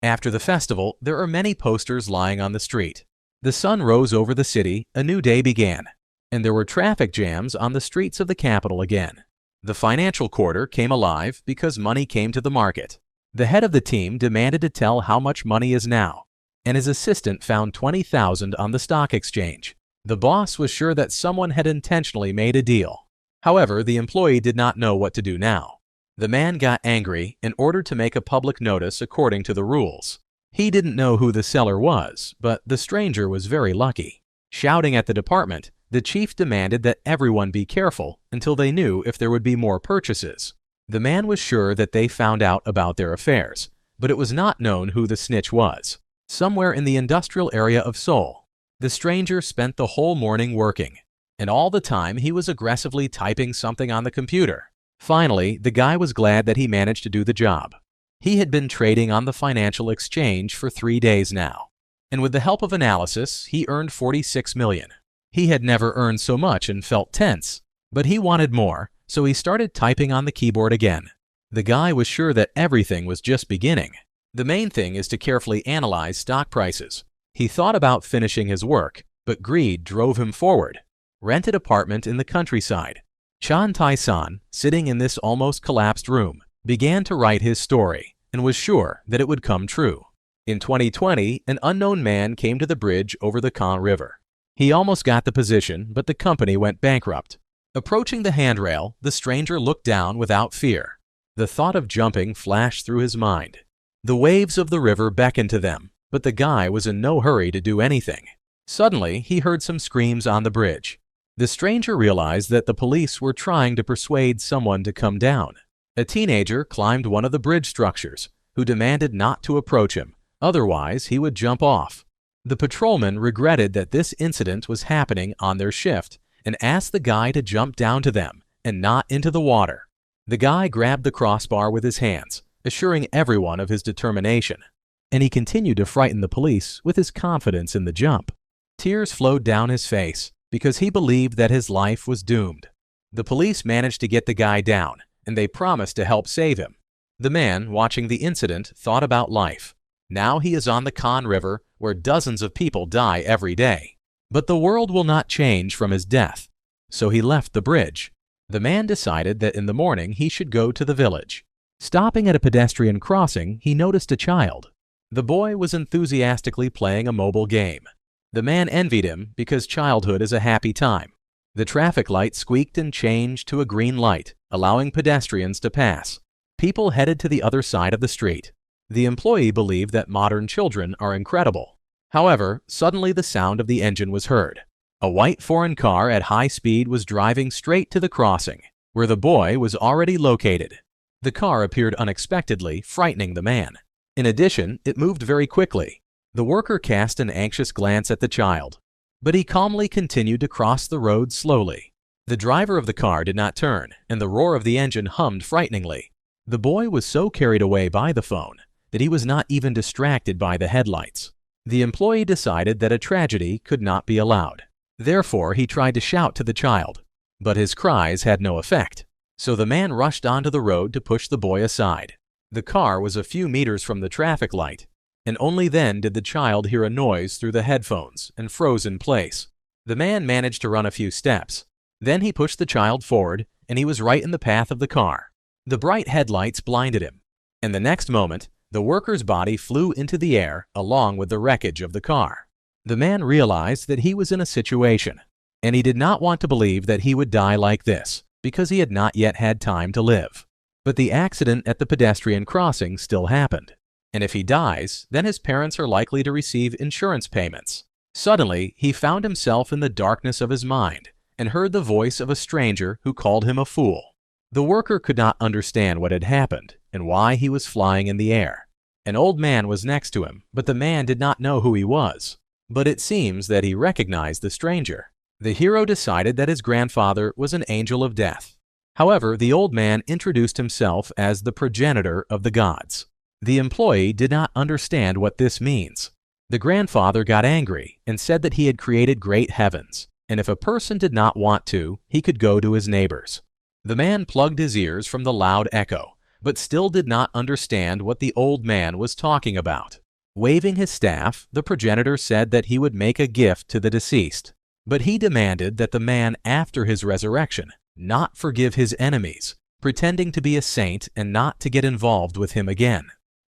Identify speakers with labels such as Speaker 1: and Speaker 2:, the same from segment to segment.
Speaker 1: After the festival, there are many posters lying on the street. The sun rose over the city, a new day began, and there were traffic jams on the streets of the capital again. The financial quarter came alive because money came to the market. The head of the team demanded to tell how much money is now, and his assistant found 20,000 on the stock exchange. The boss was sure that someone had intentionally made a deal. However, the employee did not know what to do now. The man got angry and ordered to make a public notice according to the rules. He didn't know who the seller was, but the stranger was very lucky. Shouting at the department, the chief demanded that everyone be careful until they knew if there would be more purchases. The man was sure that they found out about their affairs, but it was not known who the snitch was. Somewhere in the industrial area of Seoul, the stranger spent the whole morning working, and all the time he was aggressively typing something on the computer. Finally, the guy was glad that he managed to do the job. He had been trading on the financial exchange for 3 days now, and with the help of analysis, he earned 46 million. He had never earned so much and felt tense, but he wanted more, so he started typing on the keyboard again. The guy was sure that everything was just beginning. The main thing is to carefully analyze stock prices. He thought about finishing his work, but greed drove him forward. Rented apartment in the countryside. Chan Tai-san, sitting in this almost collapsed room, began to write his story and was sure that it would come true. In 2020, an unknown man came to the bridge over the Khan River. He almost got the position, but the company went bankrupt. Approaching the handrail, the stranger looked down without fear. The thought of jumping flashed through his mind. The waves of the river beckoned to them, but the guy was in no hurry to do anything. Suddenly, he heard some screams on the bridge. The stranger realized that the police were trying to persuade someone to come down. A teenager climbed one of the bridge structures, who demanded not to approach him, otherwise he would jump off. The patrolman regretted that this incident was happening on their shift and asked the guy to jump down to them and not into the water. The guy grabbed the crossbar with his hands, assuring everyone of his determination, and he continued to frighten the police with his confidence in the jump. Tears flowed down his face because he believed that his life was doomed. The police managed to get the guy down, and they promised to help save him. The man, watching the incident, thought about life. Now he is on the Khan River, where dozens of people die every day. But the world will not change from his death. So he left the bridge. The man decided that in the morning he should go to the village. Stopping at a pedestrian crossing, he noticed a child. The boy was enthusiastically playing a mobile game. The man envied him because childhood is a happy time. The traffic light squeaked and changed to a green light, allowing pedestrians to pass. People headed to the other side of the street. The employee believed that modern children are incredible. However, suddenly the sound of the engine was heard. A white foreign car at high speed was driving straight to the crossing, where the boy was already located. The car appeared unexpectedly, frightening the man. In addition, it moved very quickly. The worker cast an anxious glance at the child, but he calmly continued to cross the road slowly. The driver of the car did not turn, and the roar of the engine hummed frighteningly. The boy was so carried away by the phone that he was not even distracted by the headlights. The employee decided that a tragedy could not be allowed. Therefore, he tried to shout to the child, but his cries had no effect. So the man rushed onto the road to push the boy aside. The car was a few meters from the traffic light, and only then did the child hear a noise through the headphones and froze in place. The man managed to run a few steps. Then he pushed the child forward, and he was right in the path of the car. The bright headlights blinded him, and the next moment, the worker's body flew into the air along with the wreckage of the car. The man realized that he was in a situation, and he did not want to believe that he would die like this because he had not yet had time to live. But the accident at the pedestrian crossing still happened, and if he dies, then his parents are likely to receive insurance payments. Suddenly, he found himself in the darkness of his mind and heard the voice of a stranger who called him a fool. The worker could not understand what had happened and why he was flying in the air. An old man was next to him, but the man did not know who he was. But it seems that he recognized the stranger. The hero decided that his grandfather was an angel of death. However, the old man introduced himself as the progenitor of the gods. The employee did not understand what this means. The grandfather got angry and said that he had created great heavens, and if a person did not want to, he could go to his neighbors. The man plugged his ears from the loud echo, but still did not understand what the old man was talking about. Waving his staff, the progenitor said that he would make a gift to the deceased, but he demanded that the man after his resurrection not forgive his enemies, pretending to be a saint and not to get involved with him again.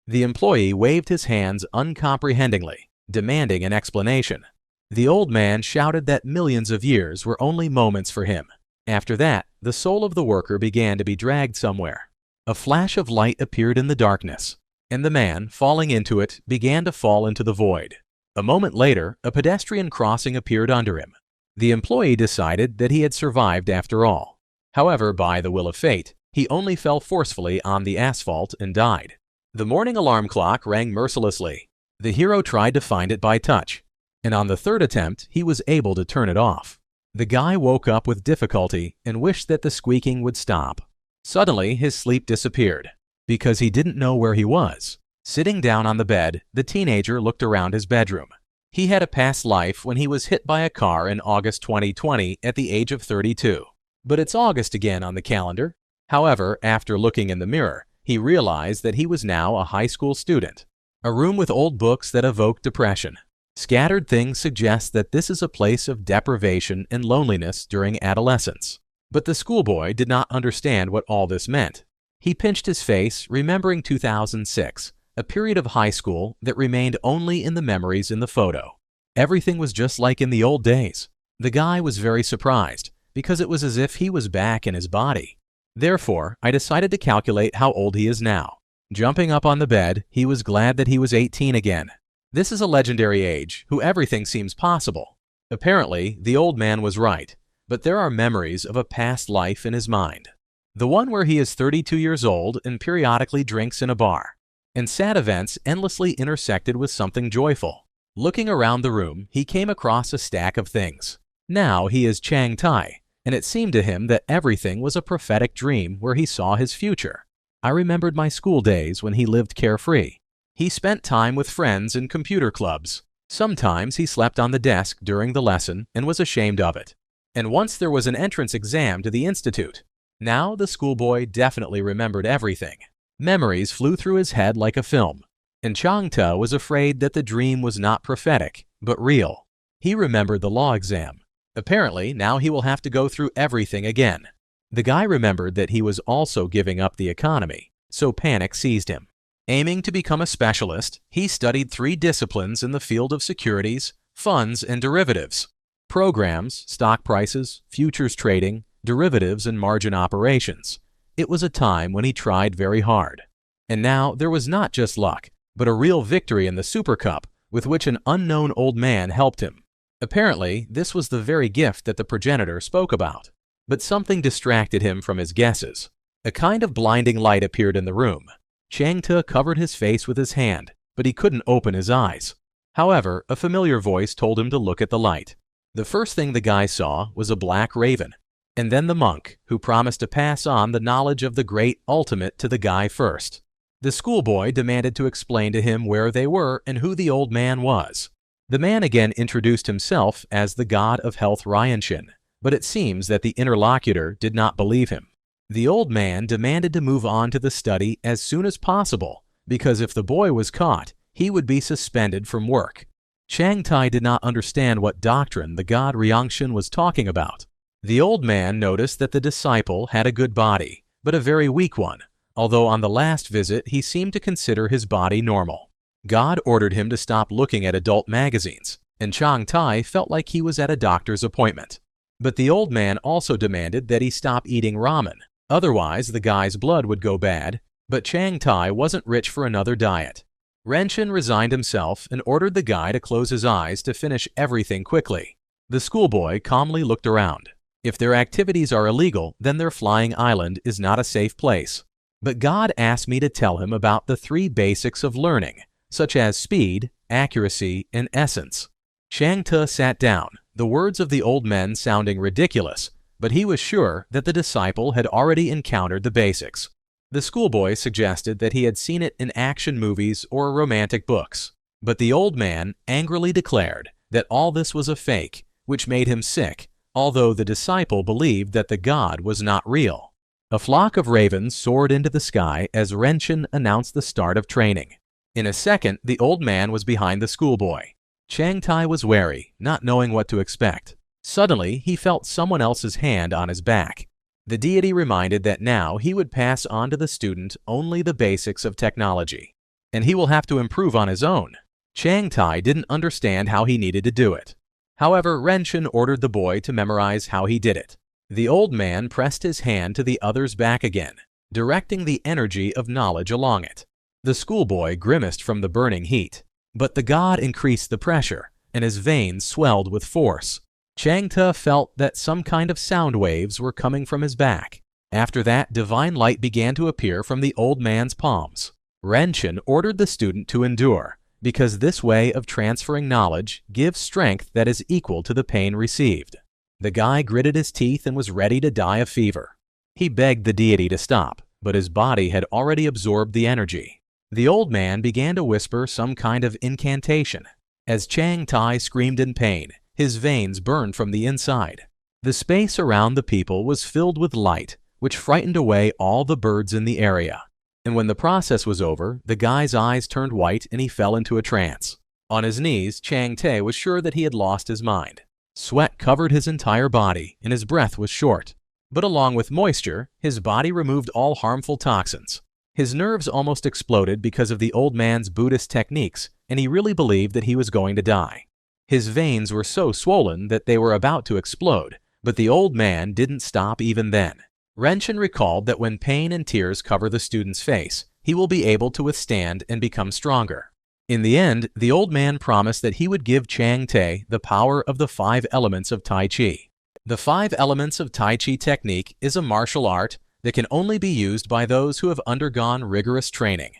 Speaker 1: The employee waved his hands uncomprehendingly, demanding an explanation. The old man shouted that millions of years were only moments for him. After that, the soul of the worker began to be dragged somewhere. A flash of light appeared in the darkness, and the man, falling into it, began to fall into the void. A moment later, a pedestrian crossing appeared under him. The employee decided that he had survived after all. However, by the will of fate, he only fell forcefully on the asphalt and died. The morning alarm clock rang mercilessly. The hero tried to find it by touch, and on the third attempt, he was able to turn it off. The guy woke up with difficulty and wished that the squeaking would stop. Suddenly, his sleep disappeared, because he didn't know where he was. Sitting down on the bed, the teenager looked around his bedroom. He had a past life when he was hit by a car in August 2020 at the age of 32. But it's August again on the calendar. However, after looking in the mirror, he realized that he was now a high school student. A room with old books that evoke depression. Scattered things suggest that this is a place of deprivation and loneliness during adolescence. But the schoolboy did not understand what all this meant. He pinched his face, remembering 2006, a period of high school that remained only in the memories in the photo. Everything was just like in the old days. The guy was very surprised, because it was as if he was back in his body. Therefore, I decided to calculate how old he is now. Jumping up on the bed, he was glad that he was 18 again. This is a legendary age, who everything seems possible. Apparently, the old man was right, but there are memories of a past life in his mind. The one where he is 32 years old and periodically drinks in a bar. And sad events endlessly intersected with something joyful. Looking around the room, he came across a stack of things. Now he is Chang Tai, and it seemed to him that everything was a prophetic dream where he saw his future. I remembered my school days when he lived carefree. He spent time with friends in computer clubs. Sometimes he slept on the desk during the lesson and was ashamed of it. And once there was an entrance exam to the institute. Now the schoolboy definitely remembered everything. Memories flew through his head like a film. And Chang Tai was afraid that the dream was not prophetic, but real. He remembered the law exam. Apparently, now he will have to go through everything again. The guy remembered that he was also giving up the economy, so panic seized him. Aiming to become a specialist, he studied 3 disciplines in the field of securities, funds, and derivatives. Programs, stock prices, futures trading, derivatives, and margin operations. It was a time when he tried very hard. And now there was not just luck, but a real victory in the Super Cup with which an unknown old man helped him. Apparently, this was the very gift that the progenitor spoke about. But something distracted him from his guesses. A kind of blinding light appeared in the room. Chang Tai covered his face with his hand, but he couldn't open his eyes. However, a familiar voice told him to look at the light. The first thing the guy saw was a black raven, and then the monk, who promised to pass on the knowledge of the great ultimate to the guy first. The schoolboy demanded to explain to him where they were and who the old man was. The man again introduced himself as the god of health Ryanshin, but it seems that the interlocutor did not believe him. The old man demanded to move on to the study as soon as possible, because if the boy was caught, he would be suspended from work. Chang Tai did not understand what doctrine the god Ryanshin was talking about. The old man noticed that the disciple had a good body, but a very weak one, although on the last visit he seemed to consider his body normal. God ordered him to stop looking at adult magazines, and Chang Tai felt like he was at a doctor's appointment. But the old man also demanded that he stop eating ramen, otherwise the guy's blood would go bad, but Chang Tai wasn't rich for another diet. Renshin resigned himself and ordered the guy to close his eyes to finish everything quickly. The schoolboy calmly looked around. If their activities are illegal, then their flying island is not a safe place. But God asked me to tell him about the 3 basics of learning, such as speed, accuracy, and essence. Chang Tai sat down, the words of the old men sounding ridiculous, but he was sure that the disciple had already encountered the basics. The schoolboy suggested that he had seen it in action movies or romantic books, but the old man angrily declared that all this was a fake, which made him sick, although the disciple believed that the god was not real. A flock of ravens soared into the sky as Renshin announced the start of training. In a second, the old man was behind the schoolboy. Changtai was wary, not knowing what to expect. Suddenly, he felt someone else's hand on his back. The deity reminded that now he would pass on to the student only the basics of technology, and he will have to improve on his own. Changtai didn't understand how he needed to do it. However, Renshin ordered the boy to memorize how he did it. The old man pressed his hand to the other's back again, directing the energy of knowledge along it. The schoolboy grimaced from the burning heat, but the god increased the pressure, and his veins swelled with force. Changta felt that some kind of sound waves were coming from his back. After that, divine light began to appear from the old man's palms. Renshin ordered the student to endure, because this way of transferring knowledge gives strength that is equal to the pain received. The guy gritted his teeth and was ready to die of fever. He begged the deity to stop, but his body had already absorbed the energy. The old man began to whisper some kind of incantation. As Chang Tai screamed in pain, his veins burned from the inside. The space around the people was filled with light, which frightened away all the birds in the area. And when the process was over, the guy's eyes turned white and he fell into a trance. On his knees, Chang Tai was sure that he had lost his mind. Sweat covered his entire body, and his breath was short. But along with moisture, his body removed all harmful toxins. His nerves almost exploded because of the old man's Buddhist techniques, and he really believed that he was going to die. His veins were so swollen that they were about to explode, but the old man didn't stop even then. Renshin recalled that when pain and tears cover the student's face, he will be able to withstand and become stronger. In the end, the old man promised that he would give Chang Tai the power of the 5 elements of Tai Chi. The 5 elements of Tai Chi technique is a martial art that can only be used by those who have undergone rigorous training.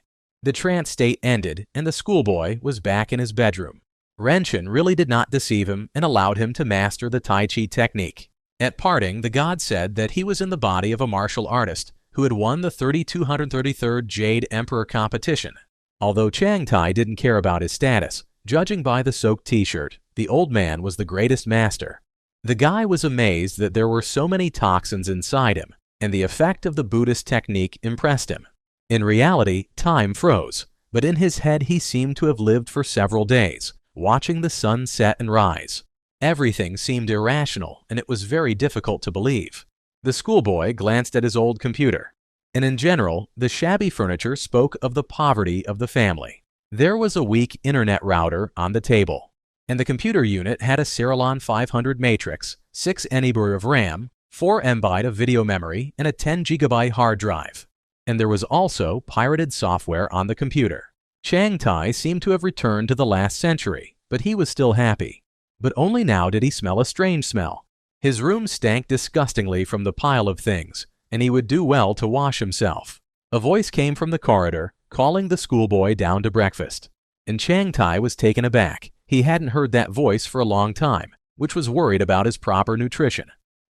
Speaker 1: The trance state ended, and the schoolboy was back in his bedroom. Renshin really did not deceive him and allowed him to master the Tai Chi technique. At parting, the god said that he was in the body of a martial artist who had won the 3233rd Jade Emperor competition. Although Chang Tai didn't care about his status, judging by the soaked t-shirt, the old man was the greatest master. The guy was amazed that there were so many toxins inside him, and the effect of the Buddhist technique impressed him. In reality, time froze, but in his head he seemed to have lived for several days, watching the sun set and rise. Everything seemed irrational, and it was very difficult to believe. The schoolboy glanced at his old computer, and in general, the shabby furniture spoke of the poverty of the family. There was a weak internet router on the table, and the computer unit had a Cerilon 500 matrix, 6 NB of RAM, 4 MB of video memory, and a 10 GB hard drive. And there was also pirated software on the computer. Chang Tai seemed to have returned to the last century, but he was still happy. But only now did he smell a strange smell. His room stank disgustingly from the pile of things, and he would do well to wash himself. A voice came from the corridor, calling the schoolboy down to breakfast. And Chang Tai was taken aback. He hadn't heard that voice for a long time, which was worried about his proper nutrition.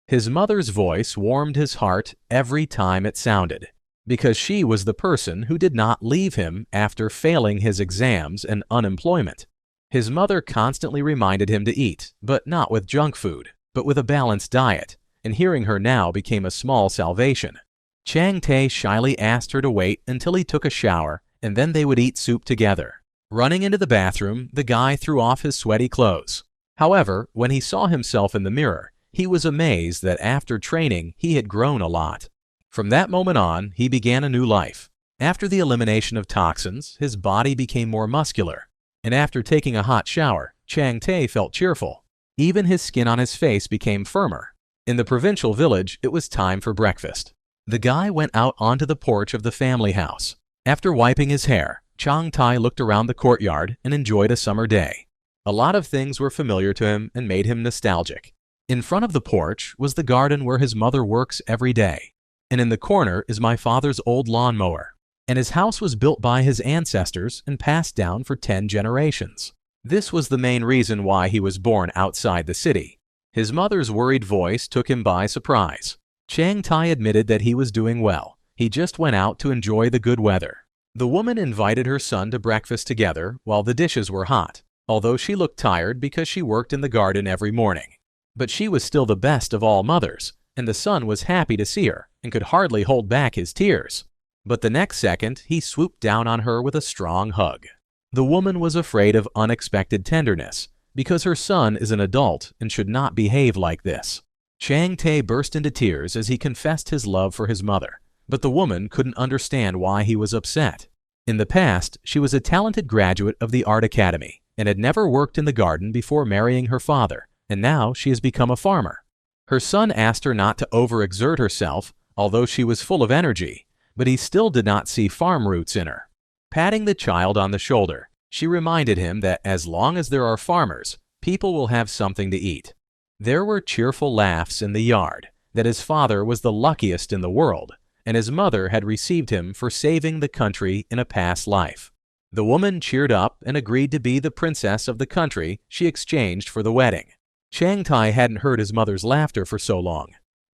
Speaker 1: His mother's voice warmed his heart every time it sounded, because she was the person who did not leave him after failing his exams and unemployment. His mother constantly reminded him to eat, but not with junk food, but with a balanced diet, and hearing her now became a small salvation. Chang Tai shyly asked her to wait until he took a shower, and then they would eat soup together. Running into the bathroom, the guy threw off his sweaty clothes. However, when he saw himself in the mirror, he was amazed that after training, he had grown a lot. From that moment on, he began a new life. After the elimination of toxins, his body became more muscular, and after taking a hot shower, Chang Tai felt cheerful. Even his skin on his face became firmer. In the provincial village, it was time for breakfast. The guy went out onto the porch of the family house. After wiping his hair, Chang Tai looked around the courtyard and enjoyed a summer day. A lot of things were familiar to him and made him nostalgic. In front of the porch was the garden where his mother works every day. And in the corner is my father's old lawnmower. And his house was built by his ancestors and passed down for 10 generations. This was the main reason why he was born outside the city. His mother's worried voice took him by surprise. Chang Tai admitted that he was doing well. He just went out to enjoy the good weather. The woman invited her son to breakfast together while the dishes were hot, although she looked tired because she worked in the garden every morning. But she was still the best of all mothers, and the son was happy to see her, and could hardly hold back his tears. But the next second, he swooped down on her with a strong hug. The woman was afraid of unexpected tenderness, because her son is an adult and should not behave like this. Chang Tae burst into tears as he confessed his love for his mother, but the woman couldn't understand why he was upset. In the past, she was a talented graduate of the art academy and had never worked in the garden before marrying her father, and now she has become a farmer. Her son asked her not to overexert herself, although she was full of energy, but he still did not see farm roots in her. Patting the child on the shoulder, she reminded him that as long as there are farmers, people will have something to eat. There were cheerful laughs in the yard that his father was the luckiest in the world, and his mother had received him for saving the country in a past life. The woman cheered up and agreed to be the princess of the country she exchanged for the wedding. Chang Tae hadn't heard his mother's laughter for so long,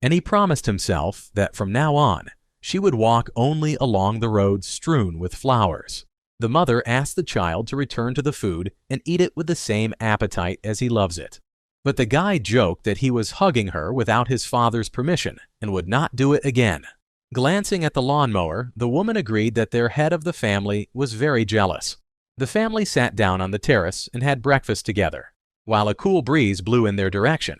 Speaker 1: and he promised himself that from now on, she would walk only along the roads strewn with flowers. The mother asked the child to return to the food and eat it with the same appetite as he loves it. But the guy joked that he was hugging her without his father's permission and would not do it again. Glancing at the lawnmower, the woman agreed that their head of the family was very jealous. The family sat down on the terrace and had breakfast together, while a cool breeze blew in their direction.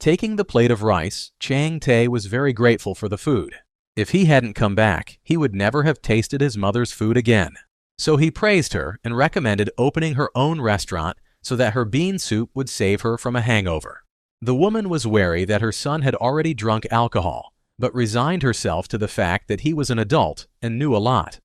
Speaker 1: Taking the plate of rice, Chang Tae was very grateful for the food. If he hadn't come back, he would never have tasted his mother's food again. So he praised her and recommended opening her own restaurant so that her bean soup would save her from a hangover. The woman was wary that her son had already drunk alcohol, but resigned herself to the fact that he was an adult and knew a lot.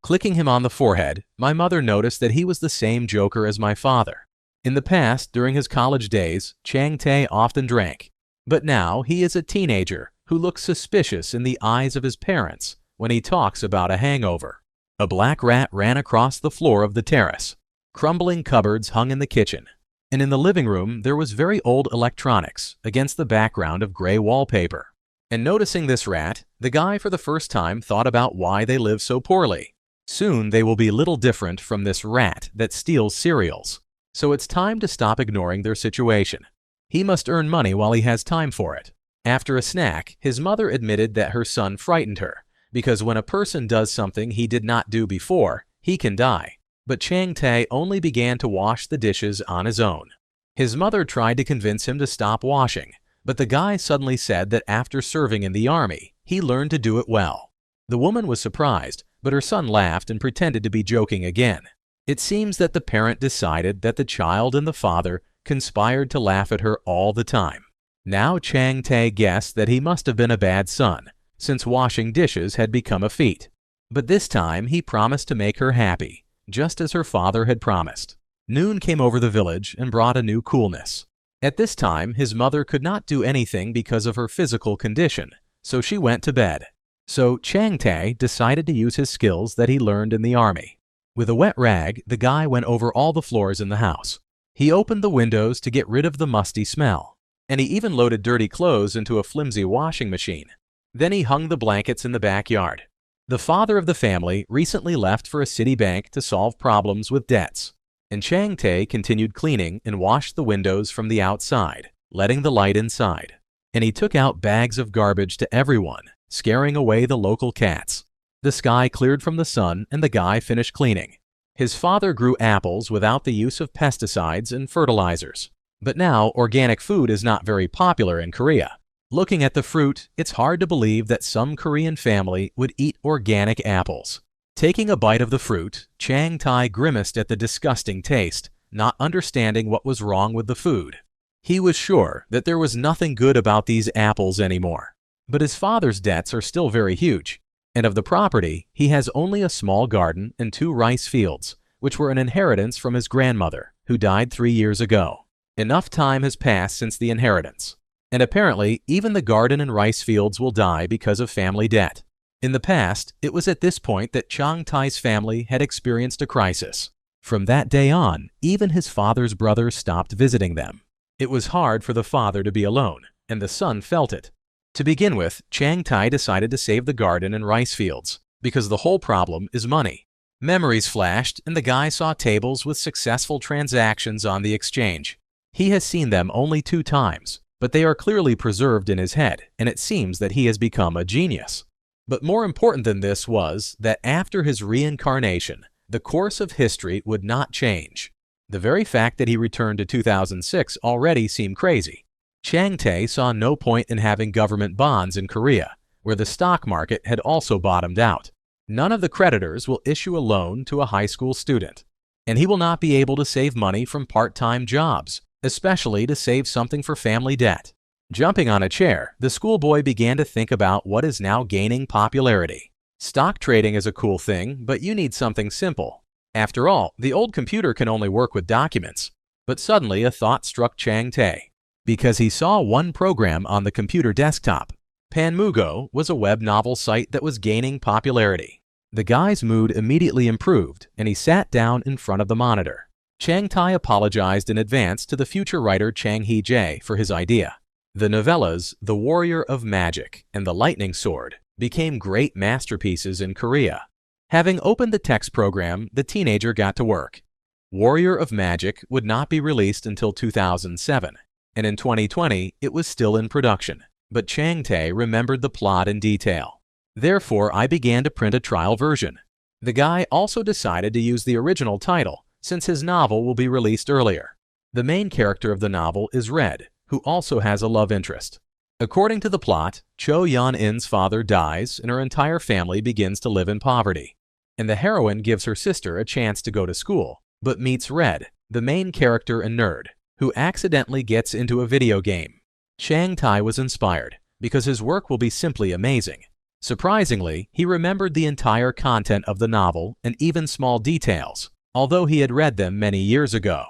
Speaker 1: Clicking him on the forehead, my mother noticed that he was the same joker as my father. In the past, during his college days, Chang Tae often drank, but now he is a teenager who looks suspicious in the eyes of his parents when he talks about a hangover. A black rat ran across the floor of the terrace. Crumbling cupboards hung in the kitchen, and in the living room there was very old electronics against the background of gray wallpaper. And noticing this rat, the guy for the first time thought about why they live so poorly. Soon they will be little different from this rat that steals cereals, so it's time to stop ignoring their situation. He must earn money while he has time for it. After a snack, his mother admitted that her son frightened her, because when a person does something he did not do before, he can die. But Chang Tae only began to wash the dishes on his own. His mother tried to convince him to stop washing, but the guy suddenly said that after serving in the army, he learned to do it well. The woman was surprised, but her son laughed and pretended to be joking again. It seems that the parent decided that the child and the father conspired to laugh at her all the time. Now Chang Tae guessed that he must have been a bad son, since washing dishes had become a feat. But this time he promised to make her happy, just as her father had promised. Noon came over the village and brought a new coolness. At this time, his mother could not do anything because of her physical condition, so she went to bed. So Chang Tae decided to use his skills that he learned in the army. With a wet rag, the guy went over all the floors in the house. He opened the windows to get rid of the musty smell, and he even loaded dirty clothes into a flimsy washing machine. Then he hung the blankets in the backyard. The father of the family recently left for a city bank to solve problems with debts, and Chang Tae continued cleaning and washed the windows from the outside, letting the light inside. And he took out bags of garbage to everyone, scaring away the local cats. The sky cleared from the sun and the guy finished cleaning. His father grew apples without the use of pesticides and fertilizers. But now organic food is not very popular in Korea. Looking at the fruit, it's hard to believe that some Korean family would eat organic apples. Taking a bite of the fruit, Chang Tae grimaced at the disgusting taste, not understanding what was wrong with the food. He was sure that there was nothing good about these apples anymore. But his father's debts are still very huge, and of the property, he has only a small garden and 2 rice fields, which were an inheritance from his grandmother, who died 3 years ago. Enough time has passed since the inheritance. And apparently, even the garden and rice fields will die because of family debt. In the past, it was at this point that Chang Tae's family had experienced a crisis. From that day on, even his father's brothers stopped visiting them. It was hard for the father to be alone, and the son felt it. To begin with, Chang Tae decided to save the garden and rice fields, because the whole problem is money. Memories flashed, and the guy saw tables with successful transactions on the exchange. He has seen them only 2 times, but they are clearly preserved in his head, and it seems that he has become a genius. But more important than this was that after his reincarnation, the course of history would not change. The very fact that he returned to 2006 already seemed crazy. Chang Tae saw no point in having government bonds in Korea, where the stock market had also bottomed out. None of the creditors will issue a loan to a high school student, and he will not be able to save money from part-time jobs, especially to save something for family debt. Jumping on a chair, the schoolboy began to think about what is now gaining popularity. Stock trading is a cool thing, but you need something simple. After all, the old computer can only work with documents. But suddenly a thought struck Chang Tae, because he saw one program on the computer desktop. Panmugo was a web novel site that was gaining popularity. The guy's mood immediately improved, and he sat down in front of the monitor. Chang Tae apologized in advance to the future writer Chang Hee-jae for his idea. The novellas The Warrior of Magic and The Lightning Sword became great masterpieces in Korea. Having opened the text program, the teenager got to work. Warrior of Magic would not be released until 2007, and in 2020 it was still in production. But Chang Tae remembered the plot in detail. Therefore, I began to print a trial version. The guy also decided to use the original title, since his novel will be released earlier. The main character of the novel is Red, who also has a love interest. According to the plot, Cho Yeon-in's father dies and her entire family begins to live in poverty. And the heroine gives her sister a chance to go to school, but meets Red, the main character and nerd, who accidentally gets into a video game. Chang Tae was inspired, because his work will be simply amazing. Surprisingly, he remembered the entire content of the novel and even small details, although he had read them many years ago.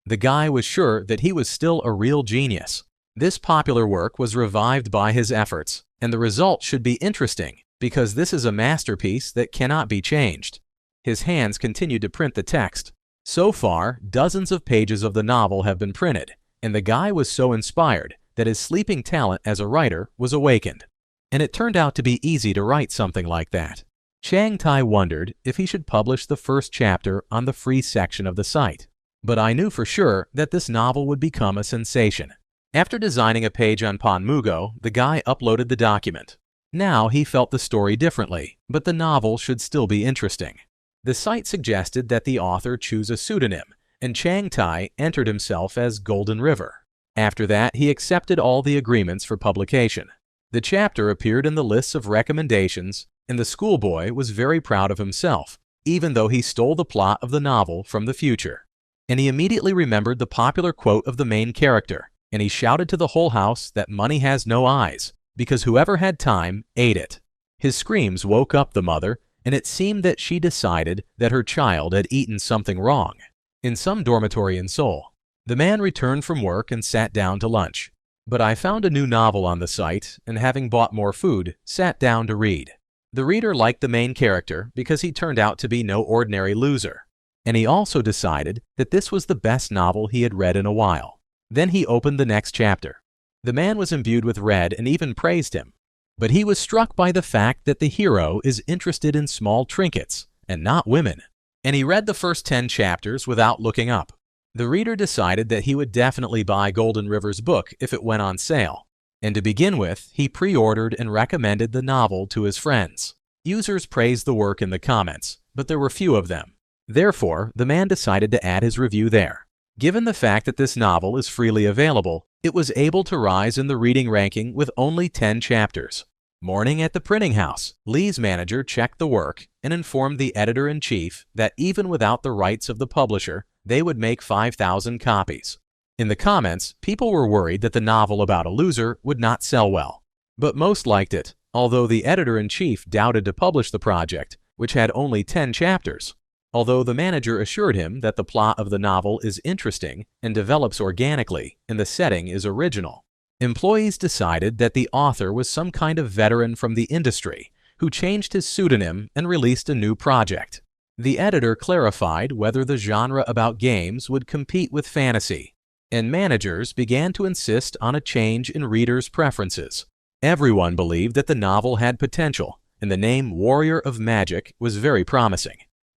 Speaker 1: The guy was sure that he was still a real genius. This popular work was revived by his efforts, and the result should be interesting because this is a masterpiece that cannot be changed. His hands continued to print the text. So far, dozens of pages of the novel have been printed, and the guy was so inspired that his sleeping talent as a writer was awakened. And it turned out to be easy to write something like that. Chang Tae wondered if he should publish the first chapter on the free section of the site. But I knew for sure that this novel would become a sensation. After designing a page on Panmugo, the guy uploaded the document. Now he felt the story differently, but the novel should still be interesting. The site suggested that the author choose a pseudonym, and Chang Tae entered himself as Golden River. After that, he accepted all the agreements for publication. The chapter appeared in the lists of recommendations, and the schoolboy was very proud of himself, even though he stole the plot of the novel from the future. And he immediately remembered the popular quote of the main character, and he shouted to the whole house that money has no eyes, because whoever had time ate it. His screams woke up the mother, and it seemed that she decided that her child had eaten something wrong. In some dormitory in Seoul, the man returned from work and sat down to lunch. But I found a new novel on the site, and having bought more food, sat down to read. The reader liked the main character because he turned out to be no ordinary loser. And he also decided that this was the best novel he had read in a while. Then he opened the next chapter. The man was imbued with Red and even praised him. But he was struck by the fact that the hero is interested in small trinkets and not women. And he read the first 10 chapters without looking up. The reader decided that he would definitely buy Golden River's book if it went on sale. And to begin with, he pre-ordered and recommended the novel to his friends. Users praised the work in the comments, but there were few of them. Therefore, the man decided to add his review there. Given the fact that this novel is freely available, it was able to rise in the reading ranking with only 10 chapters. Morning at the printing house, Lee's manager checked the work and informed the editor-in-chief that even without the rights of the publisher, they would make 5,000 copies. In the comments, people were worried that the novel about a loser would not sell well. But most liked it, although the editor-in-chief doubted to publish the project, which had only 10 chapters. Although the manager assured him that the plot of the novel is interesting and develops organically and the setting is original. Employees decided that the author was some kind of veteran from the industry who changed his pseudonym and released a new project. The editor clarified whether the genre about games would compete with fantasy, and managers began to insist on a change in readers' preferences. Everyone believed that the novel had potential, and the name Warrior of Magic was very promising.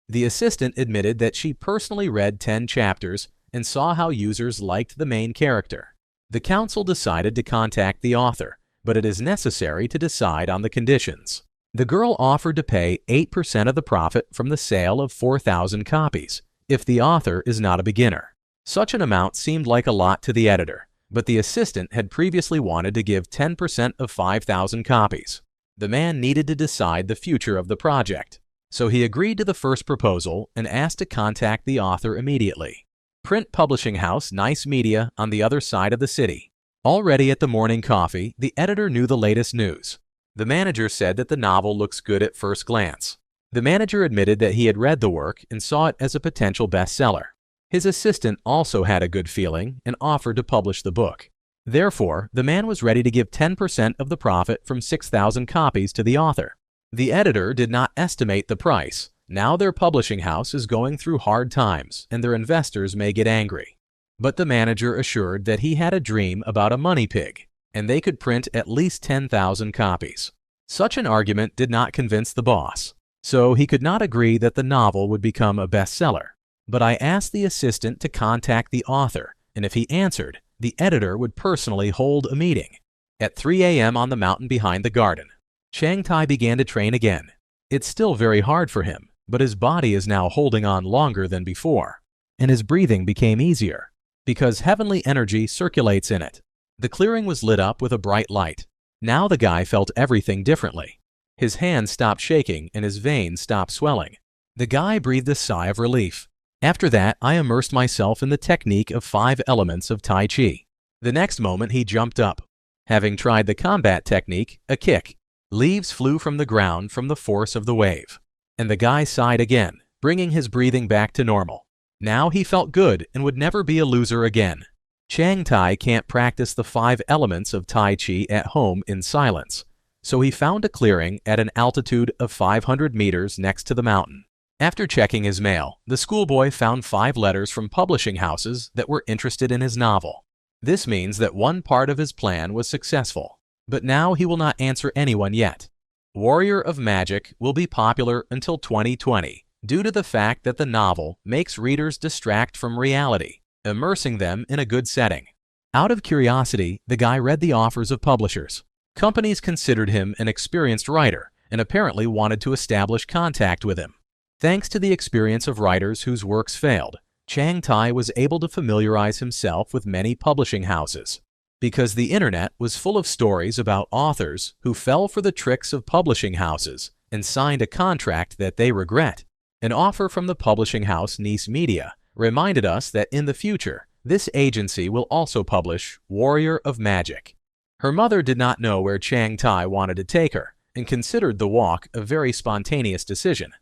Speaker 1: The assistant admitted that she personally read 10 chapters and saw how users liked the main character. The council decided to contact the author, but it is necessary to decide on the conditions. The girl offered to pay 8% of the profit from the sale of 4,000 copies, if the author is not a beginner. Such an amount seemed like a lot to the editor, but the assistant had previously wanted to give 10% of 5,000 copies. The man needed to decide the future of the project, so he agreed to the first proposal and asked to contact the author immediately. Print publishing house Nice Media on the other side of the city. Already at the morning coffee, the editor knew the latest news. The manager said that the novel looks good at first glance. The manager admitted that he had read the work and saw it as a potential bestseller. His assistant also had a good feeling and offered to publish the book. Therefore, the man was ready to give 10% of the profit from 6,000 copies to the author. The editor did not estimate the price. Now their publishing house is going through hard times and their investors may get angry. But the manager assured that he had a dream about a money pig, and they could print at least 10,000 copies. Such an argument did not convince the boss, so he could not agree that the novel would become a bestseller. But I asked the assistant to contact the author, and if he answered, the editor would personally hold a meeting. At 3 a.m. on the mountain behind the garden, Chang Tai began to train again. It's still very hard for him, but his body is now holding on longer than before, and his breathing became easier, because heavenly energy circulates in it. The clearing was lit up with a bright light. Now the guy felt everything differently. His hands stopped shaking and his veins stopped swelling. The guy breathed a sigh of relief. After that, I immersed myself in the technique of 5 elements of Tai Chi. The next moment he jumped up. Having tried the combat technique, a kick, leaves flew from the ground from the force of the wave. And the guy sighed again, bringing his breathing back to normal. Now he felt good and would never be a loser again. Chang Tai can't practice the 5 elements of Tai Chi at home in silence, so he found a clearing at an altitude of 500 meters next to the mountain. After checking his mail, the schoolboy found 5 letters from publishing houses that were interested in his novel. This means that one part of his plan was successful, but now he will not answer anyone yet. Warrior of Magic will be popular until 2020 due to the fact that the novel makes readers distract from reality, immersing them in a good setting. Out of curiosity, the guy read the offers of publishers. Companies considered him an experienced writer and apparently wanted to establish contact with him. Thanks to the experience of writers whose works failed, Chang Tai was able to familiarize himself with many publishing houses. Because the internet was full of stories about authors who fell for the tricks of publishing houses and signed a contract that they regret. An offer from the publishing house Nice Media reminded us that in the future, this agency will also publish Warrior of Magic. Her mother did not know where Chang Tai wanted to take her and considered the walk a very spontaneous decision.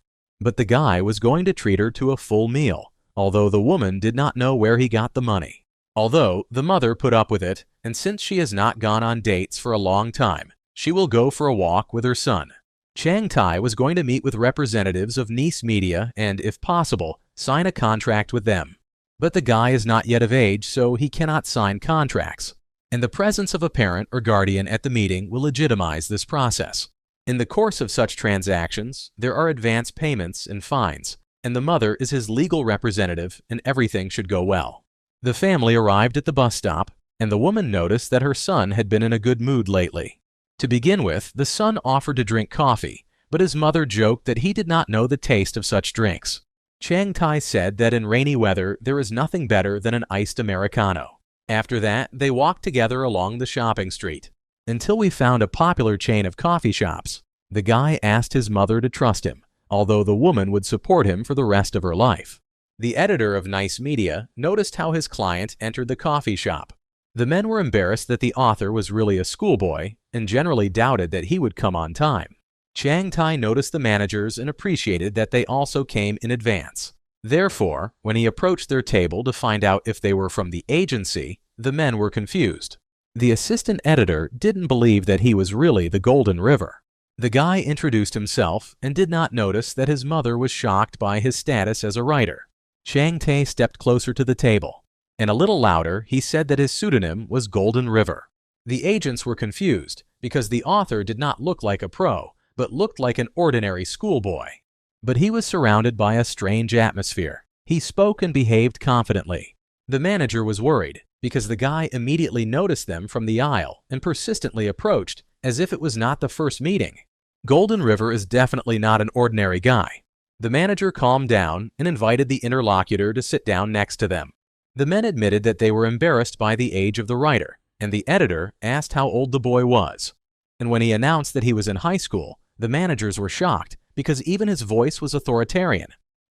Speaker 1: But the guy was going to treat her to a full meal, although the woman did not know where he got the money. Although the mother put up with it, and since she has not gone on dates for a long time, she will go for a walk with her son. Chang Tai was going to meet with representatives of Nice Media and, if possible, sign a contract with them. But the guy is not yet of age, so he cannot sign contracts. And the presence of a parent or guardian at the meeting will legitimize this process. In the course of such transactions, there are advance payments and fines, and the mother is his legal representative and everything should go well. The family arrived at the bus stop, and the woman noticed that her son had been in a good mood lately. To begin with, the son offered to drink coffee, but his mother joked that he did not know the taste of such drinks. Chang Tai said that in rainy weather there is nothing better than an iced Americano. After that, they walked together along the shopping street, until we found a popular chain of coffee shops. The guy asked his mother to trust him, although the woman would support him for the rest of her life. The editor of Nice Media noticed how his client entered the coffee shop. The men were embarrassed that the author was really a schoolboy and generally doubted that he would come on time. Chang Tai noticed the managers and appreciated that they also came in advance. Therefore, when he approached their table to find out if they were from the agency, the men were confused. The assistant editor didn't believe that he was really the Golden River. The guy introduced himself and did not notice that his mother was shocked by his status as a writer. Chang Tai stepped closer to the table, and a little louder he said that his pseudonym was Golden River. The agents were confused because the author did not look like a pro, but looked like an ordinary schoolboy. But he was surrounded by a strange atmosphere. He spoke and behaved confidently. The manager was worried because the guy immediately noticed them from the aisle and persistently approached as if it was not the first meeting. Golden River is definitely not an ordinary guy. The manager calmed down and invited the interlocutor to sit down next to them. The men admitted that they were embarrassed by the age of the writer, and the editor asked how old the boy was. And when he announced that he was in high school, the managers were shocked because even his voice was authoritarian.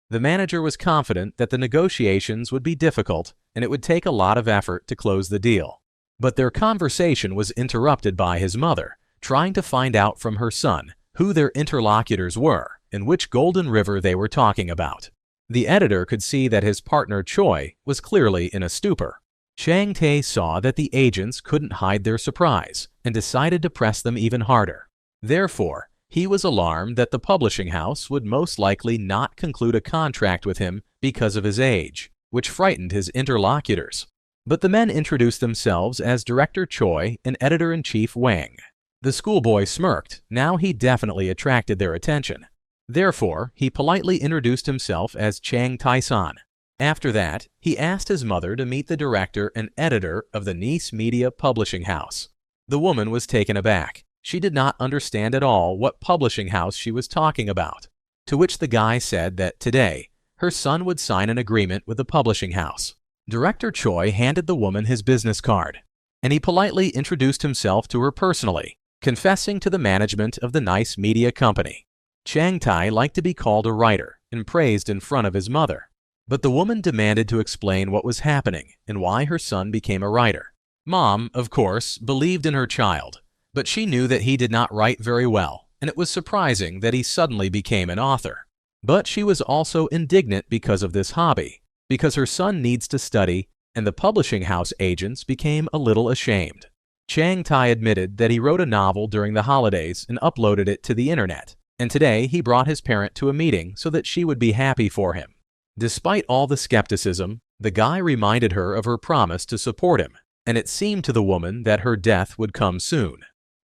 Speaker 1: The manager was confident that the negotiations would be difficult and it would take a lot of effort to close the deal. But their conversation was interrupted by his mother, trying to find out from her son who their interlocutors were and which Golden River they were talking about. The editor could see that his partner Choi was clearly in a stupor. Chang Tae saw that the agents couldn't hide their surprise and decided to press them even harder. Therefore, he was alarmed that the publishing house would most likely not conclude a contract with him because of his age, which frightened his interlocutors. But the men introduced themselves as Director Choi and Editor-in-Chief Wang. The schoolboy smirked. Now he definitely attracted their attention. Therefore, he politely introduced himself as Chang Tae-san. After that, he asked his mother to meet the director and editor of the Nice Media Publishing House. The woman was taken aback. She did not understand at all what publishing house she was talking about, to which the guy said that today, her son would sign an agreement with the publishing house. Director Choi handed the woman his business card, and he politely introduced himself to her personally, confessing to the management of the Nice Media Company. Chang Tae liked to be called a writer and praised in front of his mother. But the woman demanded to explain what was happening and why her son became a writer. Mom, of course, believed in her child, but she knew that he did not write very well, and it was surprising that he suddenly became an author. But she was also indignant because of this hobby, because her son needs to study, and the publishing house agents became a little ashamed. Chang Tae admitted that he wrote a novel during the holidays and uploaded it to the internet, and today he brought his parent to a meeting so that she would be happy for him. Despite all the skepticism, the guy reminded her of her promise to support him, and it seemed to the woman that her death would come soon.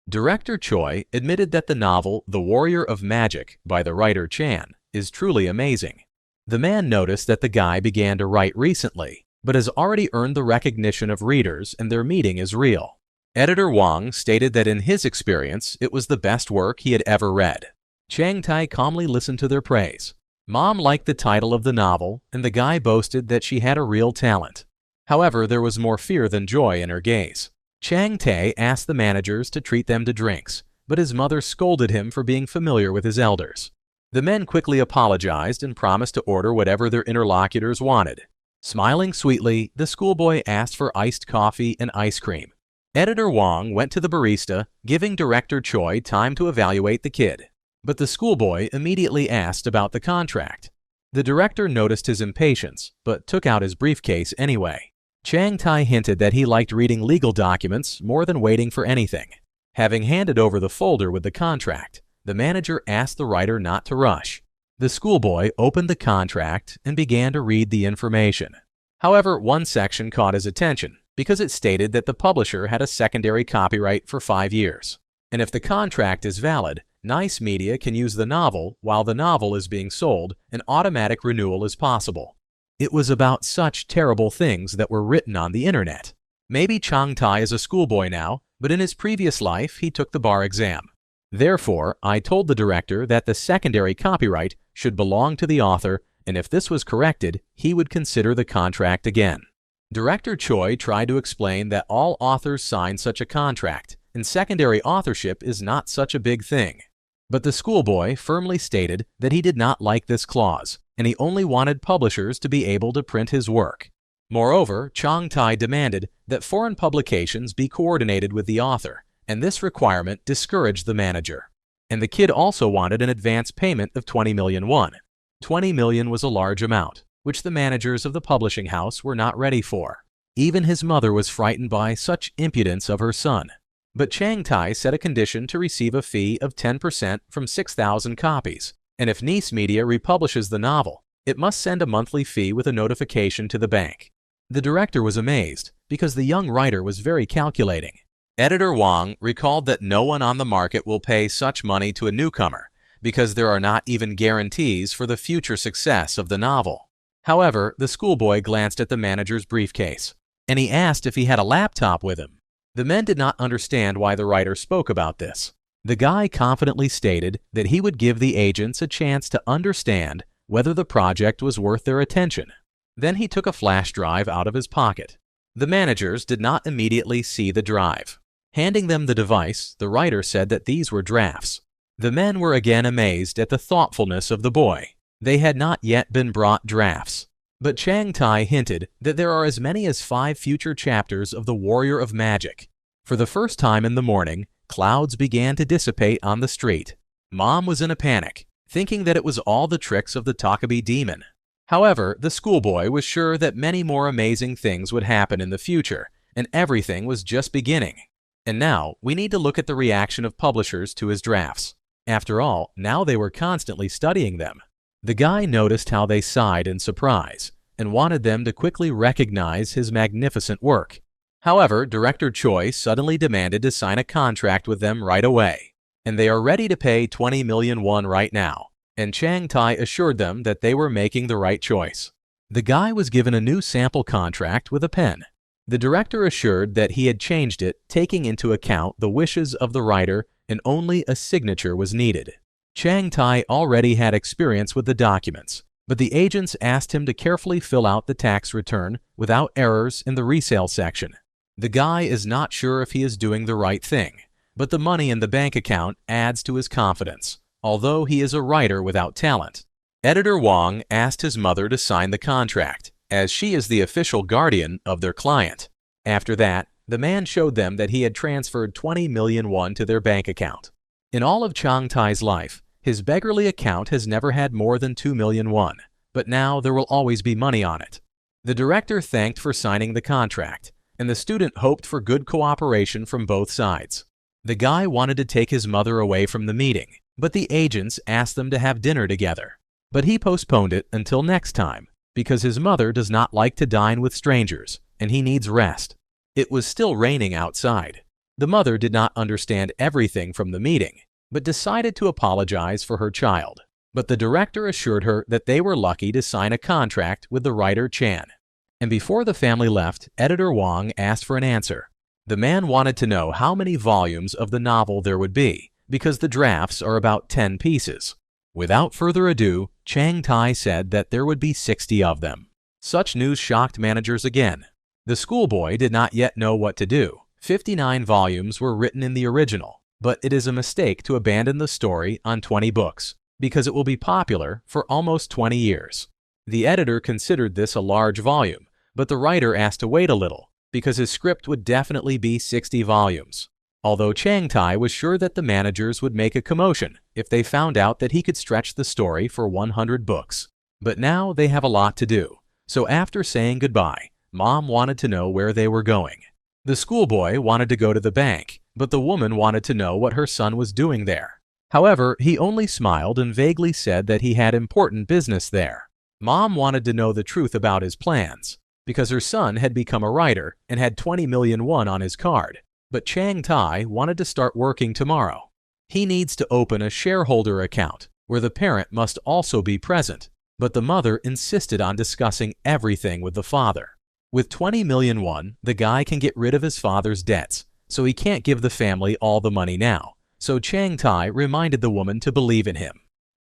Speaker 1: Director Choi admitted that the novel The Warrior of Magic by the writer Chan is truly amazing. The man noticed that the guy began to write recently, but has already earned the recognition of readers and their meeting is real. Editor Wang stated that in his experience, it was the best work he had ever read. Chang Tae calmly listened to their praise. Mom liked the title of the novel, and the guy boasted that she had a real talent. However, there was more fear than joy in her gaze. Chang Tae asked the managers to treat them to drinks, but his mother scolded him for being familiar with his elders. The men quickly apologized and promised to order whatever their interlocutors wanted. Smiling sweetly, the schoolboy asked for iced coffee and ice cream. Editor Wang went to the barista, giving Director Choi time to evaluate the kid. But the schoolboy immediately asked about the contract. The director noticed his impatience, but took out his briefcase anyway. Chang Tae hinted that he liked reading legal documents more than waiting for anything. Having handed over the folder with the contract, the manager asked the writer not to rush. The schoolboy opened the contract and began to read the information. However, one section caught his attention because it stated that the publisher had a secondary copyright for 5 years. And if the contract is valid, Nice Media can use the novel while the novel is being sold, and automatic renewal is possible. It was about such terrible things that were written on the internet. Maybe Chang Tae is a schoolboy now, but in his previous life he took the bar exam. Therefore, I told the director that the secondary copyright should belong to the author, and if this was corrected, he would consider the contract again. Director Choi tried to explain that all authors sign such a contract, and secondary authorship is not such a big thing. But the schoolboy firmly stated that he did not like this clause, and he only wanted publishers to be able to print his work. Moreover, Chang Tae demanded that foreign publications be coordinated with the author, and this requirement discouraged the manager. And the kid also wanted an advance payment of 20 million won. 20 million was a large amount, which the managers of the publishing house were not ready for. Even his mother was frightened by such impudence of her son. But Chang Tae set a condition to receive a fee of 10% from 6,000 copies, and if Nice Media republishes the novel, it must send a monthly fee with a notification to the bank. The director was amazed, because the young writer was very calculating. Editor Wang recalled that no one on the market will pay such money to a newcomer, because there are not even guarantees for the future success of the novel. However, the schoolboy glanced at the manager's briefcase. and he asked if he had a laptop with him. The men did not understand why the writer spoke about this. The guy confidently stated that he would give the agents a chance to understand whether the project was worth their attention. Then he took a flash drive out of his pocket. The managers did not immediately see the drive. Handing them the device, the writer said that these were drafts. The men were again amazed at the thoughtfulness of the boy. They had not yet been brought drafts. But Chang Tai hinted that there are as many as 5 future chapters of The Warrior of Magic. For the first time in the morning, clouds began to dissipate on the street. Mom was in a panic, thinking that it was all the tricks of the Takabe demon. However, the schoolboy was sure that many more amazing things would happen in the future, and everything was just beginning. And now, we need to look at the reaction of publishers to his drafts. After all, now they were constantly studying them. The guy noticed how they sighed in surprise and wanted them to quickly recognize his magnificent work. However, Director Choi suddenly demanded to sign a contract with them right away, and they are ready to pay 20 million won right now, and Chang Tai assured them that they were making the right choice. The guy was given a new sample contract with a pen. The director assured that he had changed it, taking into account the wishes of the writer, and only a signature was needed. Chang Tai already had experience with the documents, but the agents asked him to carefully fill out the tax return without errors in the resale section. The guy is not sure if he is doing the right thing, but the money in the bank account adds to his confidence, although he is a writer without talent. Editor Wang asked his mother to sign the contract, as she is the official guardian of their client. After that, the man showed them that he had transferred 20 million won to their bank account. In all of Chang Tai's life, his beggarly account has never had more than 2 million won, but now there will always be money on it. The director thanked for signing the contract, and the student hoped for good cooperation from both sides. The guy wanted to take his mother away from the meeting, but the agents asked them to have dinner together. But he postponed it until next time, because his mother does not like to dine with strangers, and he needs rest. It was still raining outside. The mother did not understand everything from the meeting, but decided to apologize for her child. But the director assured her that they were lucky to sign a contract with the writer Chan. And before the family left, Editor Wang asked for an answer. The man wanted to know how many volumes of the novel there would be, because the drafts are about 10 pieces. Without further ado, Chang Tai said that there would be 60 of them. Such news shocked managers again. The schoolboy did not yet know what to do. 59 volumes were written in the original, but it is a mistake to abandon the story on 20 books, because it will be popular for almost 20 years. The editor considered this a large volume, but the writer asked to wait a little, because his script would definitely be 60 volumes. Although Chang Tai was sure that the managers would make a commotion if they found out that he could stretch the story for 100 books. But now they have a lot to do, so after saying goodbye, Mom wanted to know where they were going. The schoolboy wanted to go to the bank, but the woman wanted to know what her son was doing there. However, he only smiled and vaguely said that he had important business there. Mom wanted to know the truth about his plans, because her son had become a writer and had 20 million won on his card. But Chang Tai wanted to start working tomorrow. He needs to open a shareholder account, where the parent must also be present, but the mother insisted on discussing everything with the father. With 20 million won, the guy can get rid of his father's debts, so he can't give the family all the money now. So Chang Tai reminded the woman to believe in him,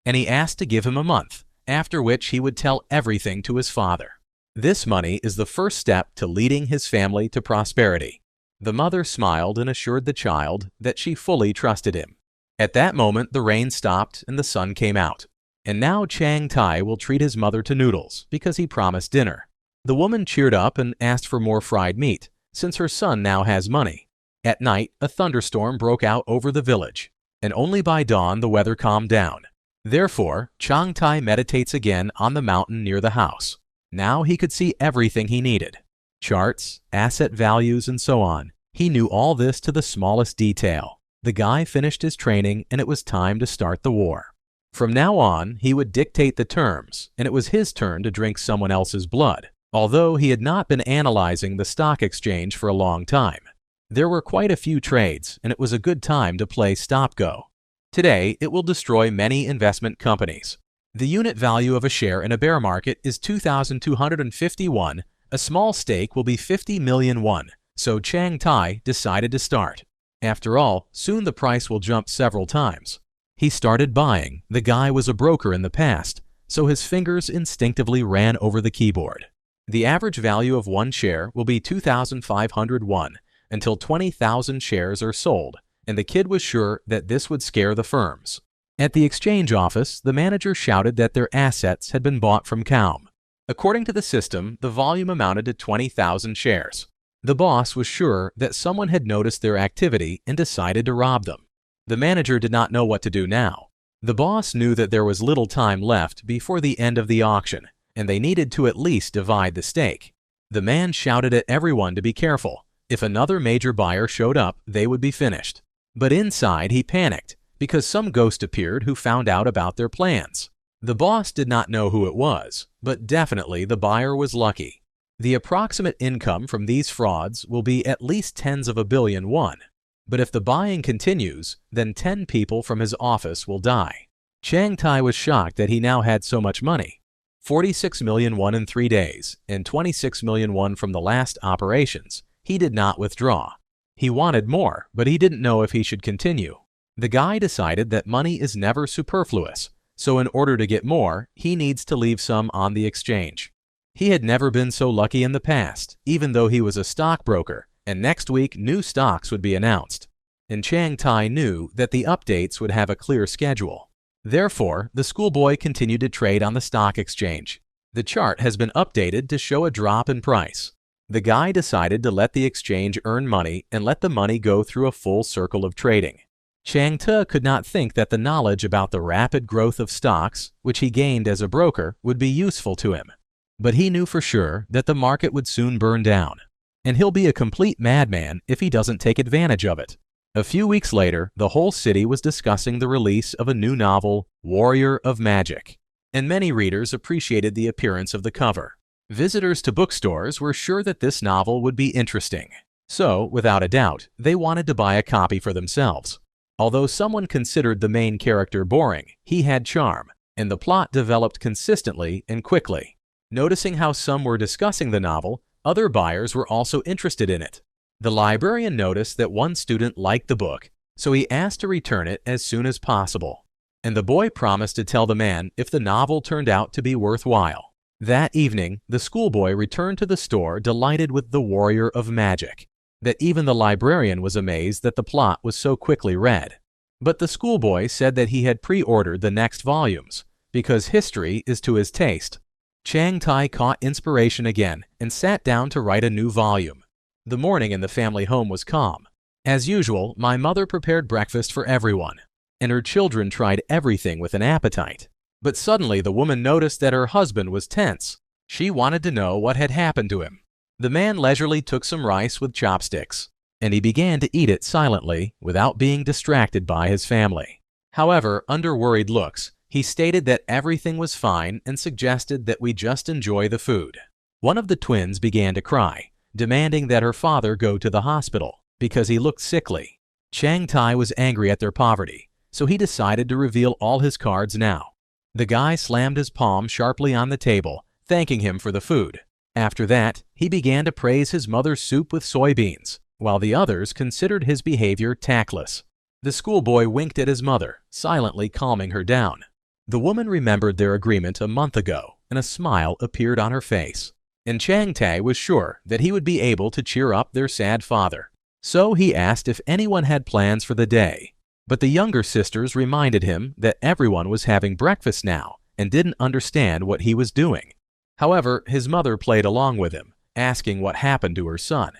Speaker 1: and he asked to give him a month, after which he would tell everything to his father. This money is the first step to leading his family to prosperity. The mother smiled and assured the child that she fully trusted him. At that moment, the rain stopped and the sun came out. And now Chang Tai will treat his mother to noodles because he promised dinner. The woman cheered up and asked for more fried meat, since her son now has money. At night, a thunderstorm broke out over the village, and only by dawn the weather calmed down. Therefore, Chang Tai meditates again on the mountain near the house. Now he could see everything he needed. Charts, asset values, and so on. He knew all this to the smallest detail. The guy finished his training and it was time to start the war. From now on, he would dictate the terms, and it was his turn to drink someone else's blood, although he had not been analyzing the stock exchange for a long time. There were quite a few trades, and it was a good time to play stop-go. Today, it will destroy many investment companies. The unit value of a share in a bear market is 2,251 A small stake will be 50 million won, so Chang Tai decided to start. After all, soon the price will jump several times. He started buying. The guy was a broker in the past, so his fingers instinctively ran over the keyboard. The average value of one share will be 2,500 won until 20,000 shares are sold, and the kid was sure that this would scare the firms. At the exchange office, the manager shouted that their assets had been bought from Calm. According to the system, the volume amounted to 20,000 shares. The boss was sure that someone had noticed their activity and decided to rob them. The manager did not know what to do now. The boss knew that there was little time left before the end of the auction, and they needed to at least divide the stake. The man shouted at everyone to be careful. If another major buyer showed up, they would be finished. But inside, he panicked because some ghost appeared who found out about their plans. The boss did not know who it was, but definitely the buyer was lucky. The approximate income from these frauds will be at least tens of a billion won. But if the buying continues, then 10 people from his office will die. Chang Tai was shocked that he now had so much money. 46 million won in 3 days, and 26 million won from the last operations. He did not withdraw. He wanted more, but he didn't know if he should continue. The guy decided that money is never superfluous, so in order to get more, he needs to leave some on the exchange. He had never been so lucky in the past, even though he was a stockbroker, and next week new stocks would be announced. And Chang Tai knew that the updates would have a clear schedule. Therefore, the schoolboy continued to trade on the stock exchange. The chart has been updated to show a drop in price. The guy decided to let the exchange earn money and let the money go through a full circle of trading. Chang Tai could not think that the knowledge about the rapid growth of stocks, which he gained as a broker, would be useful to him. But he knew for sure that the market would soon burn down, and he'll be a complete madman if he doesn't take advantage of it. A few weeks later, the whole city was discussing the release of a new novel, Warrior of Magic, and many readers appreciated the appearance of the cover. Visitors to bookstores were sure that this novel would be interesting, so, without a doubt, they wanted to buy a copy for themselves. Although someone considered the main character boring, he had charm, and the plot developed consistently and quickly. Noticing how some were discussing the novel, other buyers were also interested in it. The librarian noticed that one student liked the book, so he asked to return it as soon as possible. And the boy promised to tell the man if the novel turned out to be worthwhile. That evening, the schoolboy returned to the store delighted with the Warrior of Magic, that even the librarian was amazed that the plot was so quickly read. But the schoolboy said that he had pre-ordered the next volumes, because history is to his taste. Chang Tai caught inspiration again and sat down to write a new volume. The morning in the family home was calm. As usual, my mother prepared breakfast for everyone, and her children tried everything with an appetite. But suddenly the woman noticed that her husband was tense. She wanted to know what had happened to him. The man leisurely took some rice with chopsticks, and he began to eat it silently without being distracted by his family. However, under worried looks, he stated that everything was fine and suggested that we just enjoy the food. One of the twins began to cry, demanding that her father go to the hospital because he looked sickly. Chang Tai was angry at their poverty, so he decided to reveal all his cards now. The guy slammed his palm sharply on the table, thanking him for the food. After that, he began to praise his mother's soup with soybeans, while the others considered his behavior tactless. The schoolboy winked at his mother, silently calming her down. The woman remembered their agreement a month ago, and a smile appeared on her face. And Chang Tai was sure that he would be able to cheer up their sad father. So he asked if anyone had plans for the day. But the younger sisters reminded him that everyone was having breakfast now and didn't understand what he was doing. However, his mother played along with him, asking what happened to her son.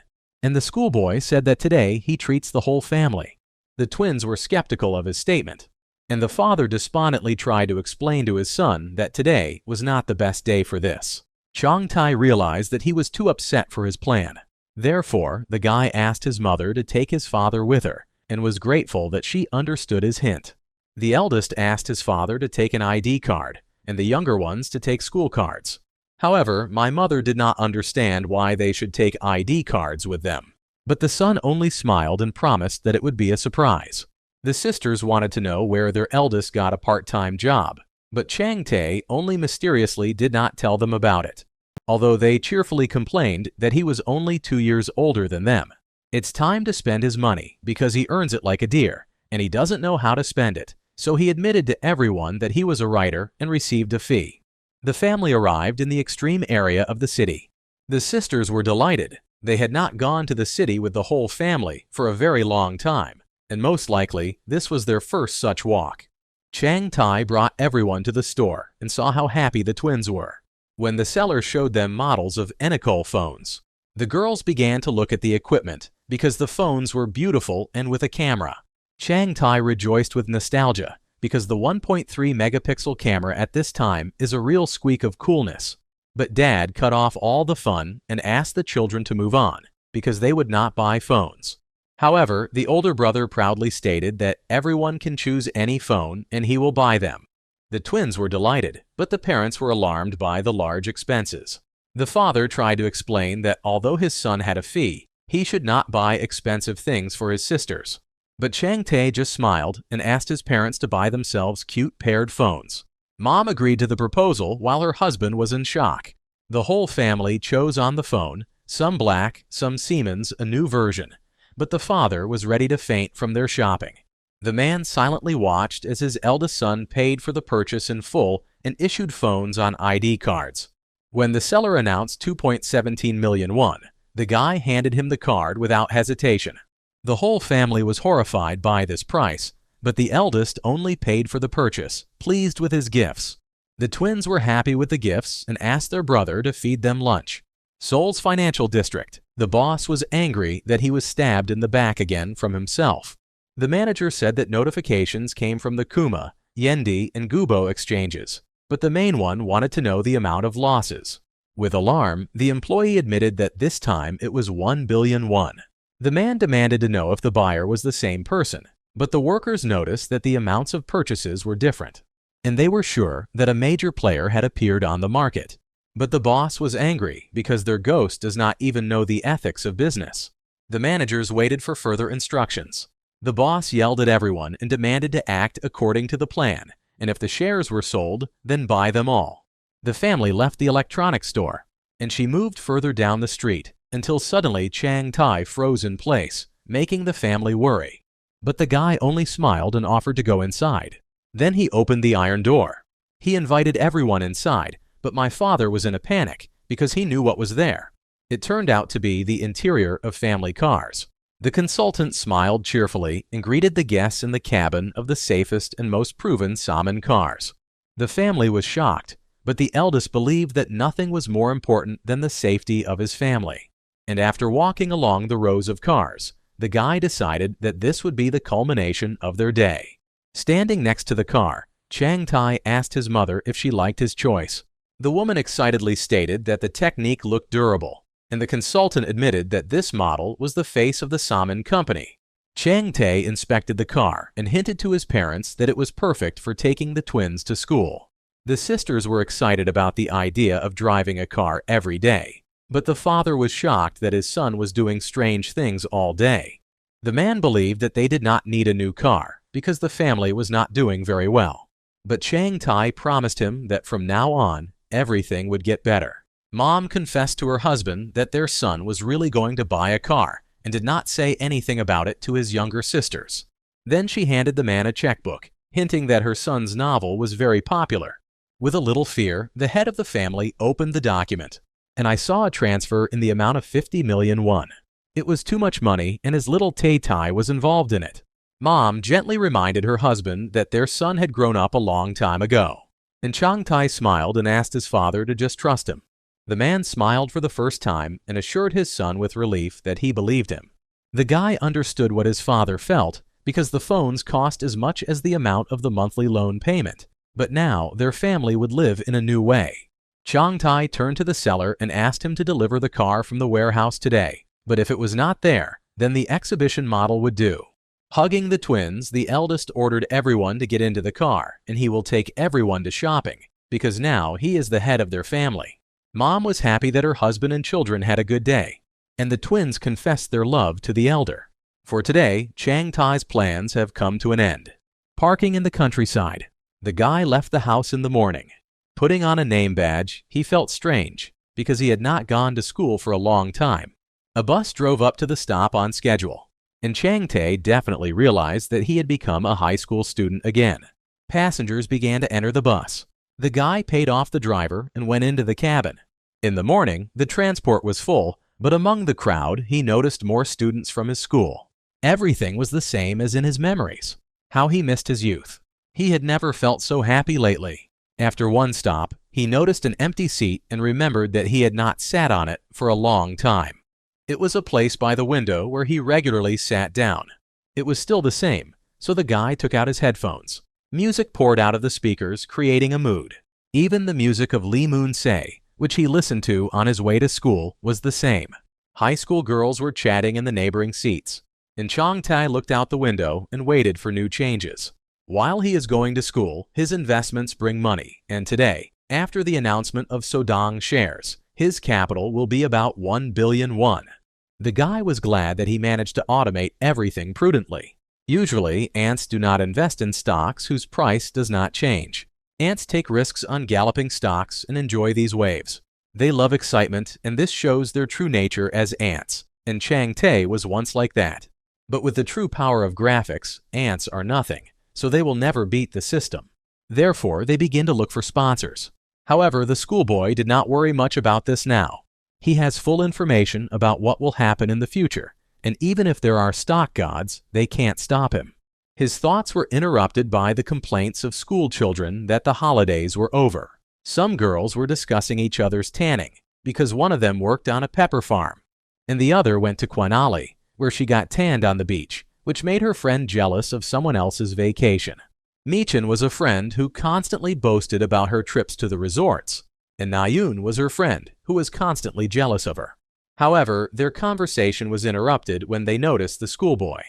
Speaker 1: And the schoolboy said that today he treats the whole family. The twins were skeptical of his statement, and the father despondently tried to explain to his son that today was not the best day for this. Chang Tai realized that he was too upset for his plan. Therefore, the guy asked his mother to take his father with her, and was grateful that she understood his hint. The eldest asked his father to take an ID card, and the younger ones to take school cards. However, my mother did not understand why they should take ID cards with them. But the son only smiled and promised that it would be a surprise. The sisters wanted to know where their eldest got a part-time job, but Chang Tai only mysteriously did not tell them about it. although they cheerfully complained that he was only 2 years older than them. It's time to spend his money because he earns it like a deer, and he doesn't know how to spend it, so he admitted to everyone that he was a writer and received a fee. The family arrived in the extreme area of the city. The sisters were delighted. They had not gone to the city with the whole family for a very long time, and most likely this was their first such walk. Chang Tai brought everyone to the store and saw how happy the twins were. When the seller showed them models of Enicol phones, the girls began to look at the equipment because the phones were beautiful and with a camera. Chang Tai rejoiced with nostalgia because the 1.3 megapixel camera at this time is a real squeak of coolness. But Dad cut off all the fun and asked the children to move on because they would not buy phones. However, the older brother proudly stated that everyone can choose any phone and he will buy them. The twins were delighted, but the parents were alarmed by the large expenses. The father tried to explain that although his son had a fee, he should not buy expensive things for his sisters. But Chang Tae just smiled and asked his parents to buy themselves cute paired phones. Mom agreed to the proposal while her husband was in shock. The whole family chose on the phone, some black, some Siemens, a new version. But the father was ready to faint from their shopping. The man silently watched as his eldest son paid for the purchase in full and issued phones on ID cards. When the seller announced 2.17 million won, the guy handed him the card without hesitation. The whole family was horrified by this price, but the eldest only paid for the purchase, pleased with his gifts. The twins were happy with the gifts and asked their brother to feed them lunch. Seoul's financial district. The boss was angry that he was stabbed in the back again from himself. The manager said that notifications came from the Kuma, Yendi, and Gubo exchanges, but the main one wanted to know the amount of losses. With alarm, the employee admitted that this time it was 1 billion won. The man demanded to know if the buyer was the same person, but the workers noticed that the amounts of purchases were different, and they were sure that a major player had appeared on the market. But the boss was angry because their ghost does not even know the ethics of business. The managers waited for further instructions. The boss yelled at everyone and demanded to act according to the plan, and if the shares were sold, then buy them all. The family left the electronics store, and she moved further down the street until suddenly Chang Tai froze in place, making the family worry. But the guy only smiled and offered to go inside. Then he opened the iron door. He invited everyone inside, but my father was in a panic because he knew what was there. It turned out to be the interior of family cars. The consultant smiled cheerfully and greeted the guests in the cabin of the safest and most proven Saman cars. The family was shocked, but the eldest believed that nothing was more important than the safety of his family. And after walking along the rows of cars, the guy decided that this would be the culmination of their day. Standing next to the car, Chang Tai asked his mother if she liked his choice. The woman excitedly stated that the technique looked durable, and the consultant admitted that this model was the face of the Saman company. Chang Tae inspected the car and hinted to his parents that it was perfect for taking the twins to school. The sisters were excited about the idea of driving a car every day, but the father was shocked that his son was doing strange things all day. The man believed that they did not need a new car because the family was not doing very well. But Chang Tai promised him that from now on, everything would get better. Mom confessed to her husband that their son was really going to buy a car and did not say anything about it to his younger sisters. Then she handed the man a checkbook, hinting that her son's novel was very popular. With a little fear, the head of the family opened the document, and I saw a transfer in the amount of 50 million won. It was too much money, and his little Titile was involved in it. Mom gently reminded her husband that their son had grown up a long time ago. And Chang Tai smiled and asked his father to just trust him. The man smiled for the first time and assured his son with relief that he believed him. The guy understood what his father felt because the phones cost as much as the amount of the monthly loan payment, but now their family would live in a new way. Chang Tai turned to the seller and asked him to deliver the car from the warehouse today, but if it was not there, then the exhibition model would do. Hugging the twins, the eldest ordered everyone to get into the car, and he will take everyone to shopping, because now he is the head of their family. Mom was happy that her husband and children had a good day, and the twins confessed their love to the elder. For today, Chang Tai's plans have come to an end. Parking in the countryside. The guy left the house in the morning. Putting on a name badge, he felt strange. because he had not gone to school for a long time. A bus drove up to the stop on schedule, and Chang Tae definitely realized that he had become a high school student again. Passengers began to enter the bus. The guy paid off the driver and went into the cabin. In the morning, the transport was full, but among the crowd, he noticed more students from his school. Everything was the same as in his memories. How he missed his youth. He had never felt so happy lately. After one stop, he noticed an empty seat and remembered that he had not sat on it for a long time. It was a place by the window where he regularly sat down. It was still the same, so the guy took out his headphones. Music poured out of the speakers, creating a mood. Even the music of Lee Moon-se, which he listened to on his way to school, was the same. High school girls were chatting in the neighboring seats, and Chang Tae looked out the window and waited for new changes. While he is going to school, his investments bring money, and today, after the announcement of Sodong shares, his capital will be about 1 billion won. The guy was glad that he managed to automate everything prudently. Usually, ants do not invest in stocks whose price does not change. Ants take risks on galloping stocks and enjoy these waves. They love excitement, and this shows their true nature as ants, and Chang Tae was once like that. But with the true power of graphics, ants are nothing, so they will never beat the system. Therefore, they begin to look for sponsors. However, the schoolboy did not worry much about this now. He has full information about what will happen in the future, and even if there are stock gods, they can't stop him. His thoughts were interrupted by the complaints of school children that the holidays were over. Some girls were discussing each other's tanning, because one of them worked on a pepper farm, and the other went to Kwanali, where she got tanned on the beach, which made her friend jealous of someone else's vacation. Michin was a friend who constantly boasted about her trips to the resorts, and Nayun was her friend who was constantly jealous of her. However, their conversation was interrupted when they noticed the schoolboy.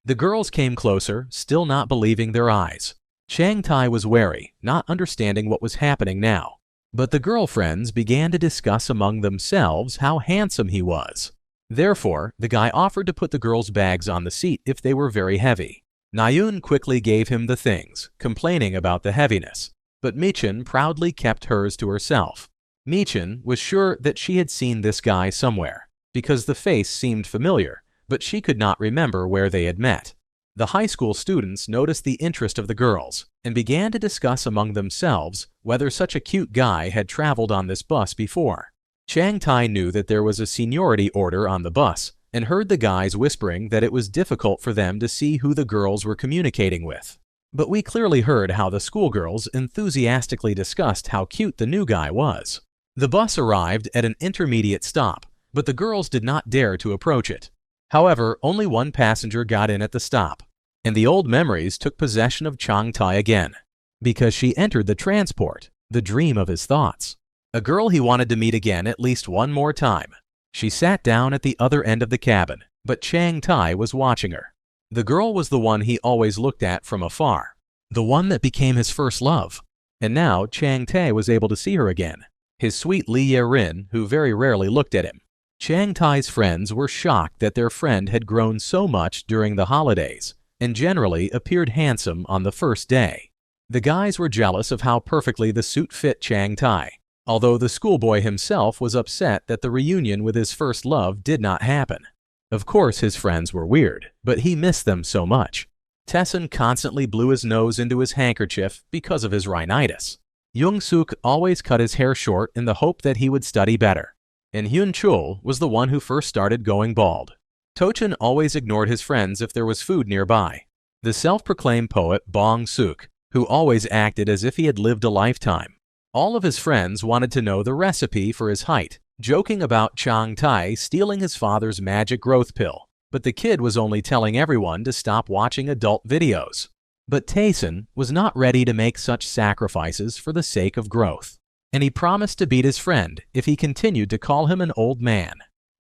Speaker 1: The girls came closer, still not believing their eyes. Chang Tae was wary, not understanding what was happening now. But the girlfriends began to discuss among themselves how handsome he was. Therefore, the guy offered to put the girls' bags on the seat if they were very heavy. Nayun quickly gave him the things, complaining about the heaviness, but Michin proudly kept hers to herself. Michin was sure that she had seen this guy somewhere, because the face seemed familiar, but she could not remember where they had met. The high school students noticed the interest of the girls and began to discuss among themselves whether such a cute guy had traveled on this bus before. Chang Tae knew that there was a seniority order on the bus and heard the guys whispering that it was difficult for them to see who the girls were communicating with. But we clearly heard how the schoolgirls enthusiastically discussed how cute the new guy was. The bus arrived at an intermediate stop, but the girls did not dare to approach it. However, only one passenger got in at the stop, and the old memories took possession of Chang Tae again, because she entered the transport, the dream of his thoughts. A girl he wanted to meet again at least one more time. She sat down at the other end of the cabin, but Chang Tae was watching her. The girl was the one he always looked at from afar, the one that became his first love. And now Chang Tae was able to see her again, his sweet Lee Ye-rin, who very rarely looked at him. Chang Tae's friends were shocked that their friend had grown so much during the holidays, and generally appeared handsome on the first day. The guys were jealous of how perfectly the suit fit Chang Tae, although the schoolboy himself was upset that the reunion with his first love did not happen. Of course his friends were weird, but he missed them so much. Tessin constantly blew his nose into his handkerchief because of his rhinitis. Young-suk always cut his hair short in the hope that he would study better. And Hyun-chul was the one who first started going bald. Tochin always ignored his friends if there was food nearby. The self-proclaimed poet Bong-suk, who always acted as if he had lived a lifetime. All of his friends wanted to know the recipe for his height, joking about Chang Tae stealing his father's magic growth pill, but the kid was only telling everyone to stop watching adult videos. But Taesun was not ready to make such sacrifices for the sake of growth, and he promised to beat his friend if he continued to call him an old man.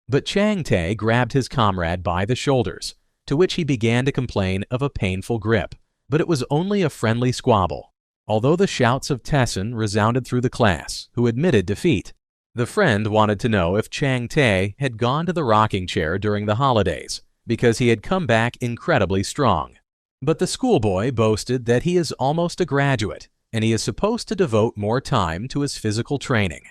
Speaker 1: But Chang Tae grabbed his comrade by the shoulders, to which he began to complain of a painful grip, but it was only a friendly squabble. Although the shouts of Tessin resounded through the class, who admitted defeat, the friend wanted to know if Chang Tae had gone to the rocking chair during the holidays, because he had come back incredibly strong. But the schoolboy boasted that he is almost a graduate, and he is supposed to devote more time to his physical training.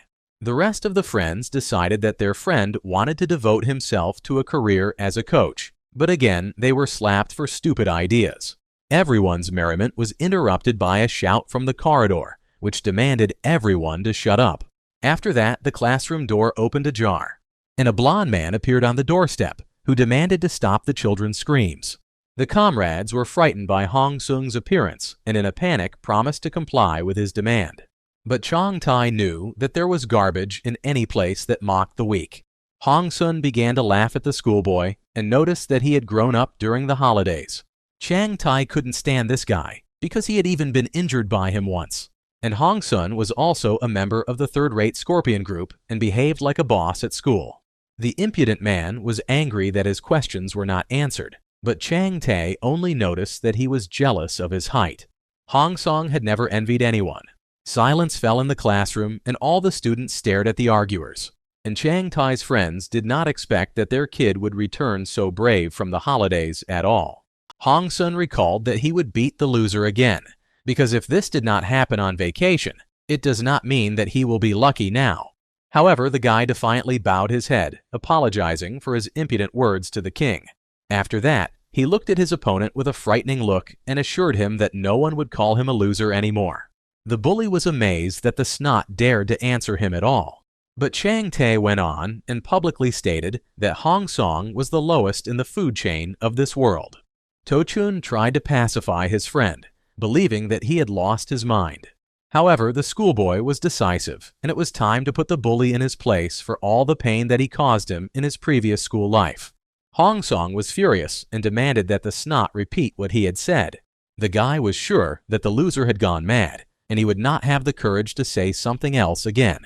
Speaker 1: The rest of the friends decided that their friend wanted to devote himself to a career as a coach, but again they were slapped for stupid ideas. Everyone's merriment was interrupted by a shout from the corridor, which demanded everyone to shut up. After that, the classroom door opened ajar, and a blond man appeared on the doorstep, who demanded to stop the children's screams. The comrades were frightened by Hong Sung's appearance and in a panic promised to comply with his demand. But Chang Tai knew that there was garbage in any place that mocked the weak. Hong Sun began to laugh at the schoolboy and noticed that he had grown up during the holidays. Chang Tai couldn't stand this guy because he had even been injured by him once. And Hong Sun was also a member of the third-rate Scorpion group and behaved like a boss at school. The impudent man was angry that his questions were not answered, but Chang Tai only noticed that he was jealous of his height. Hong Song had never envied anyone. Silence fell in the classroom and all the students stared at the arguers. And Chang Tai's friends did not expect that their kid would return so brave from the holidays at all. Hong Sun recalled that he would beat the loser again, because if this did not happen on vacation, it does not mean that he will be lucky now. However, the guy defiantly bowed his head, apologizing for his impudent words to the king. After that, he looked at his opponent with a frightening look and assured him that no one would call him a loser anymore. The bully was amazed that the snot dared to answer him at all. But Chang Tai went on and publicly stated that Hong Song was the lowest in the food chain of this world. To Chun tried to pacify his friend, believing that he had lost his mind. However, the schoolboy was decisive, and it was time to put the bully in his place for all the pain that he caused him in his previous school life. Hong Song was furious and demanded that the snot repeat what he had said. The guy was sure that the loser had gone mad, and he would not have the courage to say something else again.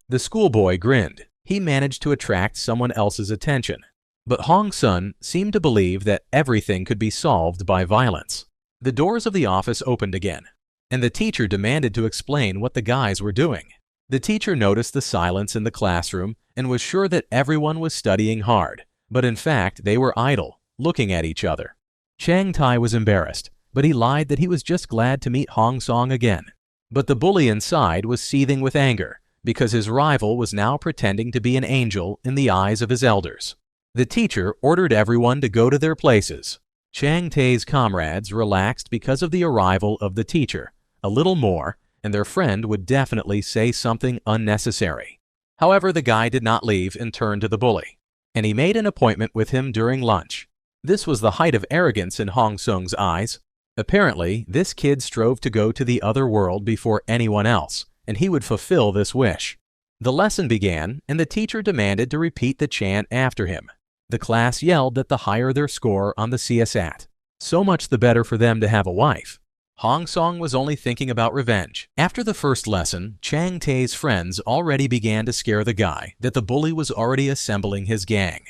Speaker 1: The schoolboy grinned. He managed to attract someone else's attention. But Hong Sun seemed to believe that everything could be solved by violence. The doors of the office opened again, and the teacher demanded to explain what the guys were doing. The teacher noticed the silence in the classroom and was sure that everyone was studying hard, but in fact they were idle, looking at each other. Chang Tai was embarrassed, but he lied that he was just glad to meet Hong Song again. But the bully inside was seething with anger, because his rival was now pretending to be an angel in the eyes of his elders. The teacher ordered everyone to go to their places. Chang Tai's comrades relaxed because of the arrival of the teacher. A little more, and their friend would definitely say something unnecessary. However, the guy did not leave and turned to the bully, and he made an appointment with him during lunch. This was the height of arrogance in Hong Sung's eyes. Apparently, this kid strove to go to the other world before anyone else, and he would fulfill this wish. The lesson began, and the teacher demanded to repeat the chant after him. The class yelled that the higher their score on the CSAT, so much the better for them to have a wife. Hong Song was only thinking about revenge. After the first lesson, Chang Tai's friends already began to scare the guy that the bully was already assembling his gang.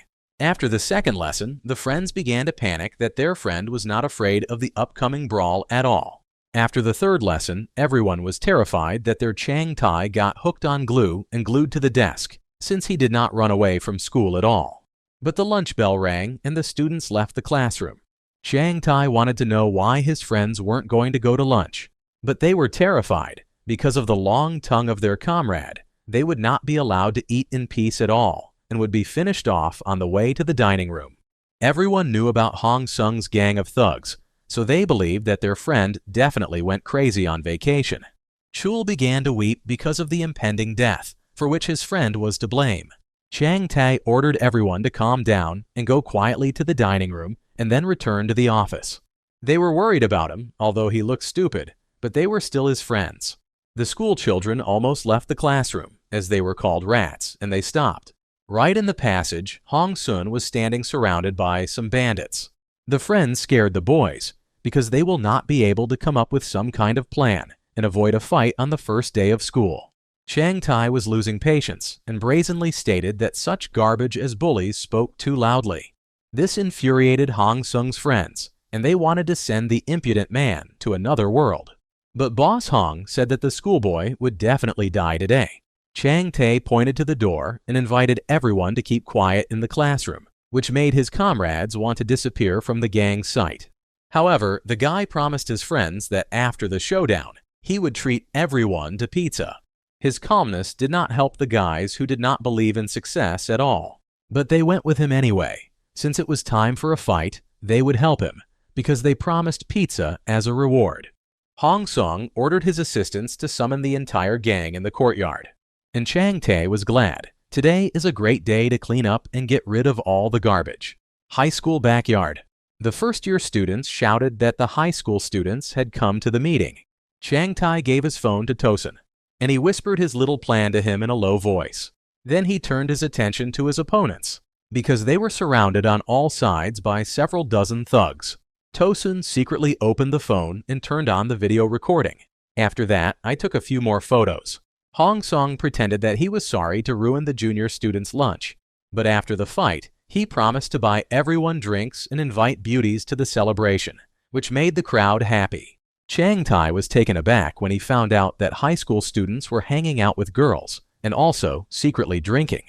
Speaker 1: After the second lesson, the friends began to panic that their friend was not afraid of the upcoming brawl at all. After the third lesson, everyone was terrified that their Chang Tai got hooked on glue and glued to the desk, since he did not run away from school at all. But the lunch bell rang and the students left the classroom. Chang Tai wanted to know why his friends weren't going to go to lunch, but they were terrified because of the long tongue of their comrade. They would not be allowed to eat in peace at all and would be finished off on the way to the dining room. Everyone knew about Hong Sung's gang of thugs, so they believed that their friend definitely went crazy on vacation. Chul began to weep because of the impending death, for which his friend was to blame. Chang Tai ordered everyone to calm down and go quietly to the dining room and then return to the office. They were worried about him, although he looked stupid, but they were still his friends. The school children almost left the classroom, as they were called rats, and they stopped. Right in the passage, Hong Sun was standing surrounded by some bandits. The friends scared the boys, because they will not be able to come up with some kind of plan and avoid a fight on the first day of school. Chang Tai was losing patience and brazenly stated that such garbage as bullies spoke too loudly. This infuriated Hong Sung's friends, and they wanted to send the impudent man to another world. But Boss Hong said that the schoolboy would definitely die today. Chang Tai pointed to the door and invited everyone to keep quiet in the classroom, which made his comrades want to disappear from the gang's sight. However, the guy promised his friends that after the showdown, he would treat everyone to pizza. His calmness did not help the guys who did not believe in success at all. But they went with him anyway. Since it was time for a fight, they would help him, because they promised pizza as a reward. Hong Sung ordered his assistants to summon the entire gang in the courtyard. And Chang Tae was glad. Today is a great day to clean up and get rid of all the garbage. High school backyard. The first-year students shouted that the high school students had come to the meeting. Chang Tae gave his phone to Tosin, and he whispered his little plan to him in a low voice. Then he turned his attention to his opponents, because they were surrounded on all sides by several dozen thugs. Tosin secretly opened the phone and turned on the video recording. After that, I took a few more photos. Hong Sung pretended that he was sorry to ruin the junior students' lunch, but after the fight, he promised to buy everyone drinks and invite beauties to the celebration, which made the crowd happy. Chang Tae was taken aback when he found out that high school students were hanging out with girls and also secretly drinking.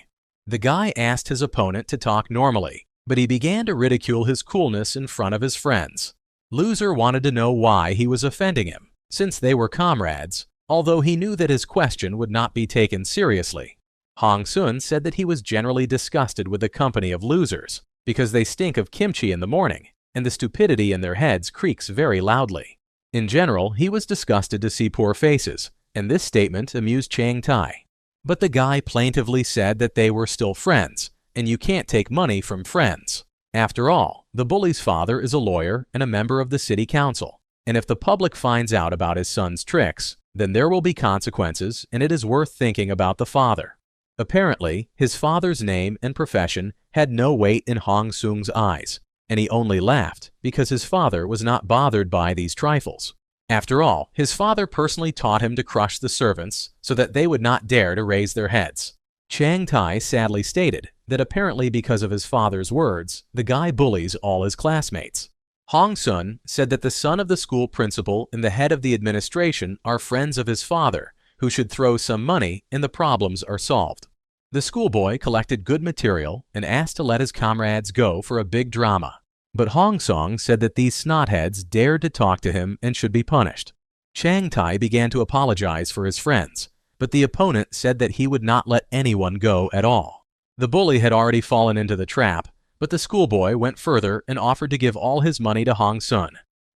Speaker 1: The guy asked his opponent to talk normally, but he began to ridicule his coolness in front of his friends. Loser wanted to know why he was offending him, since they were comrades, although he knew that his question would not be taken seriously. Hong Sun said that he was generally disgusted with the company of losers, because they stink of kimchi in the morning, and the stupidity in their heads creaks very loudly. In general, he was disgusted to see poor faces, and this statement amused Chang Tae. But the guy plaintively said that they were still friends, and you can't take money from friends. After all, the bully's father is a lawyer and a member of the city council, and if the public finds out about his son's tricks, then there will be consequences, and it is worth thinking about the father. Apparently, his father's name and profession had no weight in Hong Sung's eyes, and he only laughed because his father was not bothered by these trifles. After all, his father personally taught him to crush the servants so that they would not dare to raise their heads. Chang Tae sadly stated that apparently because of his father's words, the guy bullies all his classmates. Hong Sun said that the son of the school principal and the head of the administration are friends of his father, who should throw some money and the problems are solved. The schoolboy collected good material and asked to let his comrades go for a big drama. But Hong Sung said that these snotheads dared to talk to him and should be punished. Chang Tae began to apologize for his friends, but the opponent said that he would not let anyone go at all. The bully had already fallen into the trap, but the schoolboy went further and offered to give all his money to Hong Sun.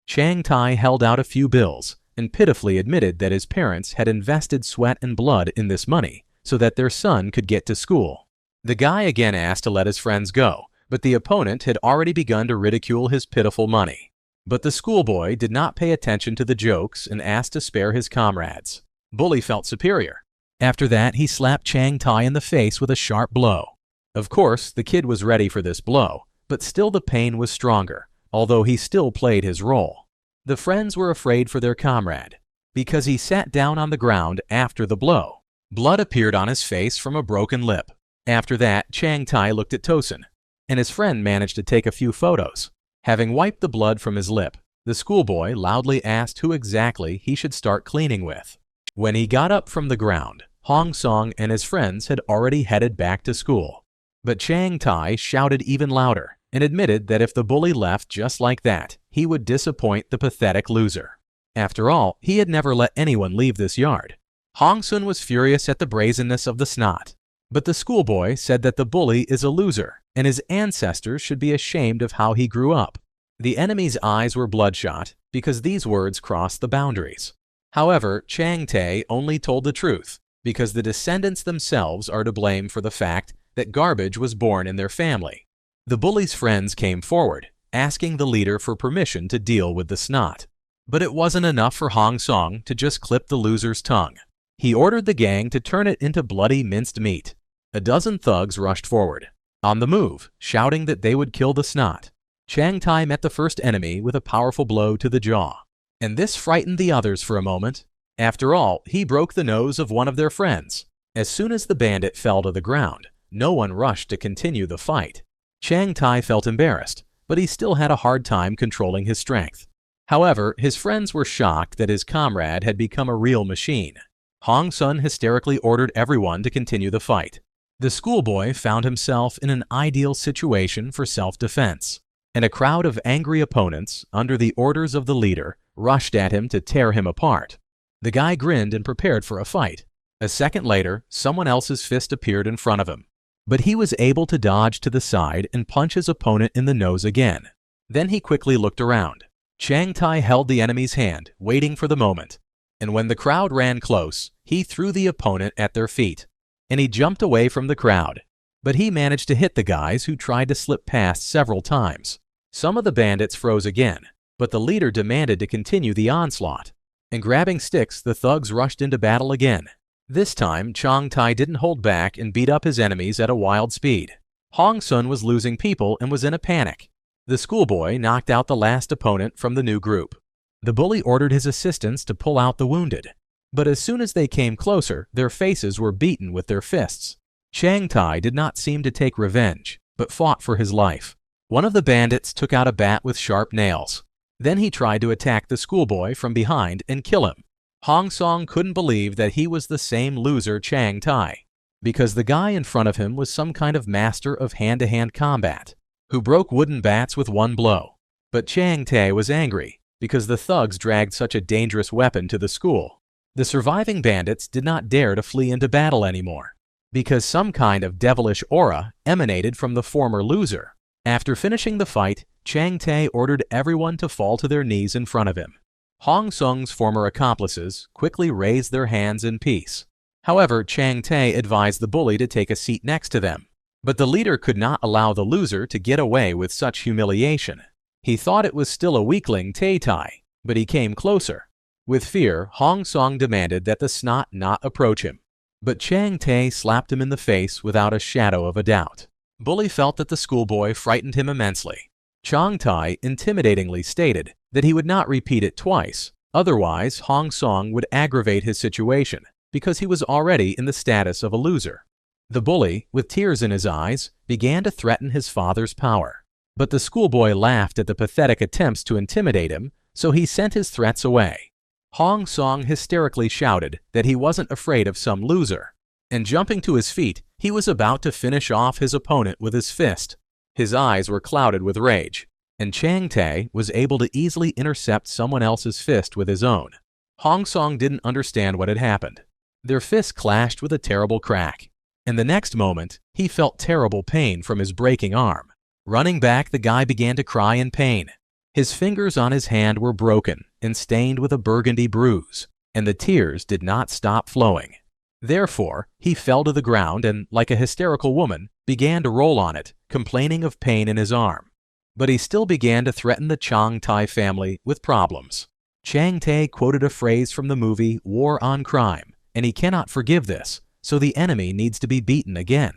Speaker 1: Chang Tae held out a few bills and pitifully admitted that his parents had invested sweat and blood in this money so that their son could get to school. The guy again asked to let his friends go, but the opponent had already begun to ridicule his pitiful money. But the schoolboy did not pay attention to the jokes and asked to spare his comrades. Bully felt superior. After that, he slapped Chang Tae in the face with a sharp blow. Of course, the kid was ready for this blow, but still the pain was stronger, although he still played his role. The friends were afraid for their comrade, because he sat down on the ground after the blow. Blood appeared on his face from a broken lip. After that, Chang Tae looked at Tosin, and his friend managed to take a few photos. Having wiped the blood from his lip, the schoolboy loudly asked who exactly he should start cleaning with. When he got up from the ground, Hong Sung and his friends had already headed back to school. But Chang Tae shouted even louder and admitted that if the bully left just like that, he would disappoint the pathetic loser. After all, he had never let anyone leave this yard. Hong Sun was furious at the brazenness of the snot, but the schoolboy said that the bully is a loser, and his ancestors should be ashamed of how he grew up. The enemy's eyes were bloodshot because these words crossed the boundaries. However, Chang Tae only told the truth because the descendants themselves are to blame for the fact that garbage was born in their family. The bully's friends came forward, asking the leader for permission to deal with the snot. But it wasn't enough for Hong Sung to just clip the loser's tongue. He ordered the gang to turn it into bloody minced meat. A dozen thugs rushed forward, on the move, shouting that they would kill the snot. Chang Tae met the first enemy with a powerful blow to the jaw, and this frightened the others for a moment. After all, he broke the nose of one of their friends. As soon as the bandit fell to the ground, no one rushed to continue the fight. Chang Tae felt embarrassed, but he still had a hard time controlling his strength. However, his friends were shocked that his comrade had become a real machine. Hong Sun hysterically ordered everyone to continue the fight. The schoolboy found himself in an ideal situation for self-defense, and a crowd of angry opponents, under the orders of the leader, rushed at him to tear him apart. The guy grinned and prepared for a fight. A second later, someone else's fist appeared in front of him. But he was able to dodge to the side and punch his opponent in the nose again. Then he quickly looked around. Chang Tai held the enemy's hand, waiting for the moment. And when the crowd ran close, he threw the opponent at their feet. And he jumped away from the crowd. But he managed to hit the guys who tried to slip past several times. Some of the bandits froze again, but the leader demanded to continue the onslaught. And grabbing sticks, the thugs rushed into battle again. This time, Chang Tai didn't hold back and beat up his enemies at a wild speed. Hong Sun was losing people and was in a panic. The schoolboy knocked out the last opponent from the new group. The bully ordered his assistants to pull out the wounded. But as soon as they came closer, their faces were beaten with their fists. Chang Tai did not seem to take revenge, but fought for his life. One of the bandits took out a bat with sharp nails. Then he tried to attack the schoolboy from behind and kill him. Hong Song couldn't believe that he was the same loser Chang Tai, because the guy in front of him was some kind of master of hand-to-hand combat, who broke wooden bats with one blow. But Chang Tai was angry, because the thugs dragged such a dangerous weapon to the school. The surviving bandits did not dare to flee into battle anymore, because some kind of devilish aura emanated from the former loser. After finishing the fight, Chang Tai ordered everyone to fall to their knees in front of him. Hong Sung's former accomplices quickly raised their hands in peace. However, Chang Tai advised the bully to take a seat next to them. But the leader could not allow the loser to get away with such humiliation. He thought it was still a weakling Titile, but he came closer. With fear, Hong Sung demanded that the snot not approach him. But Chang Tai slapped him in the face without a shadow of a doubt. Bully felt that the schoolboy frightened him immensely. Chang Tai intimidatingly stated that he would not repeat it twice, otherwise Hong Sung would aggravate his situation because he was already in the status of a loser. The bully, with tears in his eyes, began to threaten his father's power. But the schoolboy laughed at the pathetic attempts to intimidate him, so he sent his threats away. Hong Sung hysterically shouted that he wasn't afraid of some loser, and jumping to his feet, he was about to finish off his opponent with his fist. His eyes were clouded with rage, and Chang Tai was able to easily intercept someone else's fist with his own. Hong Sung didn't understand what had happened. Their fists clashed with a terrible crack, and the next moment, he felt terrible pain from his breaking arm. Running back, the guy began to cry in pain. His fingers on his hand were broken and stained with a burgundy bruise, and the tears did not stop flowing. Therefore, he fell to the ground and, like a hysterical woman, began to roll on it, complaining of pain in his arm. But he still began to threaten the Chang Tai family with problems. Chang Tai quoted a phrase from the movie War on Crime, and he cannot forgive this, so the enemy needs to be beaten again.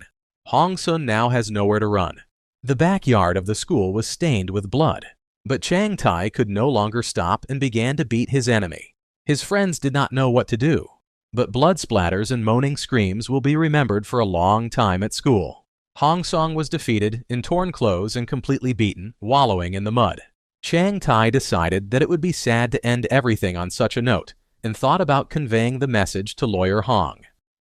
Speaker 1: Hong Sun now has nowhere to run. The backyard of the school was stained with blood. But Chang Tai could no longer stop and began to beat his enemy. His friends did not know what to do, but blood splatters and moaning screams will be remembered for a long time at school. Hong Sung was defeated, in torn clothes and completely beaten, wallowing in the mud. Chang Tai decided that it would be sad to end everything on such a note, and thought about conveying the message to Lawyer Hong.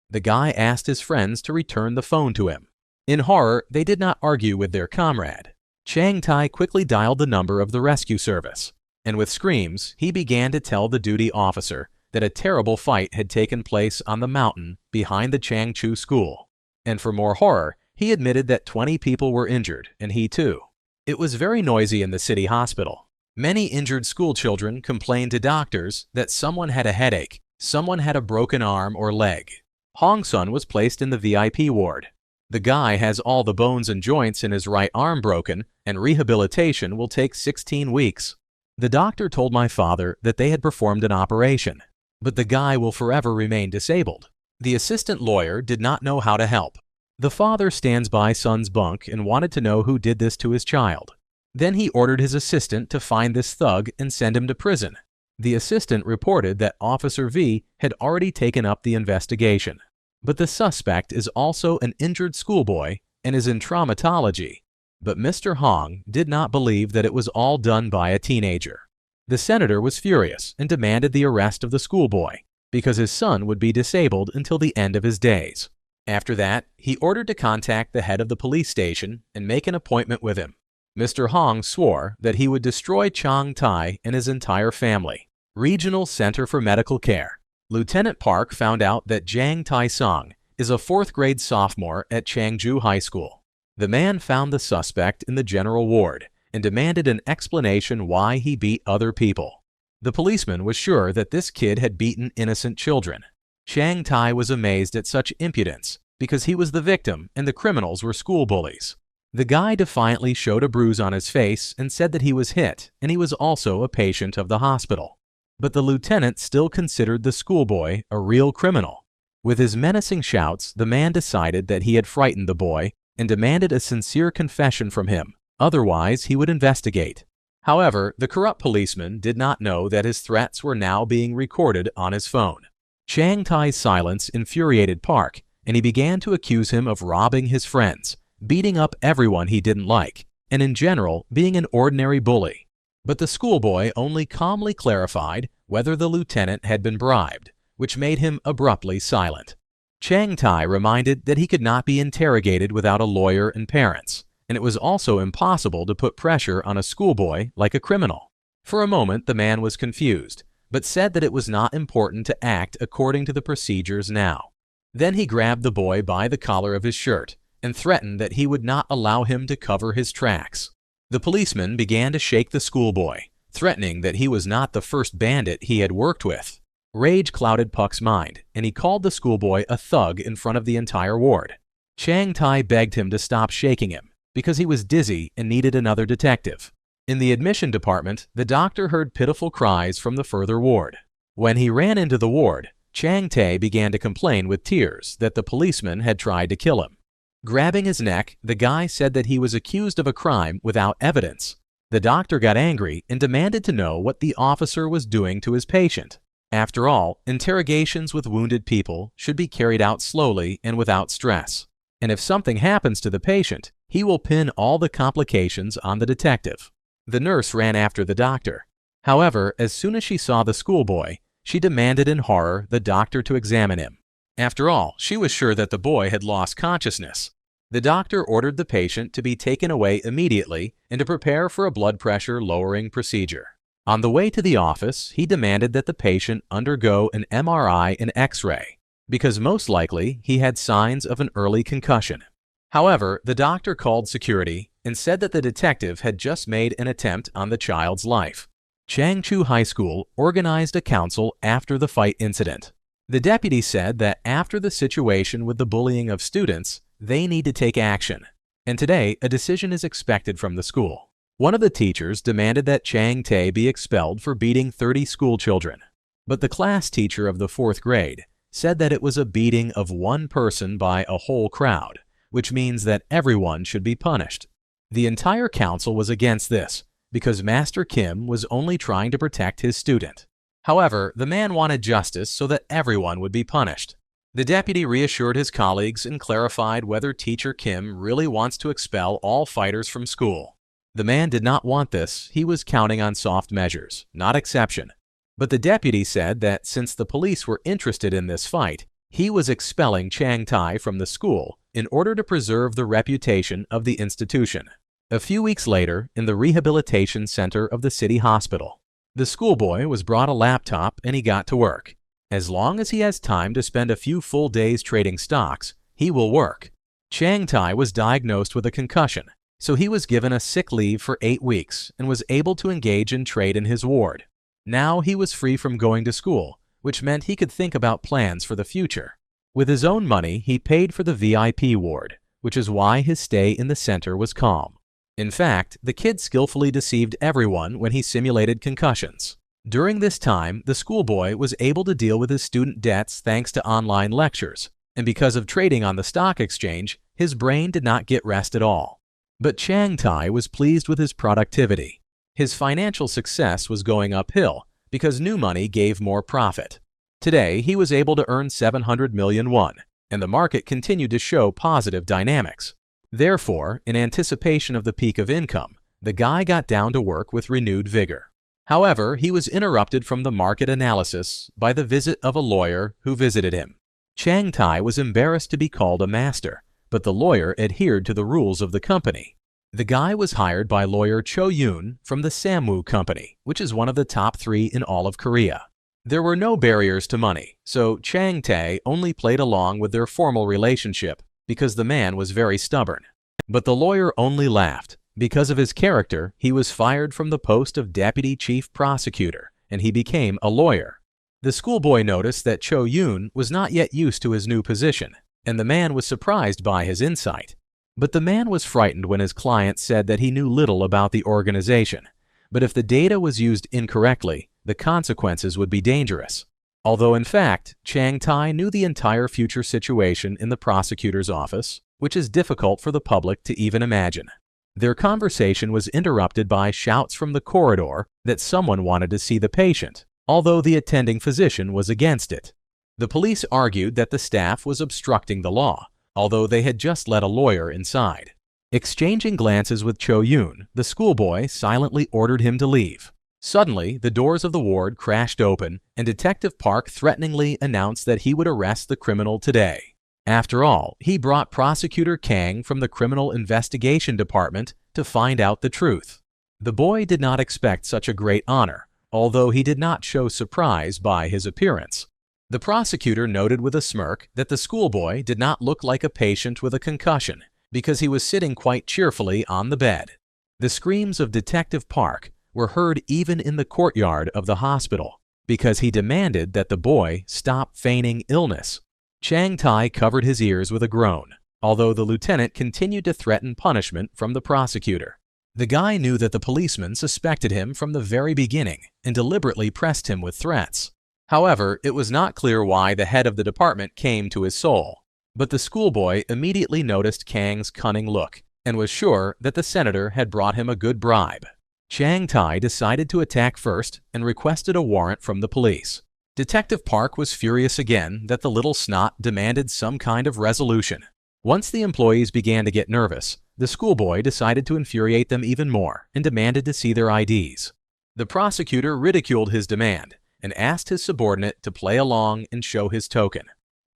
Speaker 1: The guy asked his friends to return the phone to him. In horror, they did not argue with their comrade. Chang Tai quickly dialed the number of the rescue service, and with screams, he began to tell the duty officer that a terrible fight had taken place on the mountain behind the Changchu school. And for more horror, he admitted that 20 people were injured, and he too. It was very noisy in the city hospital. Many injured school children complained to doctors that someone had a headache, someone had a broken arm or leg. Hong Sun was placed in the VIP ward. The guy has all the bones and joints in his right arm broken, and rehabilitation will take 16 weeks. The doctor told my father that they had performed an operation, but the guy will forever remain disabled. The assistant lawyer did not know how to help. The father stands by son's bunk and wanted to know who did this to his child. Then he ordered his assistant to find this thug and send him to prison. The assistant reported that Officer V had already taken up the investigation. But the suspect is also an injured schoolboy and is in traumatology. But Mr. Hong did not believe that it was all done by a teenager. The senator was furious and demanded the arrest of the schoolboy because his son would be disabled until the end of his days. After that, he ordered to contact the head of the police station and make an appointment with him. Mr. Hong swore that he would destroy Chang Tai and his entire family. Regional Center for Medical Care. Lieutenant Park found out that Jang Tae-sung is a 4th-grade sophomore at Changju High School. The man found the suspect in the general ward and demanded an explanation why he beat other people. The policeman was sure that this kid had beaten innocent children. Chang Tai was amazed at such impudence because he was the victim and the criminals were school bullies. The guy defiantly showed a bruise on his face and said that he was hit and he was also a patient of the hospital. But the lieutenant still considered the schoolboy a real criminal. With his menacing shouts, the man decided that he had frightened the boy and demanded a sincere confession from him. Otherwise, he would investigate. However, the corrupt policeman did not know that his threats were now being recorded on his phone. Chang Tai's silence infuriated Park, and he began to accuse him of robbing his friends, beating up everyone he didn't like, and in general being an ordinary bully. But the schoolboy only calmly clarified whether the lieutenant had been bribed, which made him abruptly silent. Chang Tai reminded that he could not be interrogated without a lawyer and parents, and it was also impossible to put pressure on a schoolboy like a criminal. For a moment, the man was confused, but said that it was not important to act according to the procedures now. Then he grabbed the boy by the collar of his shirt and threatened that he would not allow him to cover his tracks. The policeman began to shake the schoolboy, threatening that he was not the first bandit he had worked with. Rage clouded Puck's mind, and he called the schoolboy a thug in front of the entire ward. Chang Tai begged him to stop shaking him, because he was dizzy and needed another detective. In the admission department, the doctor heard pitiful cries from the further ward. When he ran into the ward, Chang Tai began to complain with tears that the policeman had tried to kill him. Grabbing his neck, the guy said that he was accused of a crime without evidence. The doctor got angry and demanded to know what the officer was doing to his patient. After all, interrogations with wounded people should be carried out slowly and without stress. And if something happens to the patient, he will pin all the complications on the detective. The nurse ran after the doctor. However, as soon as she saw the schoolboy, she demanded in horror the doctor to examine him. After all, she was sure that the boy had lost consciousness. The doctor ordered the patient to be taken away immediately and to prepare for a blood pressure lowering procedure. On the way to the office, he demanded that the patient undergo an MRI and X-ray, because most likely he had signs of an early concussion. However, the doctor called security and said that the detective had just made an attempt on the child's life. Changchu High School organized a council after the fight incident. The deputy said that after the situation with the bullying of students, they need to take action, and today a decision is expected from the school. One of the teachers demanded that Chang Tae be expelled for beating 30 school children, but the class teacher of the 4th grade said that it was a beating of one person by a whole crowd, which means that everyone should be punished. The entire council was against this because Master Kim was only trying to protect his student. However, the man wanted justice so that everyone would be punished. The deputy reassured his colleagues and clarified whether Teacher Kim really wants to expel all fighters from school. The man did not want this. He was counting on soft measures, not exception. But the deputy said that since the police were interested in this fight, he was expelling Chang Tai from the school in order to preserve the reputation of the institution. A few weeks later, in the rehabilitation center of the city hospital, the schoolboy was brought a laptop and he got to work. As long as he has time to spend a few full days trading stocks, he will work. Chang Tai was diagnosed with a concussion, so he was given a sick leave for 8 weeks and was able to engage in trade in his ward. Now he was free from going to school, which meant he could think about plans for the future. With his own money, he paid for the VIP ward, which is why his stay in the center was calm. In fact, the kid skillfully deceived everyone when he simulated concussions. During this time, the schoolboy was able to deal with his student debts thanks to online lectures, and because of trading on the stock exchange, his brain did not get rest at all. But Chang Tai was pleased with his productivity. His financial success was going uphill because new money gave more profit. Today, he was able to earn 700 million won, and the market continued to show positive dynamics. Therefore, in anticipation of the peak of income, the guy got down to work with renewed vigor. However, he was interrupted from the market analysis by the visit of a lawyer who visited him. Chang Tai was embarrassed to be called a master, but the lawyer adhered to the rules of the company. The guy was hired by lawyer Cho Yoon from the Samwoo Company, which is one of the top 3 in all of Korea. There were no barriers to money, so Chang Tae only played along with their formal relationship because the man was very stubborn. But the lawyer only laughed. Because of his character, he was fired from the post of deputy chief prosecutor, and he became a lawyer. The schoolboy noticed that Cho Yoon was not yet used to his new position, and the man was surprised by his insight. But the man was frightened when his client said that he knew little about the organization, but if the data was used incorrectly, the consequences would be dangerous. Although in fact, Chang Tae knew the entire future situation in the prosecutor's office, which is difficult for the public to even imagine. Their conversation was interrupted by shouts from the corridor that someone wanted to see the patient, although the attending physician was against it. The police argued that the staff was obstructing the law, although they had just let a lawyer inside. Exchanging glances with Cho Yoon, the schoolboy silently ordered him to leave. Suddenly, the doors of the ward crashed open, and Detective Park threateningly announced that he would arrest the criminal today. After all, he brought Prosecutor Kang from the Criminal Investigation Department to find out the truth. The boy did not expect such a great honor, although he did not show surprise by his appearance. The prosecutor noted with a smirk that the schoolboy did not look like a patient with a concussion because he was sitting quite cheerfully on the bed. The screams of Detective Park were heard even in the courtyard of the hospital because he demanded that the boy stop feigning illness. Chang Tae covered his ears with a groan, although the lieutenant continued to threaten punishment from the prosecutor. The guy knew that the policeman suspected him from the very beginning and deliberately pressed him with threats. However, it was not clear why the head of the department came to his soul, but the schoolboy immediately noticed Kang's cunning look and was sure that the senator had brought him a good bribe. Chang Tae decided to attack first and requested a warrant from the police. Detective Park was furious again that the little snot demanded some kind of resolution. Once the employees began to get nervous, the schoolboy decided to infuriate them even more and demanded to see their IDs. The prosecutor ridiculed his demand and asked his subordinate to play along and show his token.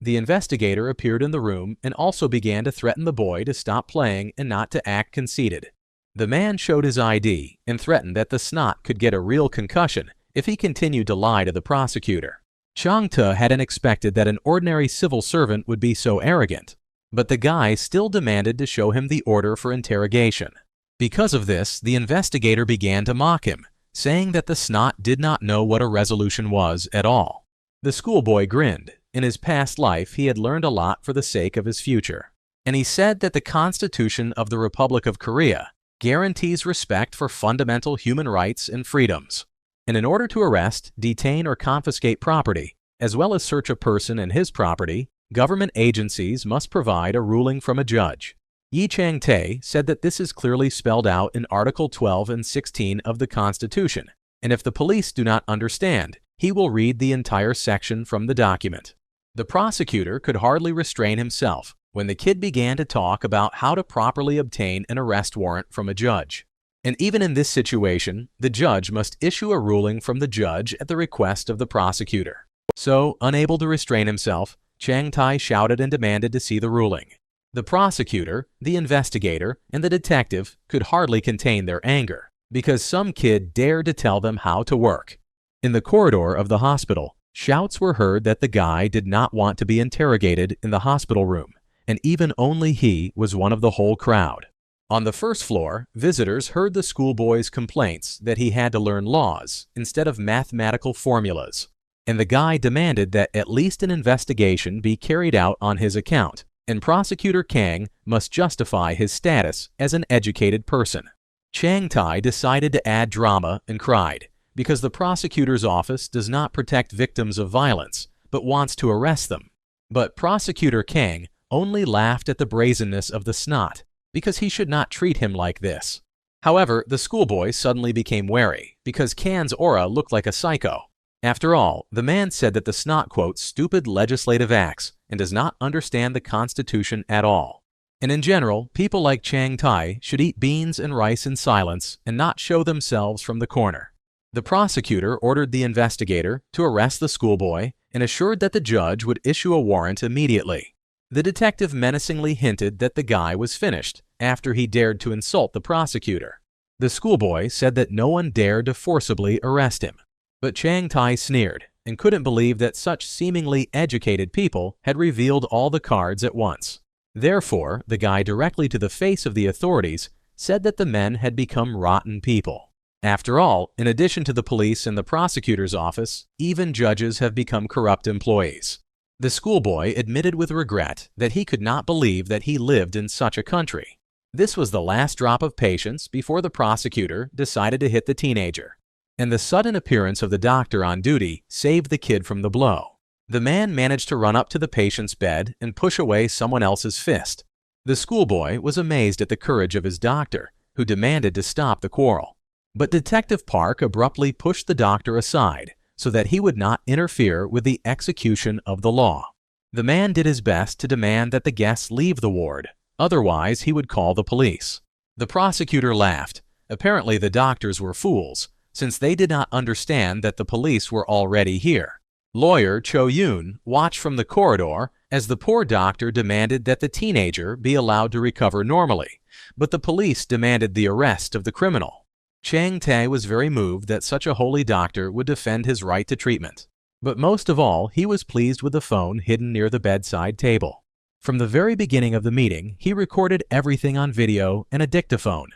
Speaker 1: The investigator appeared in the room and also began to threaten the boy to stop playing and not to act conceited. The man showed his ID and threatened that the snot could get a real concussion if he continued to lie to the prosecutor. Chang Tae hadn't expected that an ordinary civil servant would be so arrogant, but the guy still demanded to show him the order for interrogation. Because of this, the investigator began to mock him, saying that the snot did not know what a resolution was at all. The schoolboy grinned. In his past life, he had learned a lot for the sake of his future, and he said that the Constitution of the Republic of Korea guarantees respect for fundamental human rights and freedoms. And in order to arrest, detain, or confiscate property, as well as search a person and his property, government agencies must provide a ruling from a judge. Yi Chang-tae said that this is clearly spelled out in Article 12 and 16 of the Constitution, and if the police do not understand, he will read the entire section from the document. The prosecutor could hardly restrain himself when the kid began to talk about how to properly obtain an arrest warrant from a judge. And even in this situation, the judge must issue a ruling from the judge at the request of the prosecutor. So, unable to restrain himself, Chang Tae shouted and demanded to see the ruling. The prosecutor, the investigator, and the detective could hardly contain their anger because some kid dared to tell them how to work. In the corridor of the hospital, shouts were heard that the guy did not want to be interrogated in the hospital room, and even only he was one of the whole crowd. On the first floor, visitors heard the schoolboy's complaints that he had to learn laws instead of mathematical formulas, and the guy demanded that at least an investigation be carried out on his account, and Prosecutor Kang must justify his status as an educated person. Chang Tae decided to add drama and cried, because the prosecutor's office does not protect victims of violence, but wants to arrest them. But Prosecutor Kang only laughed at the brazenness of the snot, because he should not treat him like this. However, the schoolboy suddenly became wary, because Kan's aura looked like a psycho. After all, the man said that the snot quotes stupid legislative acts and does not understand the Constitution at all. And in general, people like Chang Tae should eat beans and rice in silence and not show themselves from the corner. The prosecutor ordered the investigator to arrest the schoolboy and assured that the judge would issue a warrant immediately. The detective menacingly hinted that the guy was finished after he dared to insult the prosecutor. The schoolboy said that no one dared to forcibly arrest him. But Chang Tae sneered and couldn't believe that such seemingly educated people had revealed all the cards at once. Therefore, the guy directly to the face of the authorities said that the men had become rotten people. After all, in addition to the police and the prosecutor's office, even judges have become corrupt employees. The schoolboy admitted with regret that he could not believe that he lived in such a country. This was the last drop of patience before the prosecutor decided to hit the teenager. And the sudden appearance of the doctor on duty saved the kid from the blow. The man managed to run up to the patient's bed and push away someone else's fist. The schoolboy was amazed at the courage of his doctor, who demanded to stop the quarrel. But Detective Park abruptly pushed the doctor aside so that he would not interfere with the execution of the law. The man did his best to demand that the guests leave the ward, otherwise he would call the police. The prosecutor laughed. Apparently the doctors were fools, since they did not understand that the police were already here. Lawyer Cho Yoon watched from the corridor as the poor doctor demanded that the teenager be allowed to recover normally, but the police demanded the arrest of the criminal. Chang Tae was very moved that such a holy doctor would defend his right to treatment. But most of all, he was pleased with the phone hidden near the bedside table. From the very beginning of the meeting, he recorded everything on video and a dictaphone.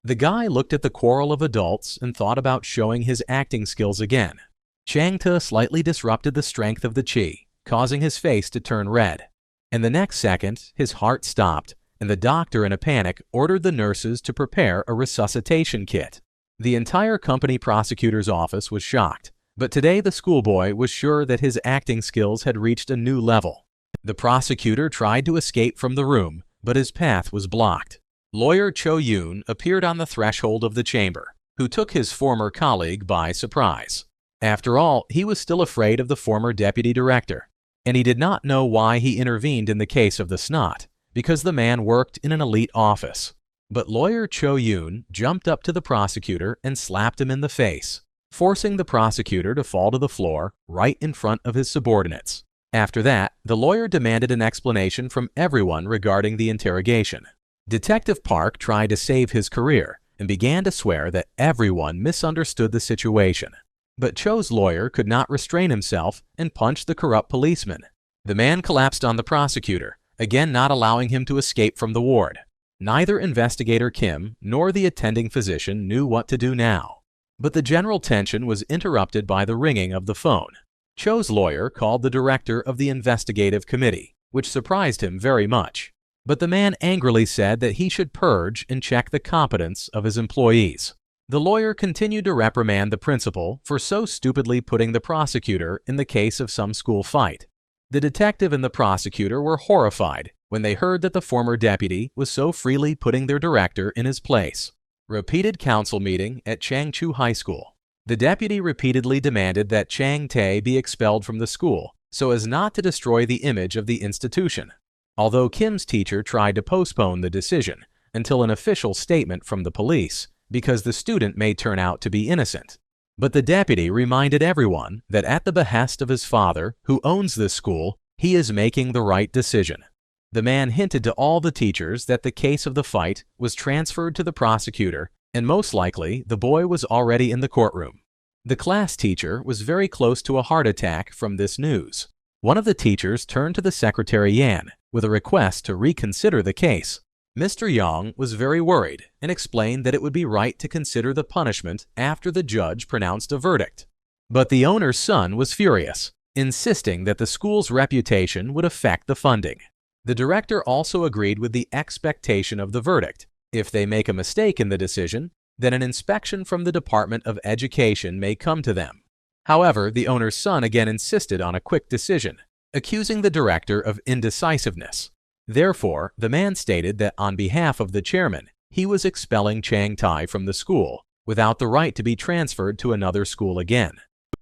Speaker 1: The guy looked at the quarrel of adults and thought about showing his acting skills again. Chang Tae slightly disrupted the strength of the chi, causing his face to turn red. And the next second, his heart stopped, and the doctor in a panic ordered the nurses to prepare a resuscitation kit. The entire company prosecutor's office was shocked, but today the schoolboy was sure that his acting skills had reached a new level. The prosecutor tried to escape from the room, but his path was blocked. Lawyer Cho Yoon appeared on the threshold of the chamber, who took his former colleague by surprise. After all, he was still afraid of the former deputy director, and he did not know why he intervened in the case of the snot, because the man worked in an elite office. But lawyer Cho Yoon jumped up to the prosecutor and slapped him in the face, forcing the prosecutor to fall to the floor right in front of his subordinates. After that, the lawyer demanded an explanation from everyone regarding the interrogation. Detective Park tried to save his career and began to swear that everyone misunderstood the situation. But Cho's lawyer could not restrain himself and punched the corrupt policeman. The man collapsed on the prosecutor, again not allowing him to escape from the ward. Neither investigator Kim nor the attending physician knew what to do now. But the general tension was interrupted by the ringing of the phone. Cho's lawyer called the director of the investigative committee, which surprised him very much. But the man angrily said that he should purge and check the competence of his employees. The lawyer continued to reprimand the principal for so stupidly putting the prosecutor in the case of some school fight. The detective and the prosecutor were horrified when they heard that the former deputy was so freely putting their director in his place. Repeated council meeting at Changchu High School. The deputy repeatedly demanded that Chang Tae be expelled from the school so as not to destroy the image of the institution. Although Kim's teacher tried to postpone the decision until an official statement from the police, because the student may turn out to be innocent. But the deputy reminded everyone that at the behest of his father, who owns this school, he is making the right decision. The man hinted to all the teachers that the case of the fight was transferred to the prosecutor, and most likely the boy was already in the courtroom. The class teacher was very close to a heart attack from this news. One of the teachers turned to the secretary Yan with a request to reconsider the case. Mr. Yang was very worried and explained that it would be right to consider the punishment after the judge pronounced a verdict. But the owner's son was furious, insisting that the school's reputation would affect the funding. The director also agreed with the expectation of the verdict. If they make a mistake in the decision, then an inspection from the Department of Education may come to them. However, the owner's son again insisted on a quick decision, accusing the director of indecisiveness. Therefore, the man stated that on behalf of the chairman, he was expelling Chang Tae from the school without the right to be transferred to another school again.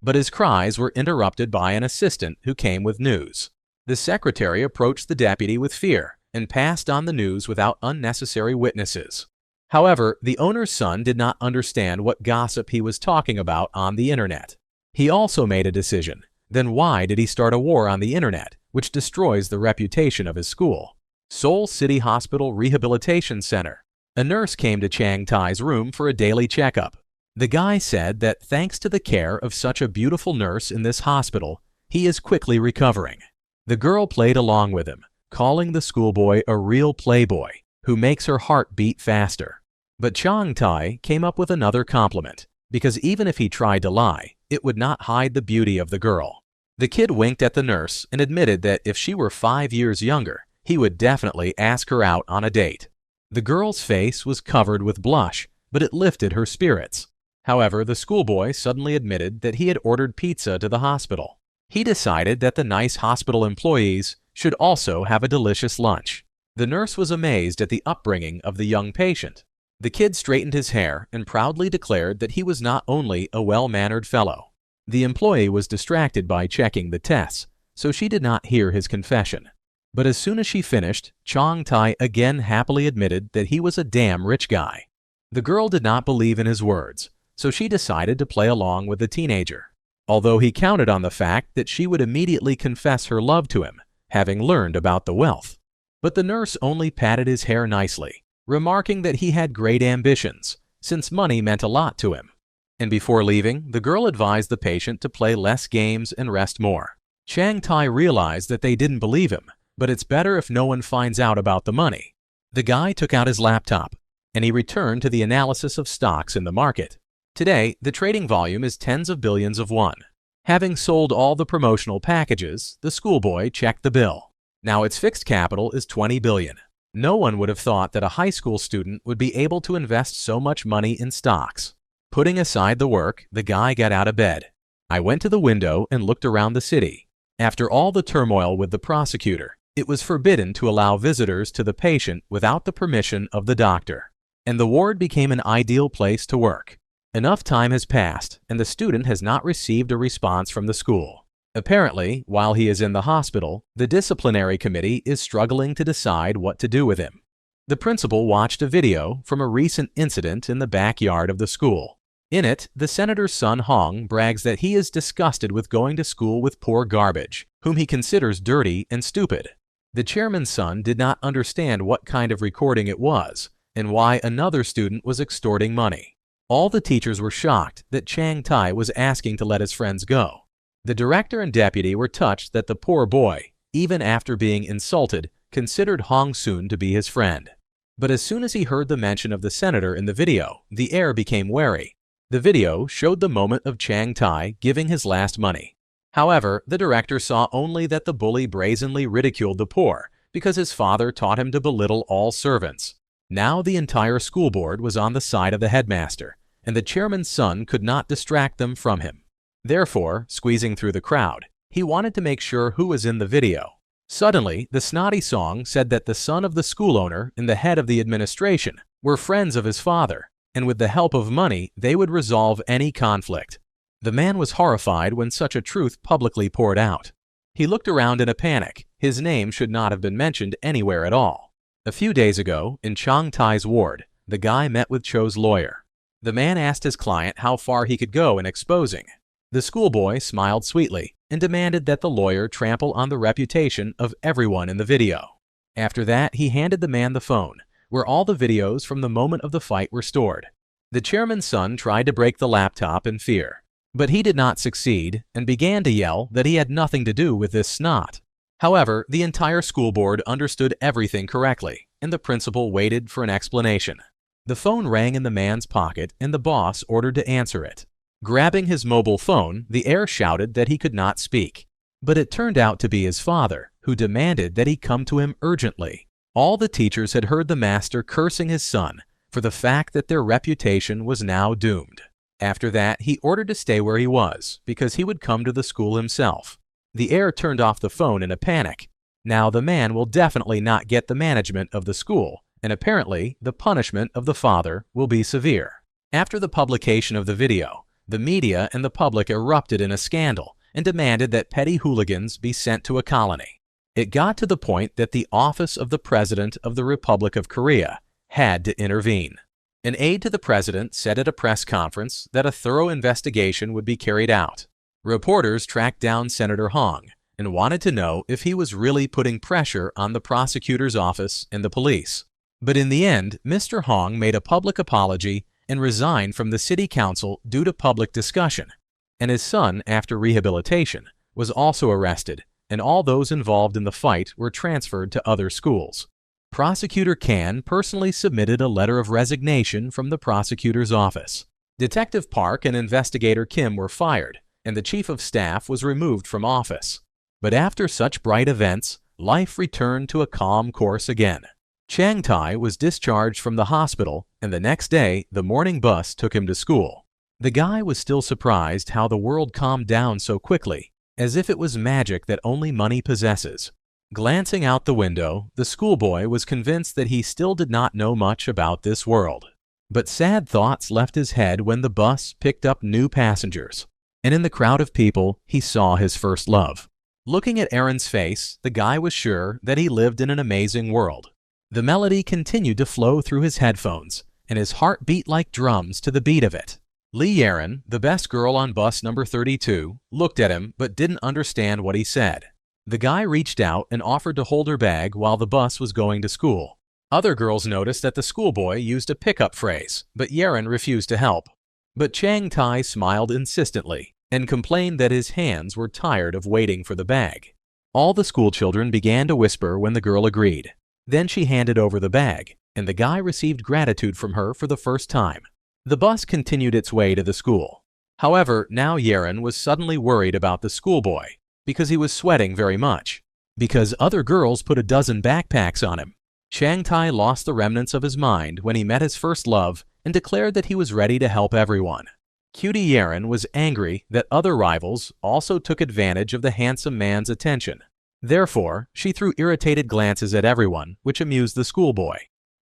Speaker 1: But his cries were interrupted by an assistant who came with news. The secretary approached the deputy with fear and passed on the news without unnecessary witnesses. However, the owner's son did not understand what gossip he was talking about on the internet. He also made a decision. Then why did he start a war on the internet, which destroys the reputation of his school? Seoul City Hospital Rehabilitation Center. A nurse came to Chang Tae's room for a daily checkup. The guy said that thanks to the care of such a beautiful nurse in this hospital, he is quickly recovering. The girl played along with him, calling the schoolboy a real playboy who makes her heart beat faster. But Chang Tai came up with another compliment, because even if he tried to lie, it would not hide the beauty of the girl. The kid winked at the nurse and admitted that if she were 5 years younger, he would definitely ask her out on a date. The girl's face was covered with blush, but it lifted her spirits. However, the schoolboy suddenly admitted that he had ordered pizza to the hospital. He decided that the nice hospital employees should also have a delicious lunch. The nurse was amazed at the upbringing of the young patient. The kid straightened his hair and proudly declared that he was not only a well-mannered fellow. The employee was distracted by checking the tests, so she did not hear his confession. But as soon as she finished, Chang Tai again happily admitted that he was a damn rich guy. The girl did not believe in his words, so she decided to play along with the teenager, although he counted on the fact that she would immediately confess her love to him, having learned about the wealth. But the nurse only patted his hair nicely, remarking that he had great ambitions, since money meant a lot to him. And before leaving, the girl advised the patient to play less games and rest more. Chang Tai realized that they didn't believe him, but it's better if no one finds out about the money. The guy took out his laptop, and he returned to the analysis of stocks in the market. Today, the trading volume is tens of billions of won. Having sold all the promotional packages, the schoolboy checked the bill. Now its fixed capital is 20 billion. No one would have thought that a high school student would be able to invest so much money in stocks. Putting aside the work, the guy got out of bed. I went to the window and looked around the city. After all the turmoil with the prosecutor, it was forbidden to allow visitors to the patient without the permission of the doctor. And the ward became an ideal place to work. Enough time has passed, and the student has not received a response from the school. Apparently, while he is in the hospital, the disciplinary committee is struggling to decide what to do with him. The principal watched a video from a recent incident in the backyard of the school. In it, the senator's son Hong brags that he is disgusted with going to school with poor garbage, whom he considers dirty and stupid. The chairman's son did not understand what kind of recording it was, and why another student was extorting money. All the teachers were shocked that Chang Tai was asking to let his friends go. The director and deputy were touched that the poor boy, even after being insulted, considered Hong Soon to be his friend. But as soon as he heard the mention of the senator in the video, the air became wary. The video showed the moment of Chang Tai giving his last money. However, the director saw only that the bully brazenly ridiculed the poor because his father taught him to belittle all servants. Now the entire school board was on the side of the headmaster, and the chairman's son could not distract them from him. Therefore, squeezing through the crowd, he wanted to make sure who was in the video. Suddenly, the snotty song said that the son of the school owner and the head of the administration were friends of his father, and with the help of money, they would resolve any conflict. The man was horrified when such a truth publicly poured out. He looked around in a panic. His name should not have been mentioned anywhere at all. A few days ago, in Chang Tai's ward, the guy met with Cho's lawyer. The man asked his client how far he could go in exposing. The schoolboy smiled sweetly and demanded that the lawyer trample on the reputation of everyone in the video. After that, he handed the man the phone, where all the videos from the moment of the fight were stored. The chairman's son tried to break the laptop in fear, but he did not succeed and began to yell that he had nothing to do with this snot. However, the entire school board understood everything correctly, and the principal waited for an explanation. The phone rang in the man's pocket, and the boss ordered to answer it. Grabbing his mobile phone, the heir shouted that he could not speak. But it turned out to be his father, who demanded that he come to him urgently. All the teachers had heard the master cursing his son for the fact that their reputation was now doomed. After that, he ordered to stay where he was, because he would come to the school himself. The heir turned off the phone in a panic. Now the man will definitely not get the management of the school, and apparently the punishment of the father will be severe. After the publication of the video, the media and the public erupted in a scandal and demanded that petty hooligans be sent to a colony. It got to the point that the office of the President of the Republic of Korea had to intervene. An aide to the president said at a press conference that a thorough investigation would be carried out. Reporters tracked down Senator Hong and wanted to know if he was really putting pressure on the prosecutor's office and the police. But in the end, Mr. Hong made a public apology and resigned from the city council due to public discussion. And his son, after rehabilitation, was also arrested, and all those involved in the fight were transferred to other schools. Prosecutor Kan personally submitted a letter of resignation from the prosecutor's office. Detective Park and Investigator Kim were fired, and the chief of staff was removed from office. But after such bright events, life returned to a calm course again. Chang Tai was discharged from the hospital, and the next day, the morning bus took him to school. The guy was still surprised how the world calmed down so quickly, as if it was magic that only money possesses. Glancing out the window, the schoolboy was convinced that he still did not know much about this world. But sad thoughts left his head when the bus picked up new passengers. And in the crowd of people, he saw his first love. Looking at Aaron's face, the guy was sure that he lived in an amazing world. The melody continued to flow through his headphones, and his heart beat like drums to the beat of it. Lee Aaron, the best girl on bus number 32, looked at him but didn't understand what he said. The guy reached out and offered to hold her bag while the bus was going to school. Other girls noticed that the schoolboy used a pickup phrase, but Yaren refused to help. But Chang Tai smiled insistently and complained that his hands were tired of waiting for the bag. All the schoolchildren began to whisper when the girl agreed. Then she handed over the bag, and the guy received gratitude from her for the first time. The bus continued its way to the school. However, now Yaren was suddenly worried about the schoolboy because he was sweating very much, because other girls put a dozen backpacks on him. Chang Tai lost the remnants of his mind when he met his first love and declared that he was ready to help everyone. Cutie Yaren was angry that other rivals also took advantage of the handsome man's attention. Therefore, she threw irritated glances at everyone, which amused the schoolboy.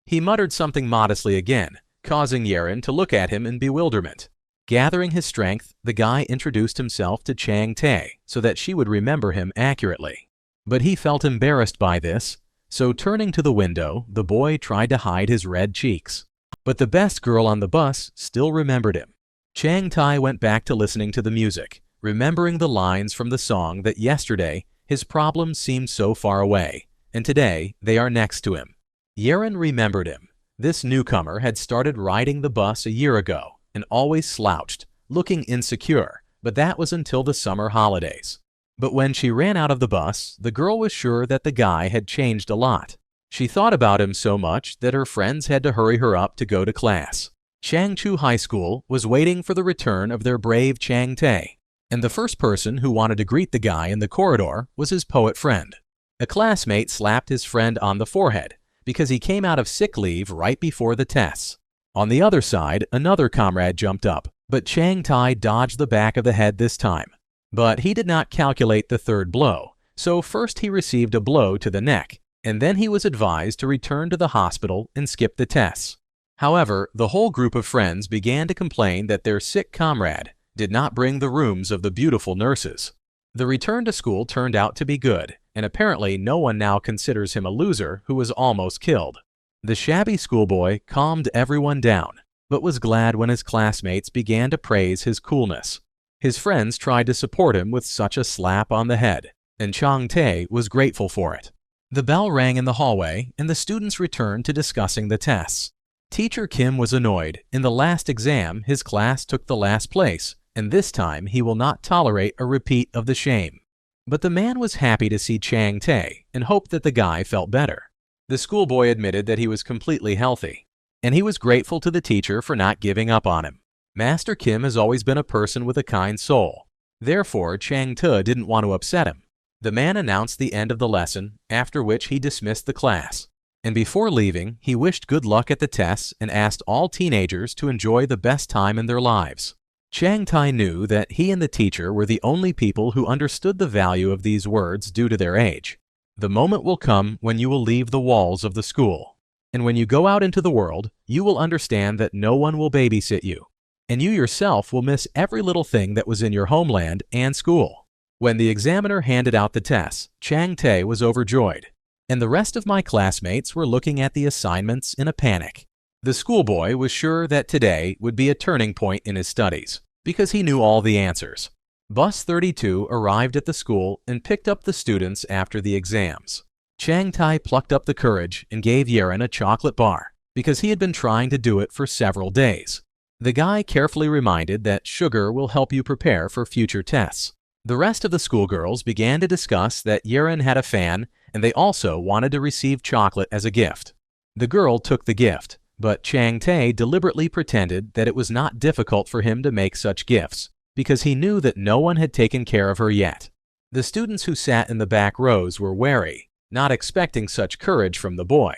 Speaker 1: He muttered something modestly again, causing Yaren to look at him in bewilderment. Gathering his strength, the guy introduced himself to Chang Tai so that she would remember him accurately. But he felt embarrassed by this, so turning to the window, the boy tried to hide his red cheeks. But the best girl on the bus still remembered him. Chang Tai went back to listening to the music, remembering the lines from the song that yesterday his problems seemed so far away, and today they are next to him. Yaren remembered him. This newcomer had started riding the bus a year ago and always slouched, looking insecure, but that was until the summer holidays. But when she ran out of the bus, the girl was sure that the guy had changed a lot. She thought about him so much that her friends had to hurry her up to go to class. Changchu High School was waiting for the return of their brave Chang Tai, and the first person who wanted to greet the guy in the corridor was his poet friend. A classmate slapped his friend on the forehead because he came out of sick leave right before the tests. On the other side, another comrade jumped up, but Chang Tai dodged the back of the head this time. But he did not calculate the third blow, so first he received a blow to the neck, and then he was advised to return to the hospital and skip the tests. However, the whole group of friends began to complain that their sick comrade did not bring the rooms of the beautiful nurses. The return to school turned out to be good, and apparently no one now considers him a loser who was almost killed. The shabby schoolboy calmed everyone down, but was glad when his classmates began to praise his coolness. His friends tried to support him with such a slap on the head, and Chang Tai was grateful for it. The bell rang in the hallway, and the students returned to discussing the tests. Teacher Kim was annoyed. In the last exam, his class took the last place, and this time he will not tolerate a repeat of the shame. But the man was happy to see Chang Tai and hoped that the guy felt better. The schoolboy admitted that he was completely healthy, and he was grateful to the teacher for not giving up on him. Master Kim has always been a person with a kind soul. Therefore, Chang Tai didn't want to upset him. The man announced the end of the lesson, after which he dismissed the class. And before leaving, he wished good luck at the tests and asked all teenagers to enjoy the best time in their lives. Chang Tai knew that he and the teacher were the only people who understood the value of these words due to their age. The moment will come when you will leave the walls of the school. And when you go out into the world, you will understand that no one will babysit you. And you yourself will miss every little thing that was in your homeland and school. When the examiner handed out the tests, Chang Tai was overjoyed, and the rest of my classmates were looking at the assignments in a panic. The schoolboy was sure that today would be a turning point in his studies, because he knew all the answers. Bus 32 arrived at the school and picked up the students after the exams. Chang Tai plucked up the courage and gave Yaren a chocolate bar, because he had been trying to do it for several days. The guy carefully reminded that sugar will help you prepare for future tests. The rest of the schoolgirls began to discuss that Yeren had a fan and they also wanted to receive chocolate as a gift. The girl took the gift, but Chang Tae deliberately pretended that it was not difficult for him to make such gifts because he knew that no one had taken care of her yet. The students who sat in the back rows were wary, not expecting such courage from the boy.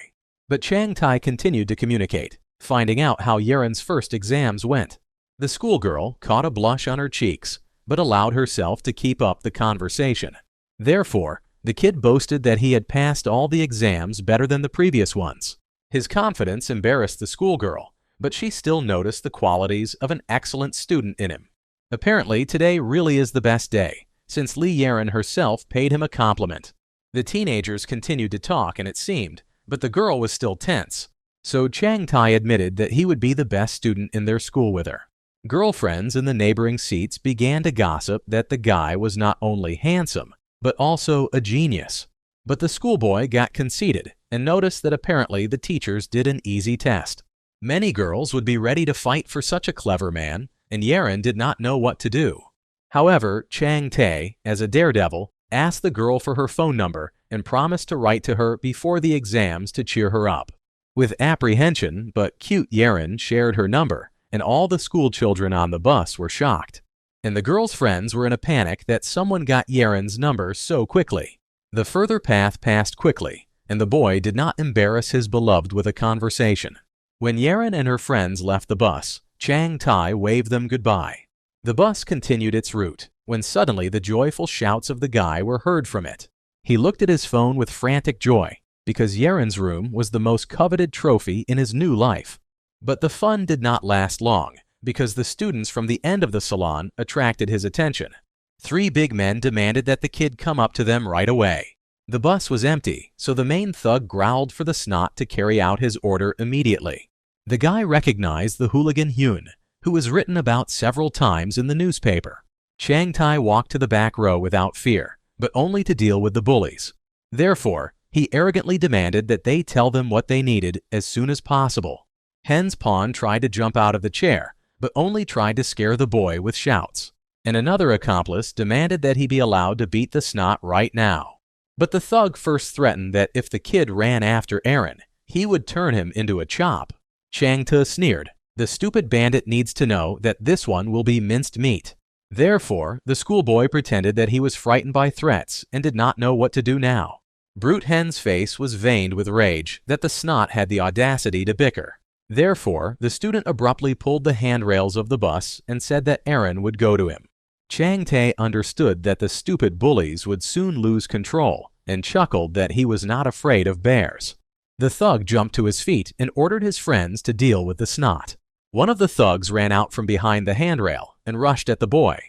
Speaker 1: But Chang Tae continued to communicate, finding out how Yeren's first exams went. The schoolgirl caught a blush on her cheeks, but allowed herself to keep up the conversation. Therefore, the kid boasted that he had passed all the exams better than the previous ones. His confidence embarrassed the schoolgirl, but she still noticed the qualities of an excellent student in him. Apparently, today really is the best day, since Lee Yeren herself paid him a compliment. The teenagers continued to talk, and it seemed, but the girl was still tense. So Chang Tae admitted that he would be the best student in their school with her. Girlfriends in the neighboring seats began to gossip that the guy was not only handsome, but also a genius. But the schoolboy got conceited and noticed that apparently the teachers did an easy test. Many girls would be ready to fight for such a clever man, and Yeren did not know what to do. However, Chang Tae, as a daredevil, asked the girl for her phone number and promised to write to her before the exams to cheer her up. With apprehension but cute Yeren shared her number, and all the school children on the bus were shocked. And the girl's friends were in a panic that someone got Yeren's number so quickly. The further path passed quickly, and the boy did not embarrass his beloved with a conversation. When Yeren and her friends left the bus, Chang Tae waved them goodbye. The bus continued its route, when suddenly the joyful shouts of the guy were heard from it. He looked at his phone with frantic joy, because Yeren's room was the most coveted trophy in his new life. But the fun did not last long, because the students from the end of the salon attracted his attention. 3 big men demanded that the kid come up to them right away. The bus was empty, so the main thug growled for the snot to carry out his order immediately. The guy recognized the hooligan Hyun, who was written about several times in the newspaper. Chang Tae walked to the back row without fear, but only to deal with the bullies. Therefore, he arrogantly demanded that they tell them what they needed as soon as possible. Hen's pawn tried to jump out of the chair, but only tried to scare the boy with shouts. And another accomplice demanded that he be allowed to beat the snot right now. But the thug first threatened that if the kid ran after Aaron, he would turn him into a chop. Chang Tae sneered, "The stupid bandit needs to know that this one will be minced meat." Therefore, the schoolboy pretended that he was frightened by threats and did not know what to do now. Brute Hen's face was veined with rage that the snot had the audacity to bicker. Therefore, the student abruptly pulled the handrails of the bus and said that Aaron would go to him. Chang Tae understood that the stupid bullies would soon lose control and chuckled that he was not afraid of bears. The thug jumped to his feet and ordered his friends to deal with the snot. One of the thugs ran out from behind the handrail and rushed at the boy.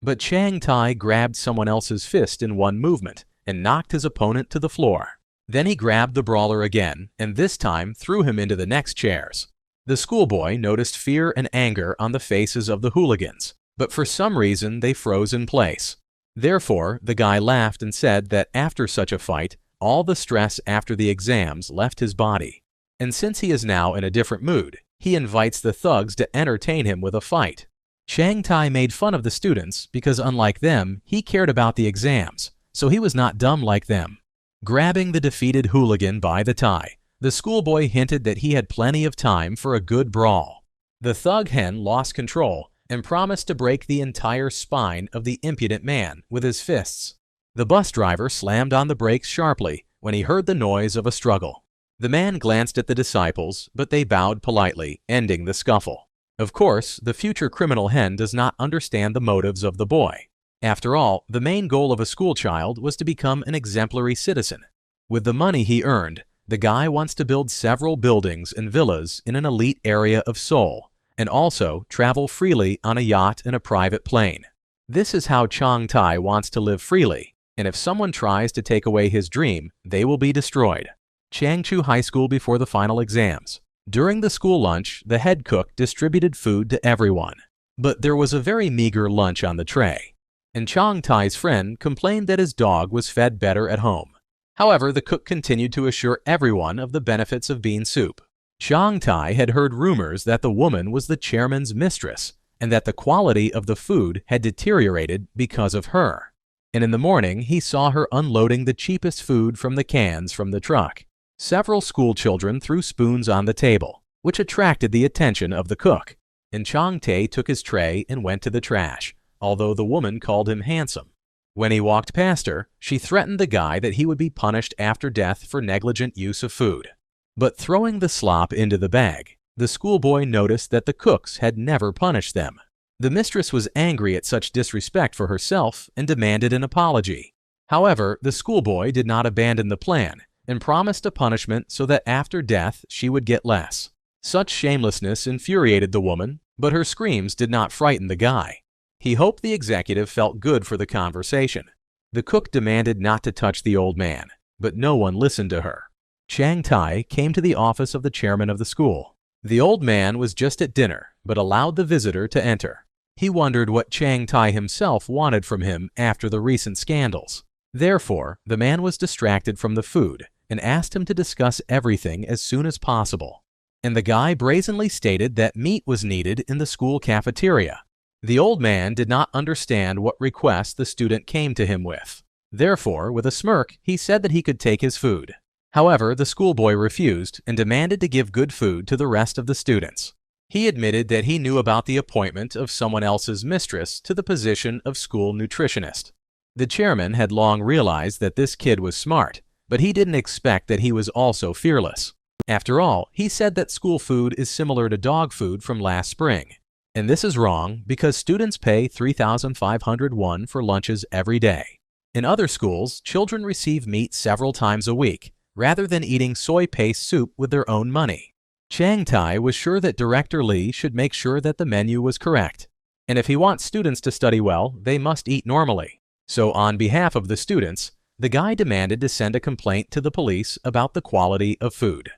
Speaker 1: But Chang Tae grabbed someone else's fist in one movement and knocked his opponent to the floor. Then he grabbed the brawler again and this time threw him into the next chairs. The schoolboy noticed fear and anger on the faces of the hooligans, but for some reason they froze in place. Therefore, the guy laughed and said that after such a fight, all the stress after the exams left his body. And since he is now in a different mood, he invites the thugs to entertain him with a fight. Chang Tae made fun of the students because unlike them, he cared about the exams, so he was not dumb like them. Grabbing the defeated hooligan by the tie, the schoolboy hinted that he had plenty of time for a good brawl. The thug Hen lost control and promised to break the entire spine of the impudent man with his fists. The bus driver slammed on the brakes sharply when he heard the noise of a struggle. The man glanced at the disciples, but they bowed politely, ending the scuffle. Of course, the future criminal Hen does not understand the motives of the boy. After all, the main goal of a schoolchild was to become an exemplary citizen. With the money he earned, the guy wants to build several buildings and villas in an elite area of Seoul, and also travel freely on a yacht and a private plane. This is how Chang Tae wants to live freely, and if someone tries to take away his dream, they will be destroyed. Changchu High School before the final exams. During the school lunch, the head cook distributed food to everyone. But there was a very meager lunch on the tray. And Chang Tae's friend complained that his dog was fed better at home. However, the cook continued to assure everyone of the benefits of bean soup. Chiang Tai had heard rumors that the woman was the chairman's mistress and that the quality of the food had deteriorated because of her. And in the morning, he saw her unloading the cheapest food from the cans from the truck. Several school children threw spoons on the table, which attracted the attention of the cook, and Chiang Tai took his tray and went to the trash, although the woman called him handsome. When he walked past her, she threatened the guy that he would be punished after death for negligent use of food. But throwing the slop into the bag, the schoolboy noticed that the cooks had never punished them. The mistress was angry at such disrespect for herself and demanded an apology. However, the schoolboy did not abandon the plan and promised a punishment so that after death she would get less. Such shamelessness infuriated the woman, but her screams did not frighten the guy. He hoped the executive felt good for the conversation. The cook demanded not to touch the old man, but no one listened to her. Chiang Tai came to the office of the chairman of the school. The old man was just at dinner, but allowed the visitor to enter. He wondered what Chiang Tai himself wanted from him after the recent scandals. Therefore, the man was distracted from the food and asked him to discuss everything as soon as possible. And the guy brazenly stated that meat was needed in the school cafeteria. The old man did not understand what request the student came to him with. Therefore, with a smirk, he said that he could take his food. However, the schoolboy refused and demanded to give good food to the rest of the students. He admitted that he knew about the appointment of someone else's mistress to the position of school nutritionist. The chairman had long realized that this kid was smart, but he didn't expect that he was also fearless. After all, he said that school food is similar to dog food from last spring. And this is wrong because students pay 3,500 won for lunches every day. In other schools, children receive meat several times a week, rather than eating soy paste soup with their own money. Chiang Tai was sure that Director Lee should make sure that the menu was correct. And if he wants students to study well, they must eat normally. So on behalf of the students, the guy demanded to send a complaint to the police about the quality of food.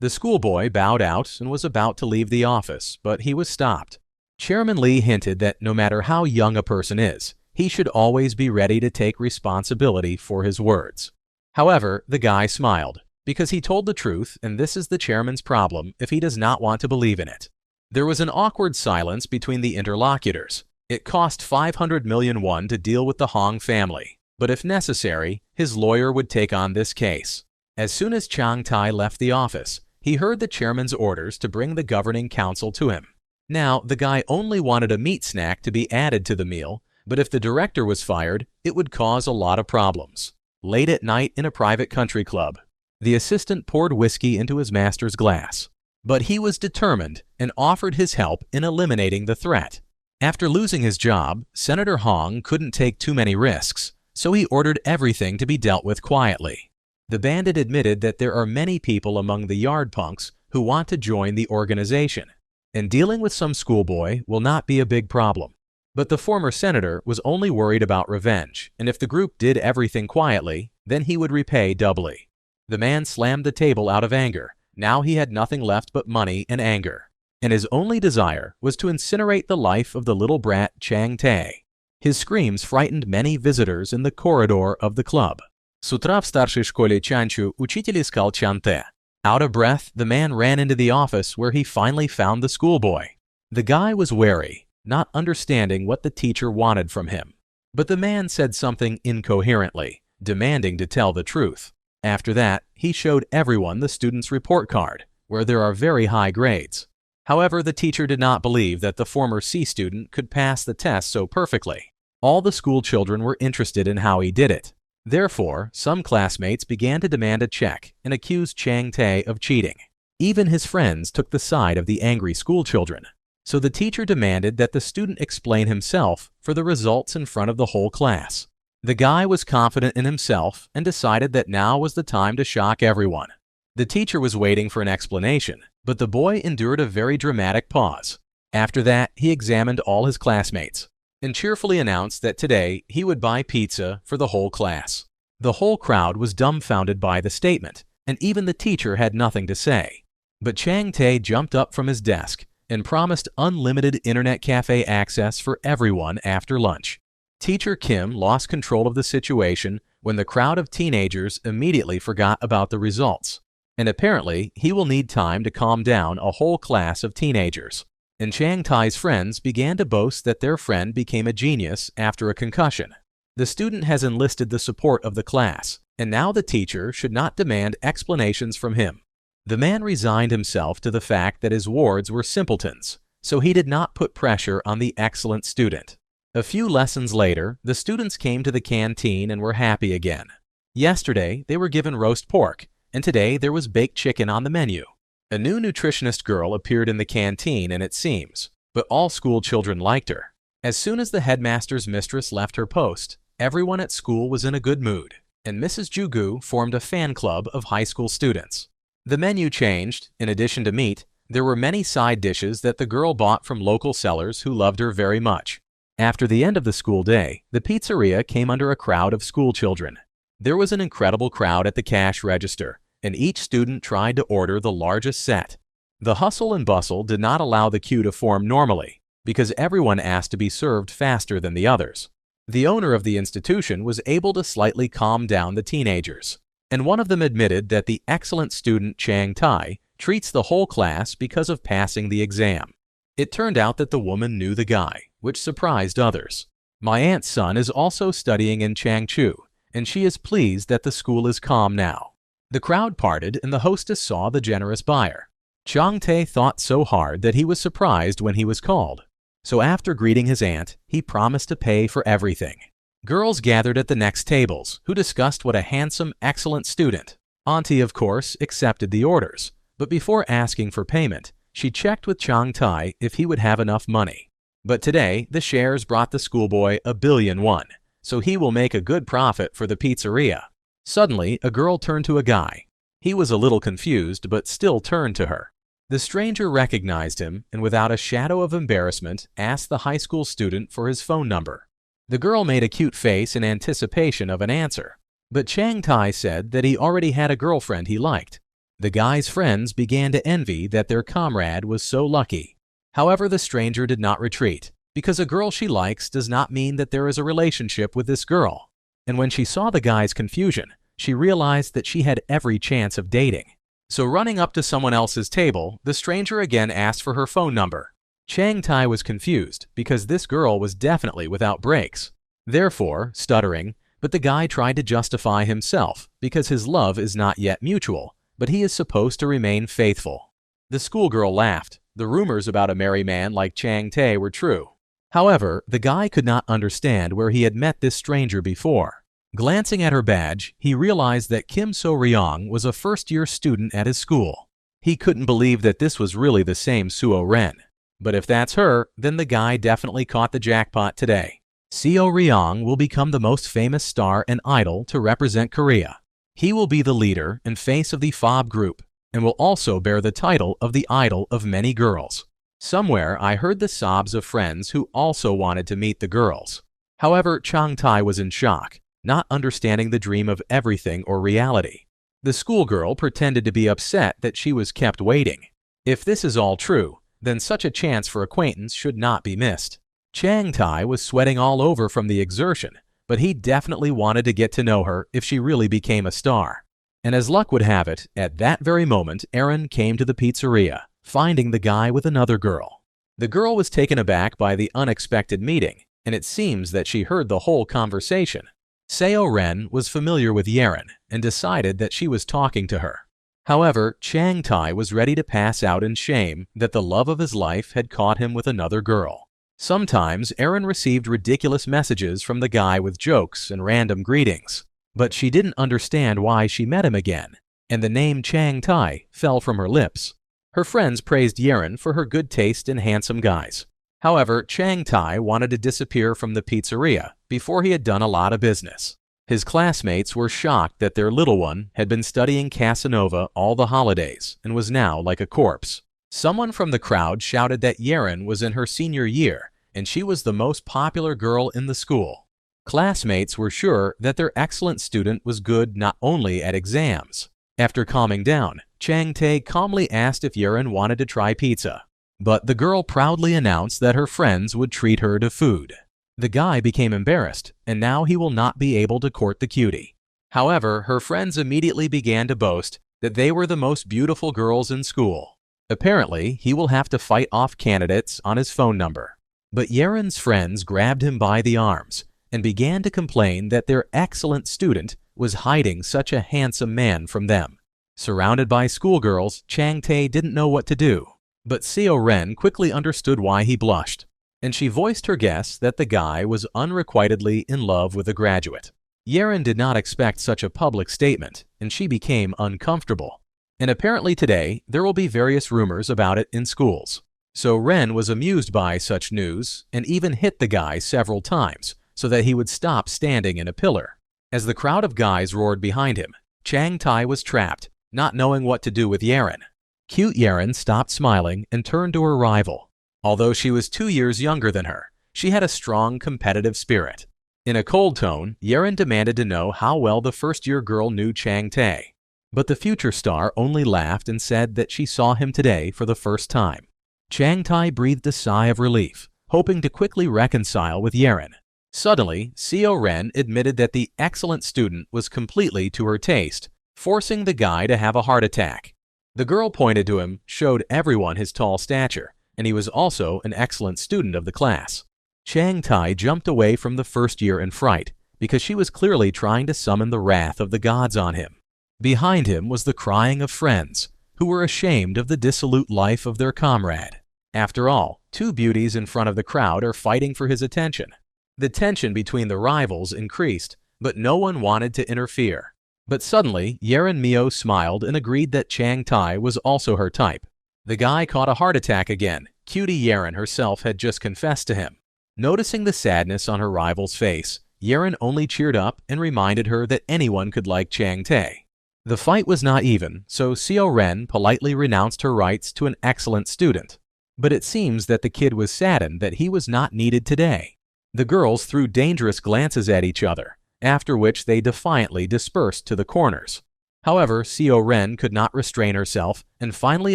Speaker 1: The schoolboy bowed out and was about to leave the office, but he was stopped. Chairman Lee hinted that no matter how young a person is, he should always be ready to take responsibility for his words. However, the guy smiled, because he told the truth, and this is the chairman's problem if he does not want to believe in it. There was an awkward silence between the interlocutors. It cost 500 million won to deal with the Hong family, but if necessary, his lawyer would take on this case. As soon as Chiang Tai left the office, he heard the chairman's orders to bring the governing council to him. Now, the guy only wanted a meat snack to be added to the meal, but if the director was fired, it would cause a lot of problems. Late at night in a private country club, the assistant poured whiskey into his master's glass. But he was determined and offered his help in eliminating the threat. After losing his job, Senator Hong couldn't take too many risks, so he ordered everything to be dealt with quietly. The bandit admitted that there are many people among the yard punks who want to join the organization, and dealing with some schoolboy will not be a big problem. But the former senator was only worried about revenge, and if the group did everything quietly, then he would repay doubly. The man slammed the table out of anger. Now he had nothing left but money and anger, and his only desire was to incinerate the life of the little brat Chiang Tai. His screams frightened many visitors in the corridor of the club. С утра в старшей школе Чанчу учитель искал Чанте. Out of breath, the man ran into the office where he finally found the schoolboy. The guy was wary, not understanding what the teacher wanted from him. But the man said something incoherently, demanding to tell the truth. After that, he showed everyone the student's report card, where there are very high grades. However, the teacher did not believe that the former C student could pass the test so perfectly. All the school children were interested in how he did it. Therefore, some classmates began to demand a check and accused Chiang Tai of cheating. Even his friends took the side of the angry school children. So the teacher demanded that the student explain himself for the results in front of the whole class. The guy was confident in himself and decided that now was the time to shock everyone. The teacher was waiting for an explanation, but the boy endured a very dramatic pause. After that, he examined all his classmates and cheerfully announced that today he would buy pizza for the whole class. The whole crowd was dumbfounded by the statement, and even the teacher had nothing to say. But Chiang Tai jumped up from his desk and promised unlimited internet cafe access for everyone after lunch. Teacher Kim lost control of the situation when the crowd of teenagers immediately forgot about the results. and apparently he will need time to calm down a whole class of teenagers. And Chang Tai's friends began to boast that their friend became a genius after a concussion. The student has enlisted the support of the class, and now the teacher should not demand explanations from him. The man resigned himself to the fact that his wards were simpletons, so he did not put pressure on the excellent student. A few lessons later, the students came to the canteen and were happy again. Yesterday, they were given roast pork, and today there was baked chicken on the menu. A new nutritionist girl appeared in the canteen, and it seems, but all school children liked her. As soon as the headmaster's mistress left her post, everyone at school was in a good mood, and Mrs. Jugu formed a fan club of high school students. The menu changed. In addition to meat, there were many side dishes that the girl bought from local sellers who loved her very much. After the end of the school day, the pizzeria came under a crowd of school children. There was an incredible crowd at the cash register, and each student tried to order the largest set. The hustle and bustle did not allow the queue to form normally, because everyone asked to be served faster than the others. The owner of the institution was able to slightly calm down the teenagers, and one of them admitted that the excellent student Chang Tai treats the whole class because of passing the exam. It turned out that the woman knew the guy, which surprised others. My aunt's son is also studying in Changchu, and she is pleased that the school is calm now. The crowd parted and the hostess saw the generous buyer. Chang Tai thought so hard that he was surprised when he was called. So after greeting his aunt, he promised to pay for everything. Girls gathered at the next tables, who discussed what a handsome, excellent student. Auntie, of course, accepted the orders, but before asking for payment, she checked with Chang Tai if he would have enough money. But today, the shares brought the schoolboy 1,000,000,000 won, so he will make a good profit for the pizzeria. Suddenly, a girl turned to a guy. He was a little confused, but still turned to her. The stranger recognized him and without a shadow of embarrassment asked the high school student for his phone number. The girl made a cute face in anticipation of an answer, but Chang Tai said that he already had a girlfriend he liked. The guy's friends began to envy that their comrade was so lucky. However, the stranger did not retreat, because a girl she likes does not mean that there is a relationship with this girl. And when she saw the guy's confusion, she realized that she had every chance of dating. So running up to someone else's table, the stranger again asked for her phone number. Chang Tai was confused because this girl was definitely without brakes. Therefore, stuttering, but the guy tried to justify himself because his love is not yet mutual, but he is supposed to remain faithful. The schoolgirl laughed. The rumors about a merry man like Chang Tai were true. However, the guy could not understand where he had met this stranger before. Glancing at her badge, he realized that Kim So-ryong was a first-year student at his school. He couldn't believe that this was really the same Suo-ren. But if that's her, then the guy definitely caught the jackpot today. Seo-ryong will become the most famous star and idol to represent Korea. He will be the leader and face of the FOB group, and will also bear the title of the idol of many girls. Somewhere I heard the sobs of friends who also wanted to meet the girls. However, Chang Tai was in shock, not understanding the dream of everything or reality. The schoolgirl pretended to be upset that she was kept waiting. If this is all true, then such a chance for acquaintance should not be missed. Chang Tai was sweating all over from the exertion, but he definitely wanted to get to know her if she really became a star. And as luck would have it, at that very moment, Aaron came to the pizzeria, finding the guy with another girl. The girl was taken aback by the unexpected meeting, and it seems that she heard the whole conversation. Seo-ren was familiar with Yeren and decided that she was talking to her. However, Chang Tai was ready to pass out in shame that the love of his life had caught him with another girl. Sometimes Aaron received ridiculous messages from the guy with jokes and random greetings, but she didn't understand why she met him again, and the name Chang Tai fell from her lips. Her friends praised Yeren for her good taste in handsome guys. However, Chang Tai wanted to disappear from the pizzeria before he had done a lot of business. His classmates were shocked that their little one had been studying Casanova all the holidays and was now like a corpse. Someone from the crowd shouted that Yeren was in her senior year and she was the most popular girl in the school. Classmates were sure that their excellent student was good not only at exams. After calming down, Chang Tai calmly asked if Yeren wanted to try pizza. But the girl proudly announced that her friends would treat her to food. The guy became embarrassed, and now he will not be able to court the cutie. However, her friends immediately began to boast that they were the most beautiful girls in school. Apparently, he will have to fight off candidates on his phone number. But Yaren's friends grabbed him by the arms and began to complain that their excellent student was hiding such a handsome man from them. Surrounded by schoolgirls, Chang Tae didn't know what to do. But Seo Ren quickly understood why he blushed, and she voiced her guess that the guy was unrequitedly in love with a graduate. Yeren did not expect such a public statement, and she became uncomfortable. And apparently today, there will be various rumors about it in schools. So Ren was amused by such news and even hit the guy several times so that he would stop standing in a pillar. As the crowd of guys roared behind him, Chang Tae was trapped, not knowing what to do with Yeren. Cute Yeren stopped smiling and turned to her rival. Although she was 2 years younger than her, she had a strong competitive spirit. In a cold tone, Yeren demanded to know how well the first-year girl knew Chang Tae. But the future star only laughed and said that she saw him today for the first time. Chang Tae breathed a sigh of relief, hoping to quickly reconcile with Yeren. Suddenly, Seo Ren admitted that the excellent student was completely to her taste, forcing the guy to have a heart attack. The girl pointed to him, showed everyone his tall stature, and he was also an excellent student of the class. Chang Tae jumped away from the first year in fright, because she was clearly trying to summon the wrath of the gods on him. Behind him was the crying of friends, who were ashamed of the dissolute life of their comrade. After all, 2 beauties in front of the crowd are fighting for his attention. The tension between the rivals increased, but no one wanted to interfere. But suddenly, Yeren Mio smiled and agreed that Chang Tae was also her type. The guy caught a heart attack again. Cutie Yeren herself had just confessed to him. Noticing the sadness on her rival's face, Yeren only cheered up and reminded her that anyone could like Chang Tae. The fight was not even, so Seo Ren politely renounced her rights to an excellent student. But it seems that the kid was saddened that he was not needed today. The girls threw dangerous glances at each other, after which they defiantly dispersed to the corners. However, Seo Ren could not restrain herself and finally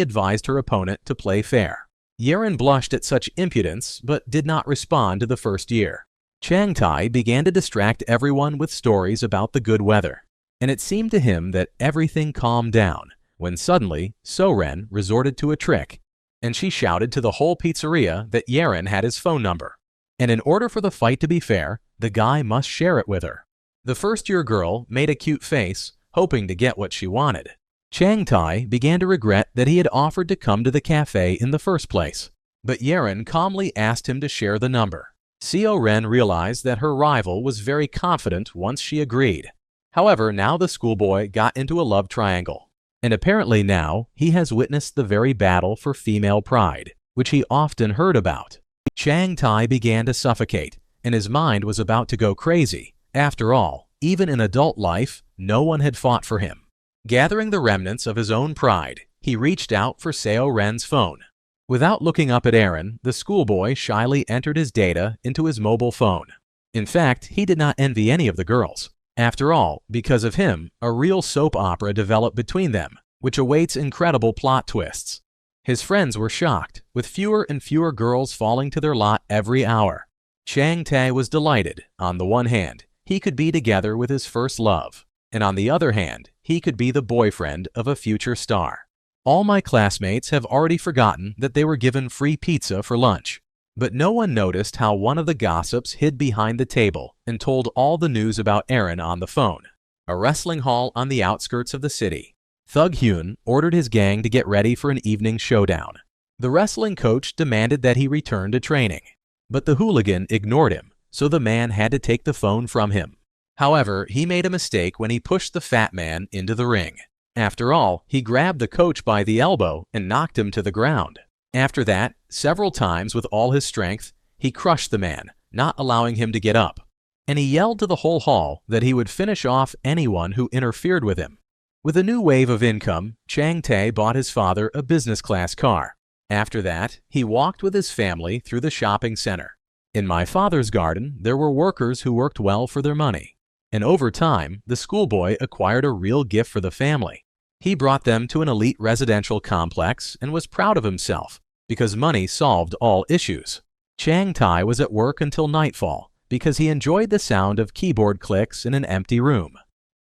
Speaker 1: advised her opponent to play fair. Yeren blushed at such impudence, but did not respond to the first year. Chang Tae began to distract everyone with stories about the good weather, and it seemed to him that everything calmed down, when suddenly Seo Ren resorted to a trick, and she shouted to the whole pizzeria that Yeren had his phone number. And in order for the fight to be fair, the guy must share it with her. The first-year girl made a cute face, hoping to get what she wanted. Chang Tae began to regret that he had offered to come to the cafe in the first place, but Yeren calmly asked him to share the number. Seo Ren realized that her rival was very confident once she agreed. However, now the schoolboy got into a love triangle, and apparently now he has witnessed the very battle for female pride, which he often heard about. Chang Tae began to suffocate, and his mind was about to go crazy. After all, even in adult life, no one had fought for him. Gathering the remnants of his own pride, he reached out for Seo Ren's phone. Without looking up at Aaron, the schoolboy shyly entered his data into his mobile phone. In fact, he did not envy any of the girls. After all, because of him, a real soap opera developed between them, which awaits incredible plot twists. His friends were shocked, with fewer and fewer girls falling to their lot every hour. Chang Tae was delighted. On the one hand, he could be together with his first love, and on the other hand, he could be the boyfriend of a future star. All my classmates have already forgotten that they were given free pizza for lunch. But no one noticed how one of the gossips hid behind the table and told all the news about Aaron on the phone. A wrestling hall on the outskirts of the city. Thug Hyun ordered his gang to get ready for an evening showdown. The wrestling coach demanded that he return to training, but the hooligan ignored him, so the man had to take the phone from him. However, he made a mistake when he pushed the fat man into the ring. After all, he grabbed the coach by the elbow and knocked him to the ground. After that, several times with all his strength, he crushed the man, not allowing him to get up. And he yelled to the whole hall that he would finish off anyone who interfered with him. With a new wave of income, Chang Tae bought his father a business-class car. After that, he walked with his family through the shopping center. In my father's garden, there were workers who worked well for their money. And over time, the schoolboy acquired a real gift for the family. He brought them to an elite residential complex and was proud of himself, because money solved all issues. Chang Tae was at work until nightfall because he enjoyed the sound of keyboard clicks in an empty room.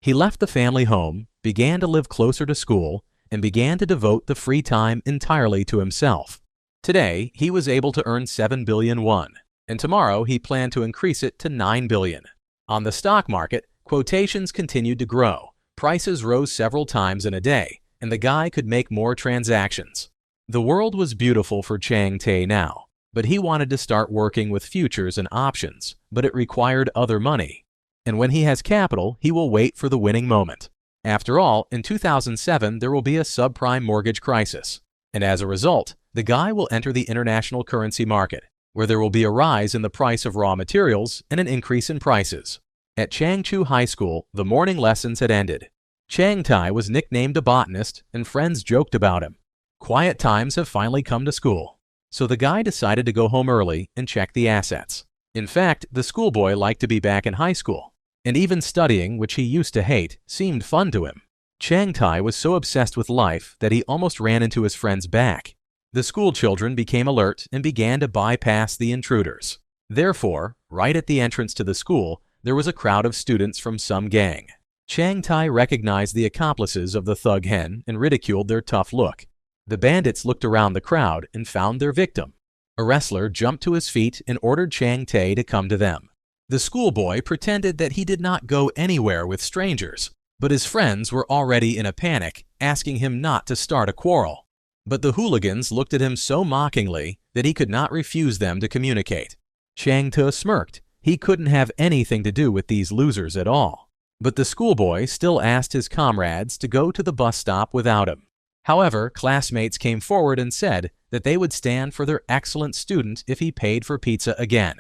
Speaker 1: He left the family home, began to live closer to school, and began to devote the free time entirely to himself. Today, he was able to earn 7 billion won, and tomorrow he planned to increase it to 9 billion. On the stock market, quotations continued to grow. Prices rose several times in a day, and the guy could make more transactions. The world was beautiful for Chang Tae now, but he wanted to start working with futures and options, but it required other money. And when he has capital, he will wait for the winning moment. After all, in 2007 there will be a subprime mortgage crisis, and as a result, the guy will enter the international currency market, where there will be a rise in the price of raw materials and an increase in prices. At Changchu High School, the morning lessons had ended. Chang Tae was nicknamed a botanist, and friends joked about him. Quiet times have finally come to school, so the guy decided to go home early and check the assets. In fact, the schoolboy liked to be back in high school, and even studying, which he used to hate, seemed fun to him. Chang Tae was so obsessed with life that he almost ran into his friend's back. The school children became alert and began to bypass the intruders. Therefore, right at the entrance to the school, there was a crowd of students from some gang. Chang Tae recognized the accomplices of the thug hen and ridiculed their tough look. The bandits looked around the crowd and found their victim. A wrestler jumped to his feet and ordered Chang Tae to come to them. The schoolboy pretended that he did not go anywhere with strangers, but his friends were already in a panic, asking him not to start a quarrel. But the hooligans looked at him so mockingly that he could not refuse them to communicate. Chang Tae smirked. He couldn't have anything to do with these losers at all. But the schoolboy still asked his comrades to go to the bus stop without him. However, classmates came forward and said that they would stand for their excellent student if he paid for pizza again.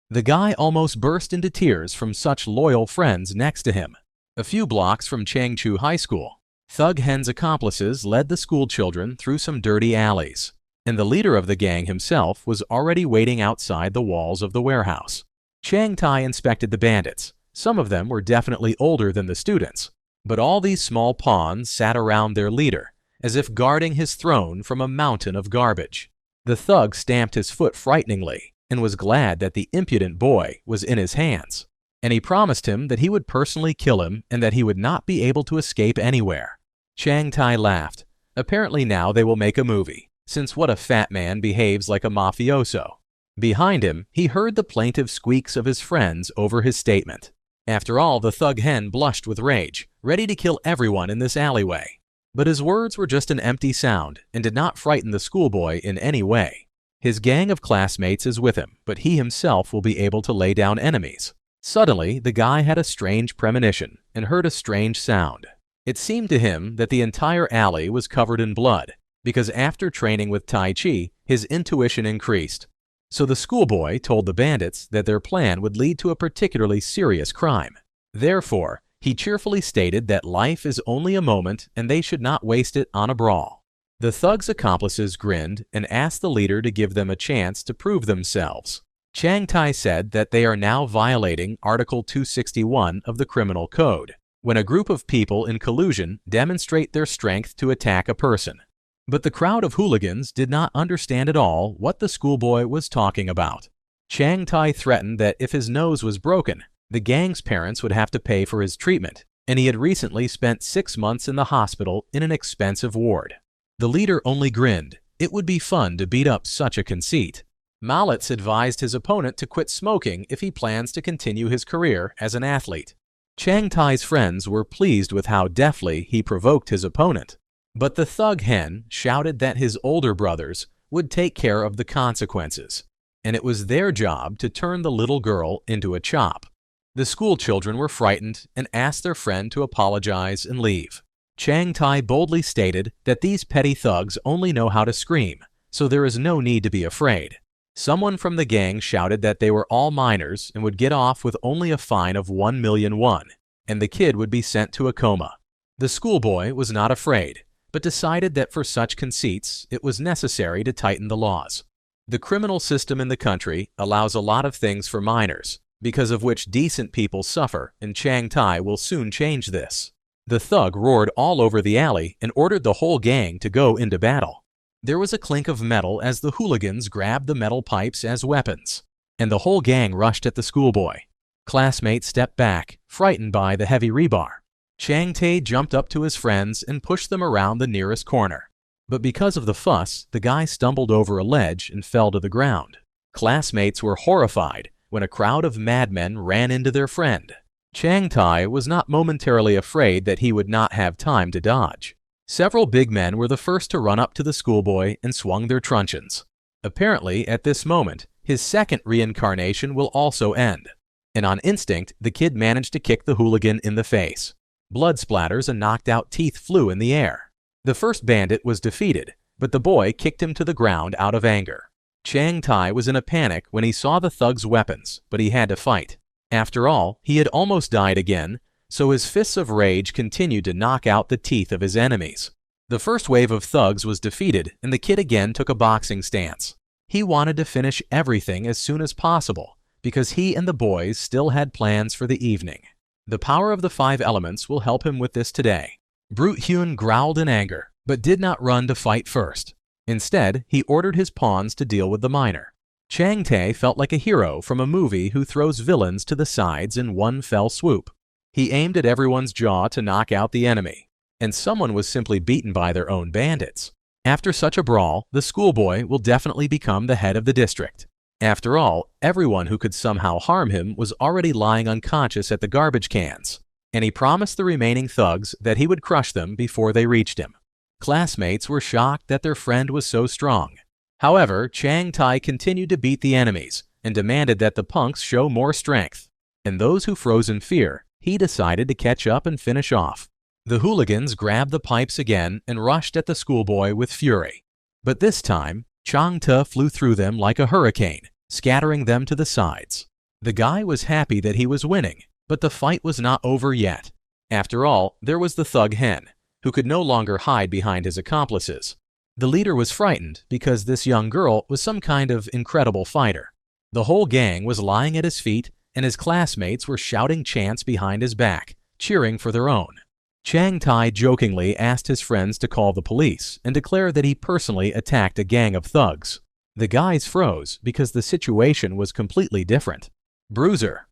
Speaker 1: The guy almost burst into tears from such loyal friends next to him. A few blocks from Changchu High School, Thug Hen's accomplices led the school children through some dirty alleys, and the leader of the gang himself was already waiting outside the walls of the warehouse. Chang Tae inspected the bandits. Some of them were definitely older than the students, but all these small pawns sat around their leader, as if guarding his throne from a mountain of garbage. The thug stamped his foot frighteningly and was glad that the impudent boy was in his hands, and he promised him that he would personally kill him and that he would not be able to escape anywhere. Chang Tae laughed. Apparently now they will make a movie, since what a fat man behaves like a mafioso. Behind him, he heard the plaintive squeaks of his friends over his statement. After all, the thug hen blushed with rage, ready to kill everyone in this alleyway. But his words were just an empty sound and did not frighten the schoolboy in any way. His gang of classmates is with him, but he himself will be able to lay down enemies. Suddenly, the guy had a strange premonition and heard a strange sound. It seemed to him that the entire alley was covered in blood, because after training with Tai Chi, his intuition increased. So the schoolboy told the bandits that their plan would lead to a particularly serious crime. Therefore, he cheerfully stated that life is only a moment and they should not waste it on a brawl. The thug's accomplices grinned and asked the leader to give them a chance to prove themselves. Chang Tae said that they are now violating Article 261 of the Criminal Code, when a group of people in collusion demonstrate their strength to attack a person. But the crowd of hooligans did not understand at all what the schoolboy was talking about. Chang Tae threatened that if his nose was broken, the gang's parents would have to pay for his treatment, and he had recently spent 6 months in the hospital in an expensive ward. The leader only grinned. It would be fun to beat up such a conceit. Malitz advised his opponent to quit smoking if he plans to continue his career as an athlete. Chang Tae's friends were pleased with how deftly he provoked his opponent. But the thug hen shouted that his older brothers would take care of the consequences, and it was their job to turn the little girl into a chop. The school children were frightened and asked their friend to apologize and leave. Chang Tae boldly stated that these petty thugs only know how to scream, so there is no need to be afraid. Someone from the gang shouted that they were all minors and would get off with only a fine of 1 million won, and the kid would be sent to a coma. The schoolboy was not afraid, but decided that for such conceits it was necessary to tighten the laws. The criminal system in the country allows a lot of things for minors, because of which decent people suffer, and Chang Tae will soon change this. The thug roared all over the alley and ordered the whole gang to go into battle. There was a clink of metal as the hooligans grabbed the metal pipes as weapons, and the whole gang rushed at the schoolboy. Classmates stepped back, frightened by the heavy rebar. Chang Tae jumped up to his friends and pushed them around the nearest corner. But because of the fuss, the guy stumbled over a ledge and fell to the ground. Classmates were horrified when a crowd of madmen ran into their friend. Chang Tae was not momentarily afraid that he would not have time to dodge. Several big men were the first to run up to the schoolboy and swung their truncheons. Apparently, at this moment, his second reincarnation will also end. And on instinct, the kid managed to kick the hooligan in the face. Blood splatters and knocked-out teeth flew in the air. The first bandit was defeated, but the boy kicked him to the ground out of anger. Chang Tae was in a panic when he saw the thug's weapons, but he had to fight. After all, he had almost died again, so his fists of rage continued to knock out the teeth of his enemies. The first wave of thugs was defeated, and the kid again took a boxing stance. He wanted to finish everything as soon as possible, because he and the boys still had plans for the evening. The power of the 5 elements will help him with this today. Brute Hyun growled in anger, but did not run to fight first. Instead, he ordered his pawns to deal with the miner. Chang Tae felt like a hero from a movie who throws villains to the sides in one fell swoop. He aimed at everyone's jaw to knock out the enemy, and someone was simply beaten by their own bandits. After such a brawl, the schoolboy will definitely become the head of the district. After all, everyone who could somehow harm him was already lying unconscious at the garbage cans, and he promised the remaining thugs that he would crush them before they reached him. Classmates were shocked that their friend was so strong. However, Chang Tae continued to beat the enemies and demanded that the punks show more strength. And those who froze in fear, he decided to catch up and finish off. The hooligans grabbed the pipes again and rushed at the schoolboy with fury. But this time, Chang Tae flew through them like a hurricane, scattering them to the sides. The guy was happy that he was winning, but the fight was not over yet. After all, there was the thug Hen, who could no longer hide behind his accomplices. The leader was frightened because this young girl was some kind of incredible fighter. The whole gang was lying at his feet, and his classmates were shouting chants behind his back, cheering for their own. Chang Tae jokingly asked his friends to call the police and declare that he personally attacked a gang of thugs. The guys froze because the situation was completely different. Bruiser.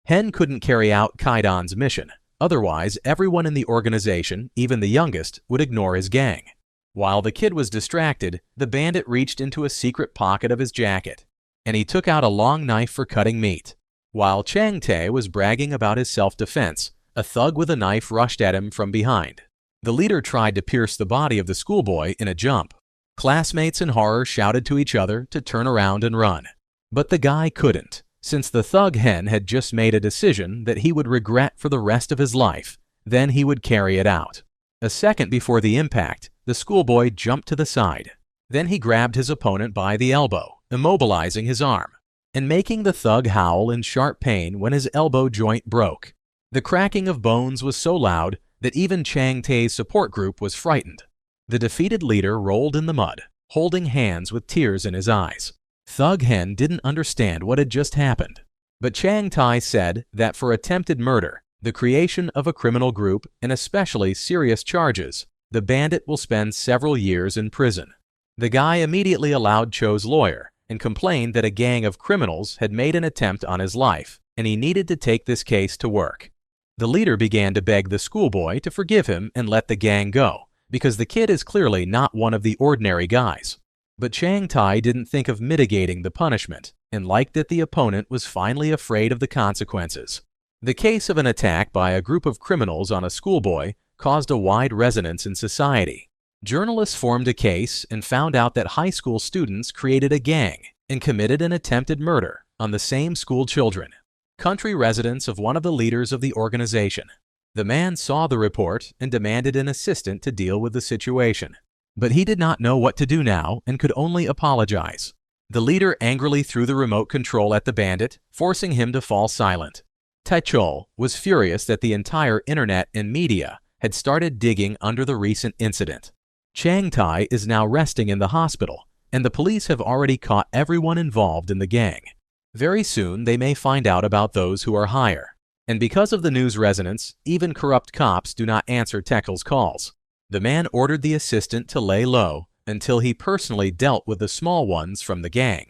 Speaker 1: Hen couldn't carry out Kaidan's mission. Otherwise, everyone in the organization, even the youngest, would ignore his gang. While the kid was distracted, the bandit reached into a secret pocket of his jacket, and he took out a long knife for cutting meat. While Chang Tae was bragging about his self-defense, a thug with a knife rushed at him from behind. The leader tried to pierce the body of the schoolboy in a jump. Classmates in horror shouted to each other to turn around and run. But the guy couldn't, since the thug Hen had just made a decision that he would regret for the rest of his life. Then he would carry it out. A second before the impact, the schoolboy jumped to the side. Then he grabbed his opponent by the elbow, immobilizing his arm, and making the thug howl in sharp pain when his elbow joint broke. The cracking of bones was so loud that even Chang Tae's support group was frightened. The defeated leader rolled in the mud, holding hands with tears in his eyes. Thug Hen didn't understand what had just happened, but Chang Tae said that for attempted murder, the creation of a criminal group, and especially serious charges, the bandit will spend several years in prison. The guy immediately allowed Cho's lawyer and complained that a gang of criminals had made an attempt on his life, and he needed to take this case to work. The leader began to beg the schoolboy to forgive him and let the gang go, because the kid is clearly not one of the ordinary guys. But Chang Tae didn't think of mitigating the punishment and liked that the opponent was finally afraid of the consequences. The case of an attack by a group of criminals on a schoolboy caused a wide resonance in society. Journalists formed a case and found out that high school students created a gang and committed an attempted murder on the same school children, country residents of one of the leaders of the organization. The man saw the report and demanded an assistant to deal with the situation. But he did not know what to do now and could only apologize. The leader angrily threw the remote control at the bandit, forcing him to fall silent. Titile was furious that the entire internet and media had started digging under the recent incident. Chang Tae is now resting in the hospital, and the police have already caught everyone involved in the gang. Very soon they may find out about those who are higher. And because of the news resonance, even corrupt cops do not answer Titile's calls. The man ordered the assistant to lay low until he personally dealt with the small ones from the gang.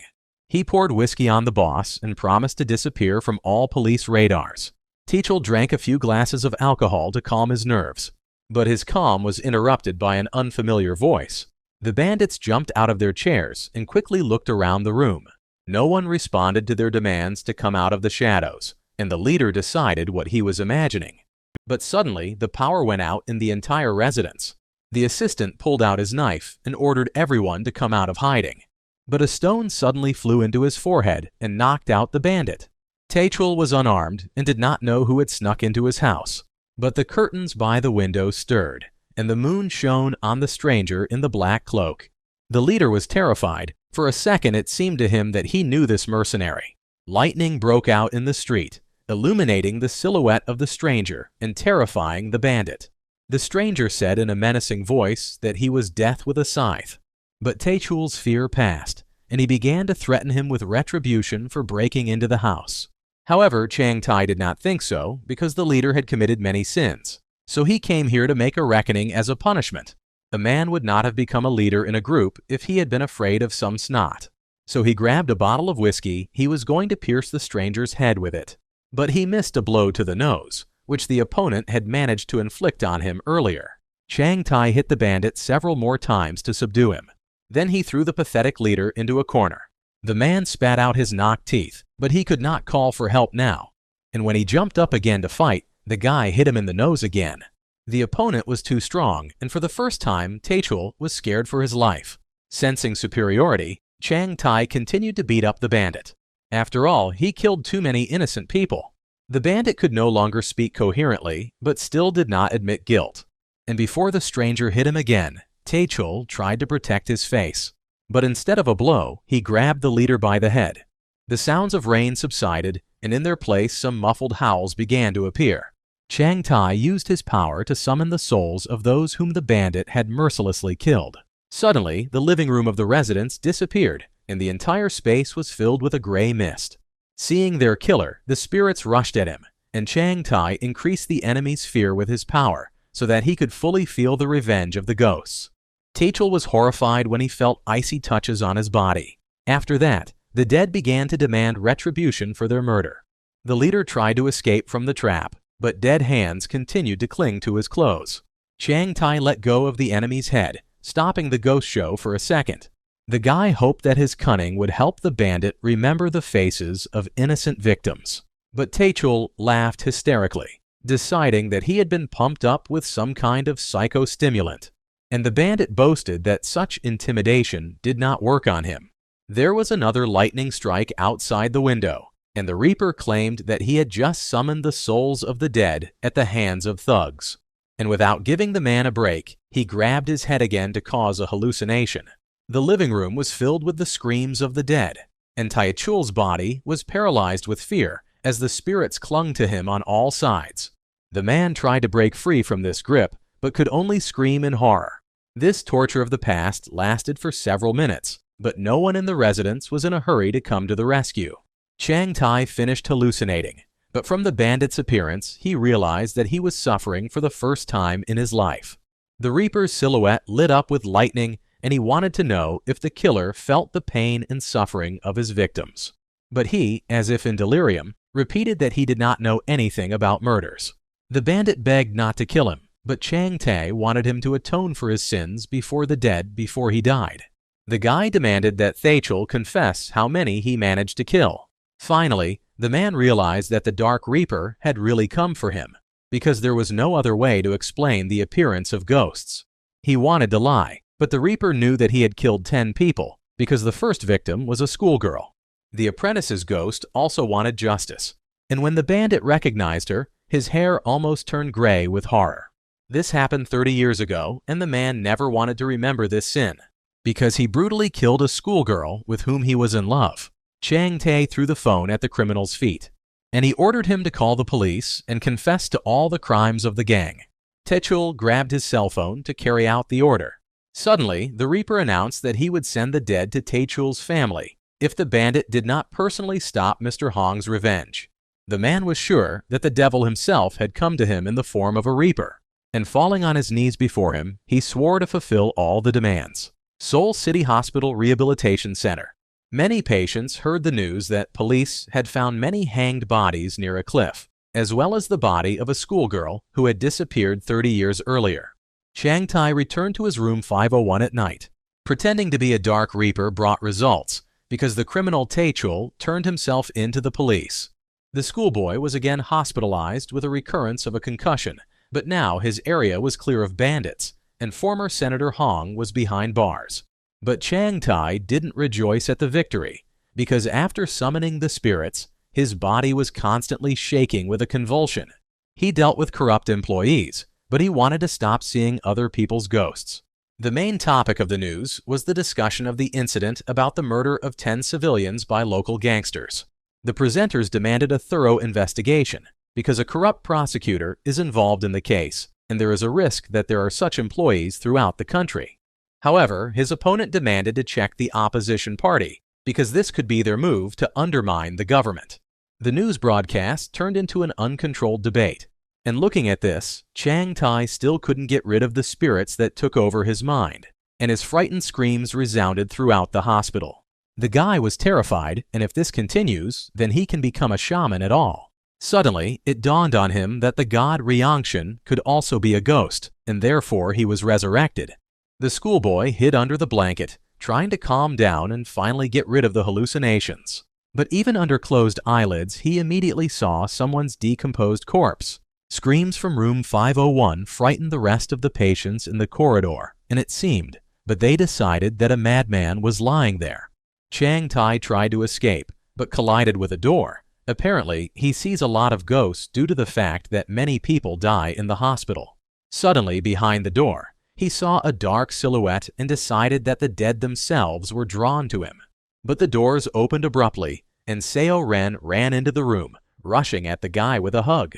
Speaker 1: He poured whiskey on the boss and promised to disappear from all police radars. Titile drank a few glasses of alcohol to calm his nerves, but his calm was interrupted by an unfamiliar voice. The bandits jumped out of their chairs and quickly looked around the room. No one responded to their demands to come out of the shadows, and the leader decided what he was imagining. But suddenly, the power went out in the entire residence. The assistant pulled out his knife and ordered everyone to come out of hiding. But a stone suddenly flew into his forehead and knocked out the bandit. Titile was unarmed and did not know who had snuck into his house. But the curtains by the window stirred, and the moon shone on the stranger in the black cloak. The leader was terrified. For a second it seemed to him that he knew this mercenary. Lightning broke out in the street, illuminating the silhouette of the stranger and terrifying the bandit. The stranger said in a menacing voice that he was death with a scythe. But Titile's fear passed, and he began to threaten him with retribution for breaking into the house. However, Chang Tai did not think so, because the leader had committed many sins. So he came here to make a reckoning as a punishment. A man would not have become a leader in a group if he had been afraid of some snot. So he grabbed a bottle of whiskey. He was going to pierce the stranger's head with it. But he missed a blow to the nose, which the opponent had managed to inflict on him earlier. Chang Tai hit the bandit several more times to subdue him. Then he threw the pathetic leader into a corner. The man spat out his knocked teeth, but he could not call for help now. And when he jumped up again to fight, the guy hit him in the nose again. The opponent was too strong, and for the first time, Titile was scared for his life. Sensing superiority, Chang Tai continued to beat up the bandit. After all, he killed too many innocent people. The bandit could no longer speak coherently, but still did not admit guilt. And before the stranger hit him again, Titile tried to protect his face. But instead of a blow, he grabbed the leader by the head. The sounds of rain subsided, and in their place some muffled howls began to appear. Chang Tai used his power to summon the souls of those whom the bandit had mercilessly killed. Suddenly, the living room of the residence disappeared, and the entire space was filled with a gray mist. Seeing their killer, the spirits rushed at him, and Chang Tai increased the enemy's fear with his power, so that he could fully feel the revenge of the ghosts. Titile was horrified when he felt icy touches on his body. After that, the dead began to demand retribution for their murder. The leader tried to escape from the trap, but dead hands continued to cling to his clothes. Chang Tai let go of the enemy's head, stopping the ghost show for a second. The guy hoped that his cunning would help the bandit remember the faces of innocent victims. But Titile laughed hysterically, deciding that he had been pumped up with some kind of psychostimulant. And the bandit boasted that such intimidation did not work on him. There was another lightning strike outside the window, and the Reaper claimed that he had just summoned the souls of the dead at the hands of thugs. And without giving the man a break, he grabbed his head again to cause a hallucination. The living room was filled with the screams of the dead, and Titile's body was paralyzed with fear as the spirits clung to him on all sides. The man tried to break free from this grip, but could only scream in horror. This torture of the past lasted for several minutes, but no one in the residence was in a hurry to come to the rescue. Chang Tai finished hallucinating, but from the bandit's appearance, he realized that he was suffering for the first time in his life. The Reaper's silhouette lit up with lightning, and he wanted to know if the killer felt the pain and suffering of his victims. But he, as if in delirium, repeated that he did not know anything about murders. The bandit begged not to kill him, but Chang Tai wanted him to atone for his sins before the dead before he died. The guy demanded that Titile confess how many he managed to kill. Finally, the man realized that the Dark Reaper had really come for him, because there was no other way to explain the appearance of ghosts. He wanted to lie, but the Reaper knew that he had killed 10 people, because the first victim was a schoolgirl. The apprentice's ghost also wanted justice, and when the bandit recognized her, his hair almost turned gray with horror. This happened 30 years ago, and the man never wanted to remember this sin, because he brutally killed a schoolgirl with whom he was in love. Chang Tai threw the phone at the criminal's feet, and he ordered him to call the police and confess to all the crimes of the gang. Titile grabbed his cell phone to carry out the order. Suddenly, the Reaper announced that he would send the dead to Titile's family if the bandit did not personally stop Mr. Hong's revenge. The man was sure that the devil himself had come to him in the form of a Reaper, and falling on his knees before him, he swore to fulfill all the demands. Seoul City Hospital Rehabilitation Center. Many patients heard the news that police had found many hanged bodies near a cliff. as well as the body of a schoolgirl who had disappeared 30 years earlier. Chang Tai returned to his room 501 at night. Pretending to be a dark reaper brought results, because the criminal Titile turned himself in to the police. The schoolboy was again hospitalized with a recurrence of a concussion, but now his area was clear of bandits, and former Senator Hong was behind bars. But Chang Tai didn't rejoice at the victory, because after summoning the spirits, his body was constantly shaking with a convulsion. He dealt with corrupt employees, but he wanted to stop seeing other people's ghosts. The main topic of the news was the discussion of the incident about the murder of 10 civilians by local gangsters. The presenters demanded a thorough investigation, because a corrupt prosecutor is involved in the case, and there is a risk that there are such employees throughout the country. However, his opponent demanded to check the opposition party, because this could be their move to undermine the government. The news broadcast turned into an uncontrolled debate. And looking at this, Chang Tai still couldn't get rid of the spirits that took over his mind, and his frightened screams resounded throughout the hospital. The guy was terrified, and if this continues, then he can become a shaman at all. Suddenly, it dawned on him that the god Ryangshan could also be a ghost, and therefore he was resurrected. The schoolboy hid under the blanket, trying to calm down and finally get rid of the hallucinations. But even under closed eyelids, he immediately saw someone's decomposed corpse. Screams from room 501 frightened the rest of the patients in the corridor, and it seemed, but they decided that a madman was lying there. Chang Tai tried to escape, but collided with a door. Apparently, he sees a lot of ghosts due to the fact that many people die in the hospital. Suddenly, behind the door, he saw a dark silhouette and decided that the dead themselves were drawn to him. But the doors opened abruptly, and Seo Ren ran into the room, rushing at the guy with a hug.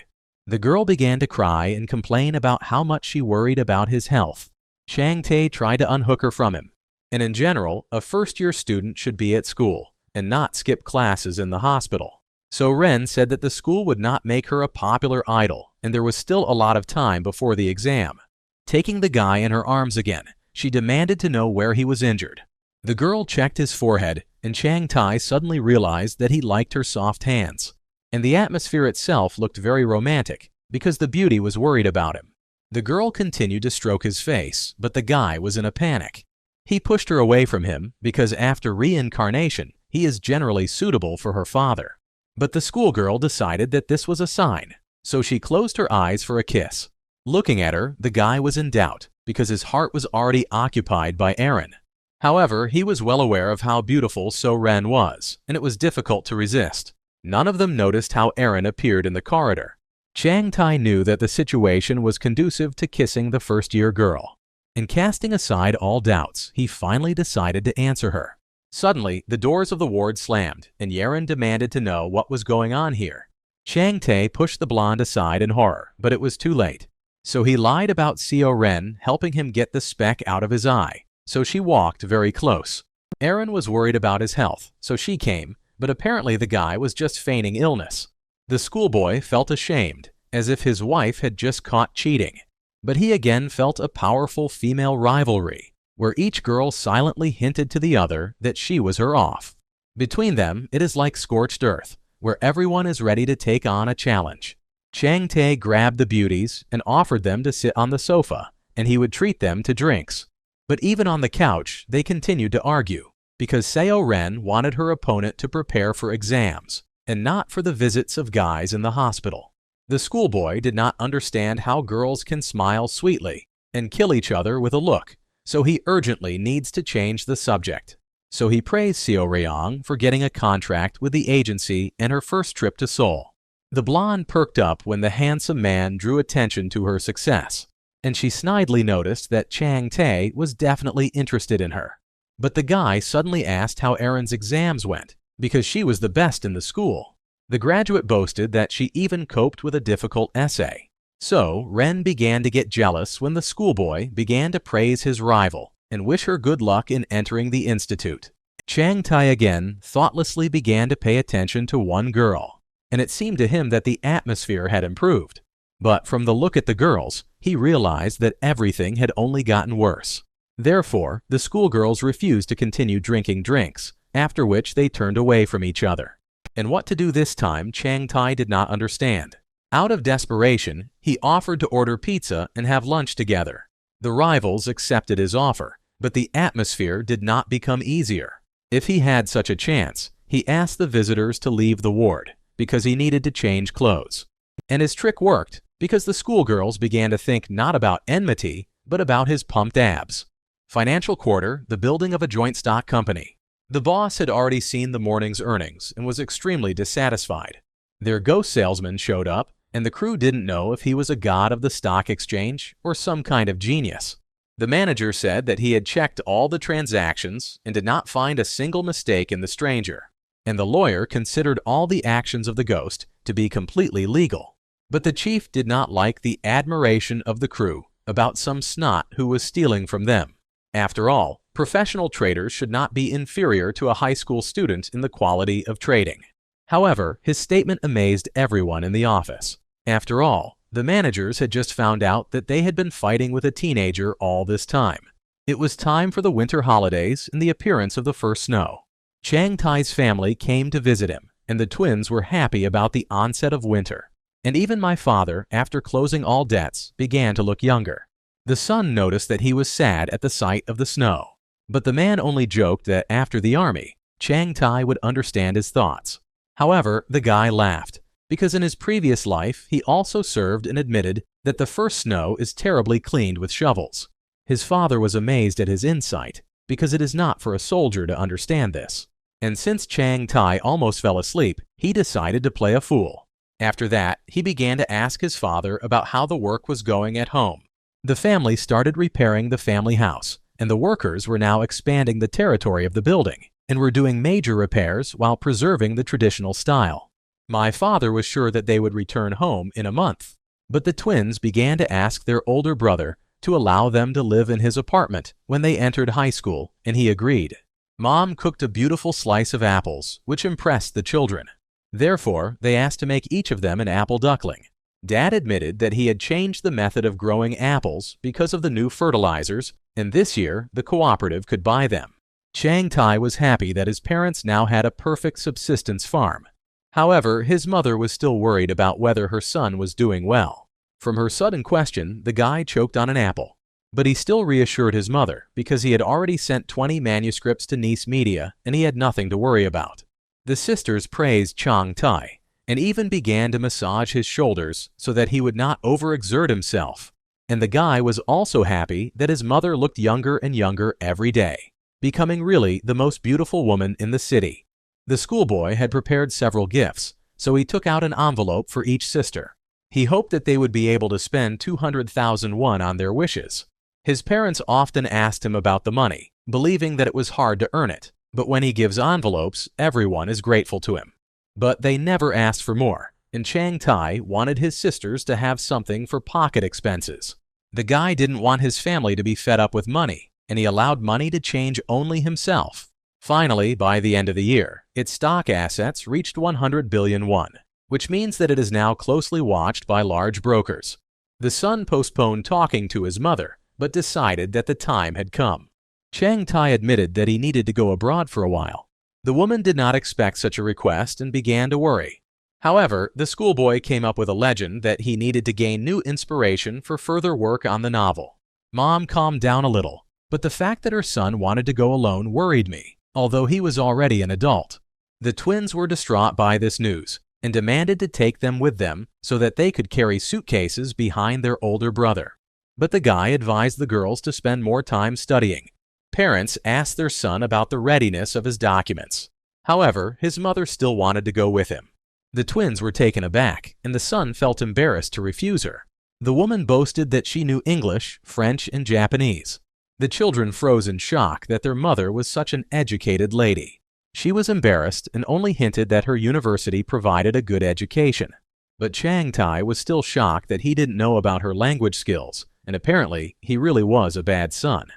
Speaker 1: The girl began to cry and complain about how much she worried about his health. Chang Tai tried to unhook her from him. And in general, a first-year student should be at school, and not skip classes in the hospital. So Ren said that the school would not make her a popular idol, and there was still a lot of time before the exam. Taking the guy in her arms again, she demanded to know where he was injured. The girl checked his forehead, and Chang Tai suddenly realized that he liked her soft hands. And the atmosphere itself looked very romantic, because the beauty was worried about him. The girl continued to stroke his face, but the guy was in a panic. He pushed her away from him, because after reincarnation, he is generally suitable for her father. But the schoolgirl decided that this was a sign, so she closed her eyes for a kiss. Looking at her, the guy was in doubt, because his heart was already occupied by Aaron. However, he was well aware of how beautiful So Ren was, and it was difficult to resist. None of them noticed how Aaron appeared in the corridor. Chang Tai knew that the situation was conducive to kissing the first-year girl. And casting aside all doubts, he finally decided to answer her. Suddenly, the doors of the ward slammed, and Yeren demanded to know what was going on here. Chang Tai pushed the blonde aside in horror, but it was too late. So he lied about Seo Ren helping him get the speck out of his eye, so she walked very close. Aaron was worried about his health, so she came, but apparently the guy was just feigning illness. The schoolboy felt ashamed, as if his wife had just caught cheating. But he again felt a powerful female rivalry, where each girl silently hinted to the other that she was her off. Between them, it is like scorched earth, where everyone is ready to take on a challenge. Chang Tai grabbed the beauties and offered them to sit on the sofa, and he would treat them to drinks. But even on the couch, they continued to argue, because Seo Ren wanted her opponent to prepare for exams, and not for the visits of guys in the hospital. The schoolboy did not understand how girls can smile sweetly and kill each other with a look, so he urgently needs to change the subject. So he praised Seo Ryong for getting a contract with the agency and her first trip to Seoul. The blonde perked up when the handsome man drew attention to her success, and she snidely noticed that Chang Tai was definitely interested in her. But the guy suddenly asked how Erin's exams went, because she was the best in the school. The graduate boasted that she even coped with a difficult essay. So Ren began to get jealous when the schoolboy began to praise his rival and wish her good luck in entering the institute. Chang Tai again thoughtlessly began to pay attention to one girl, and it seemed to him that the atmosphere had improved. But from the look at the girls, he realized that everything had only gotten worse. Therefore, the schoolgirls refused to continue drinking drinks, after which they turned away from each other. And what to do this time, Chang Tai did not understand. Out of desperation, he offered to order pizza and have lunch together. The rivals accepted his offer, but the atmosphere did not become easier. If he had such a chance, he asked the visitors to leave the ward because he needed to change clothes. And his trick worked because the schoolgirls began to think not about enmity, but about his pumped abs. Financial quarter, the building of a joint stock company. The boss had already seen the morning's earnings and was extremely dissatisfied. Their ghost salesman showed up, and the crew didn't know if he was a god of the stock exchange or some kind of genius. The manager said that he had checked all the transactions and did not find a single mistake in the stranger, and the lawyer considered all the actions of the ghost to be completely legal. But the chief did not like the admiration of the crew about some snot who was stealing from them. After all, professional traders should not be inferior to a high school student in the quality of trading. However, his statement amazed everyone in the office. After all, the managers had just found out that they had been fighting with a teenager all this time. It was time for the winter holidays and the appearance of the first snow. Chang Tai's family came to visit him, and the twins were happy about the onset of winter. And even my father, after closing all debts, began to look younger. The son noticed that he was sad at the sight of the snow. But the man only joked that after the army, Chang Tai would understand his thoughts. However, the guy laughed, because in his previous life he also served and admitted that the first snow is terribly cleaned with shovels. His father was amazed at his insight, because it is not for a soldier to understand this. And since Chang Tai almost fell asleep, he decided to play a fool. After that, he began to ask his father about how the work was going at home. The family started repairing the family house, and the workers were now expanding the territory of the building and were doing major repairs while preserving the traditional style. My father was sure that they would return home in a month, but the twins began to ask their older brother to allow them to live in his apartment when they entered high school, and he agreed. Mom cooked a beautiful slice of apples, which impressed the children. Therefore, they asked to make each of them an apple duckling. Dad admitted that he had changed the method of growing apples because of the new fertilizers, and this year the cooperative could buy them. Chang Tai was happy that his parents now had a perfect subsistence farm. However, his mother was still worried about whether her son was doing well. From her sudden question, the guy choked on an apple. But he still reassured his mother because he had already sent 20 manuscripts to Nice Media and he had nothing to worry about. The sisters praised Chang Tai and even began to massage his shoulders so that he would not overexert himself. And the guy was also happy that his mother looked younger and younger every day, becoming really the most beautiful woman in the city. The schoolboy had prepared several gifts, so he took out an envelope for each sister. He hoped that they would be able to spend 200,000 won on their wishes. His parents often asked him about the money, believing that it was hard to earn it, but when he gives envelopes, everyone is grateful to him. But they never asked for more, and Chang Tai wanted his sisters to have something for pocket expenses. The guy didn't want his family to be fed up with money, and he allowed money to change only himself. Finally, by the end of the year, its stock assets reached 100 billion won, which means that it is now closely watched by large brokers. The son postponed talking to his mother, but decided that the time had come. Chang Tai admitted that he needed to go abroad for a while. The woman did not expect such a request and began to worry. However, the schoolboy came up with a legend that he needed to gain new inspiration for further work on the novel. Mom calmed down a little, but the fact that her son wanted to go alone worried me, although he was already an adult. The twins were distraught by this news and demanded to take them with them so that they could carry suitcases behind their older brother. But the guy advised the girls to spend more time studying. Parents asked their son about the readiness of his documents. However, his mother still wanted to go with him. The twins were taken aback, and the son felt embarrassed to refuse her. The woman boasted that she knew English, French, and Japanese. The children froze in shock that their mother was such an educated lady. She was embarrassed and only hinted that her university provided a good education. But Chang Tai was still shocked that he didn't know about her language skills, and apparently he really was a bad son.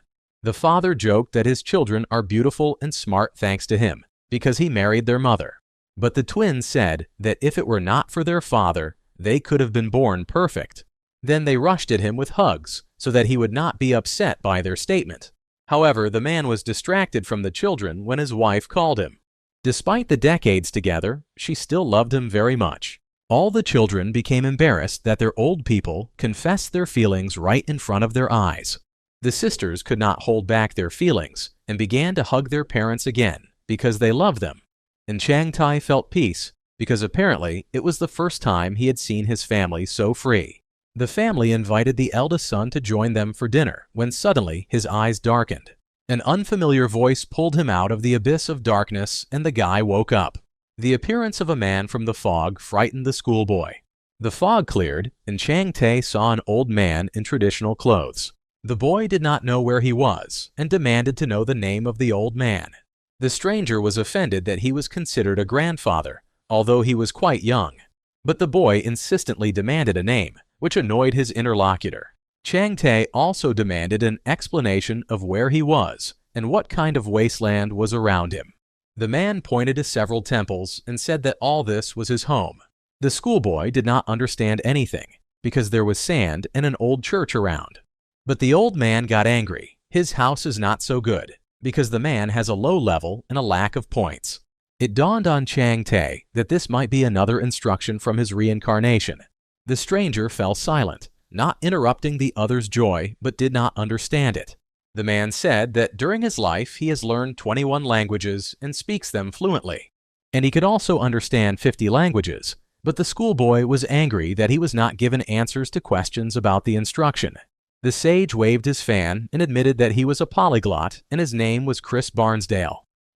Speaker 1: The father joked that his children are beautiful and smart thanks to him, because he married their mother. But the twins said that if it were not for their father, they could have been born perfect. Then they rushed at him with hugs so that he would not be upset by their statement. However, the man was distracted from the children when his wife called him. Despite the decades together, she still loved him very much. All the children became embarrassed that their old people confessed their feelings right in front of their eyes. The sisters could not hold back their feelings and began to hug their parents again because they loved them. And Changtai felt peace because apparently it was the first time he had seen his family so free. The family invited the eldest son to join them for dinner when suddenly his eyes darkened. An unfamiliar voice pulled him out of the abyss of darkness and the guy woke up. The appearance of a man from the fog frightened the schoolboy. The fog cleared and Changtai saw an old man in traditional clothes. The boy did not know where he was and demanded to know the name of the old man. The stranger was offended that he was considered a grandfather, although he was quite young. But the boy insistently demanded a name, which annoyed his interlocutor. Changtai also demanded an explanation of where he was and what kind of wasteland was around him. The man pointed to several temples and said that all this was his home. The schoolboy did not understand anything because there was sand and an old church around. But the old man got angry. His house is not so good because the man has a low level and a lack of points. It dawned on Changtai that this might be another instruction from his reincarnation. The stranger fell silent, not interrupting the other's joy, but did not understand it. The man said that during his life he has learned 21 languages and speaks them fluently. And he could also understand 50 languages, but the schoolboy was angry that he was not given answers to questions about the instruction. The sage waved his fan and admitted that he was a polyglot and his name was Chris Barnsdale.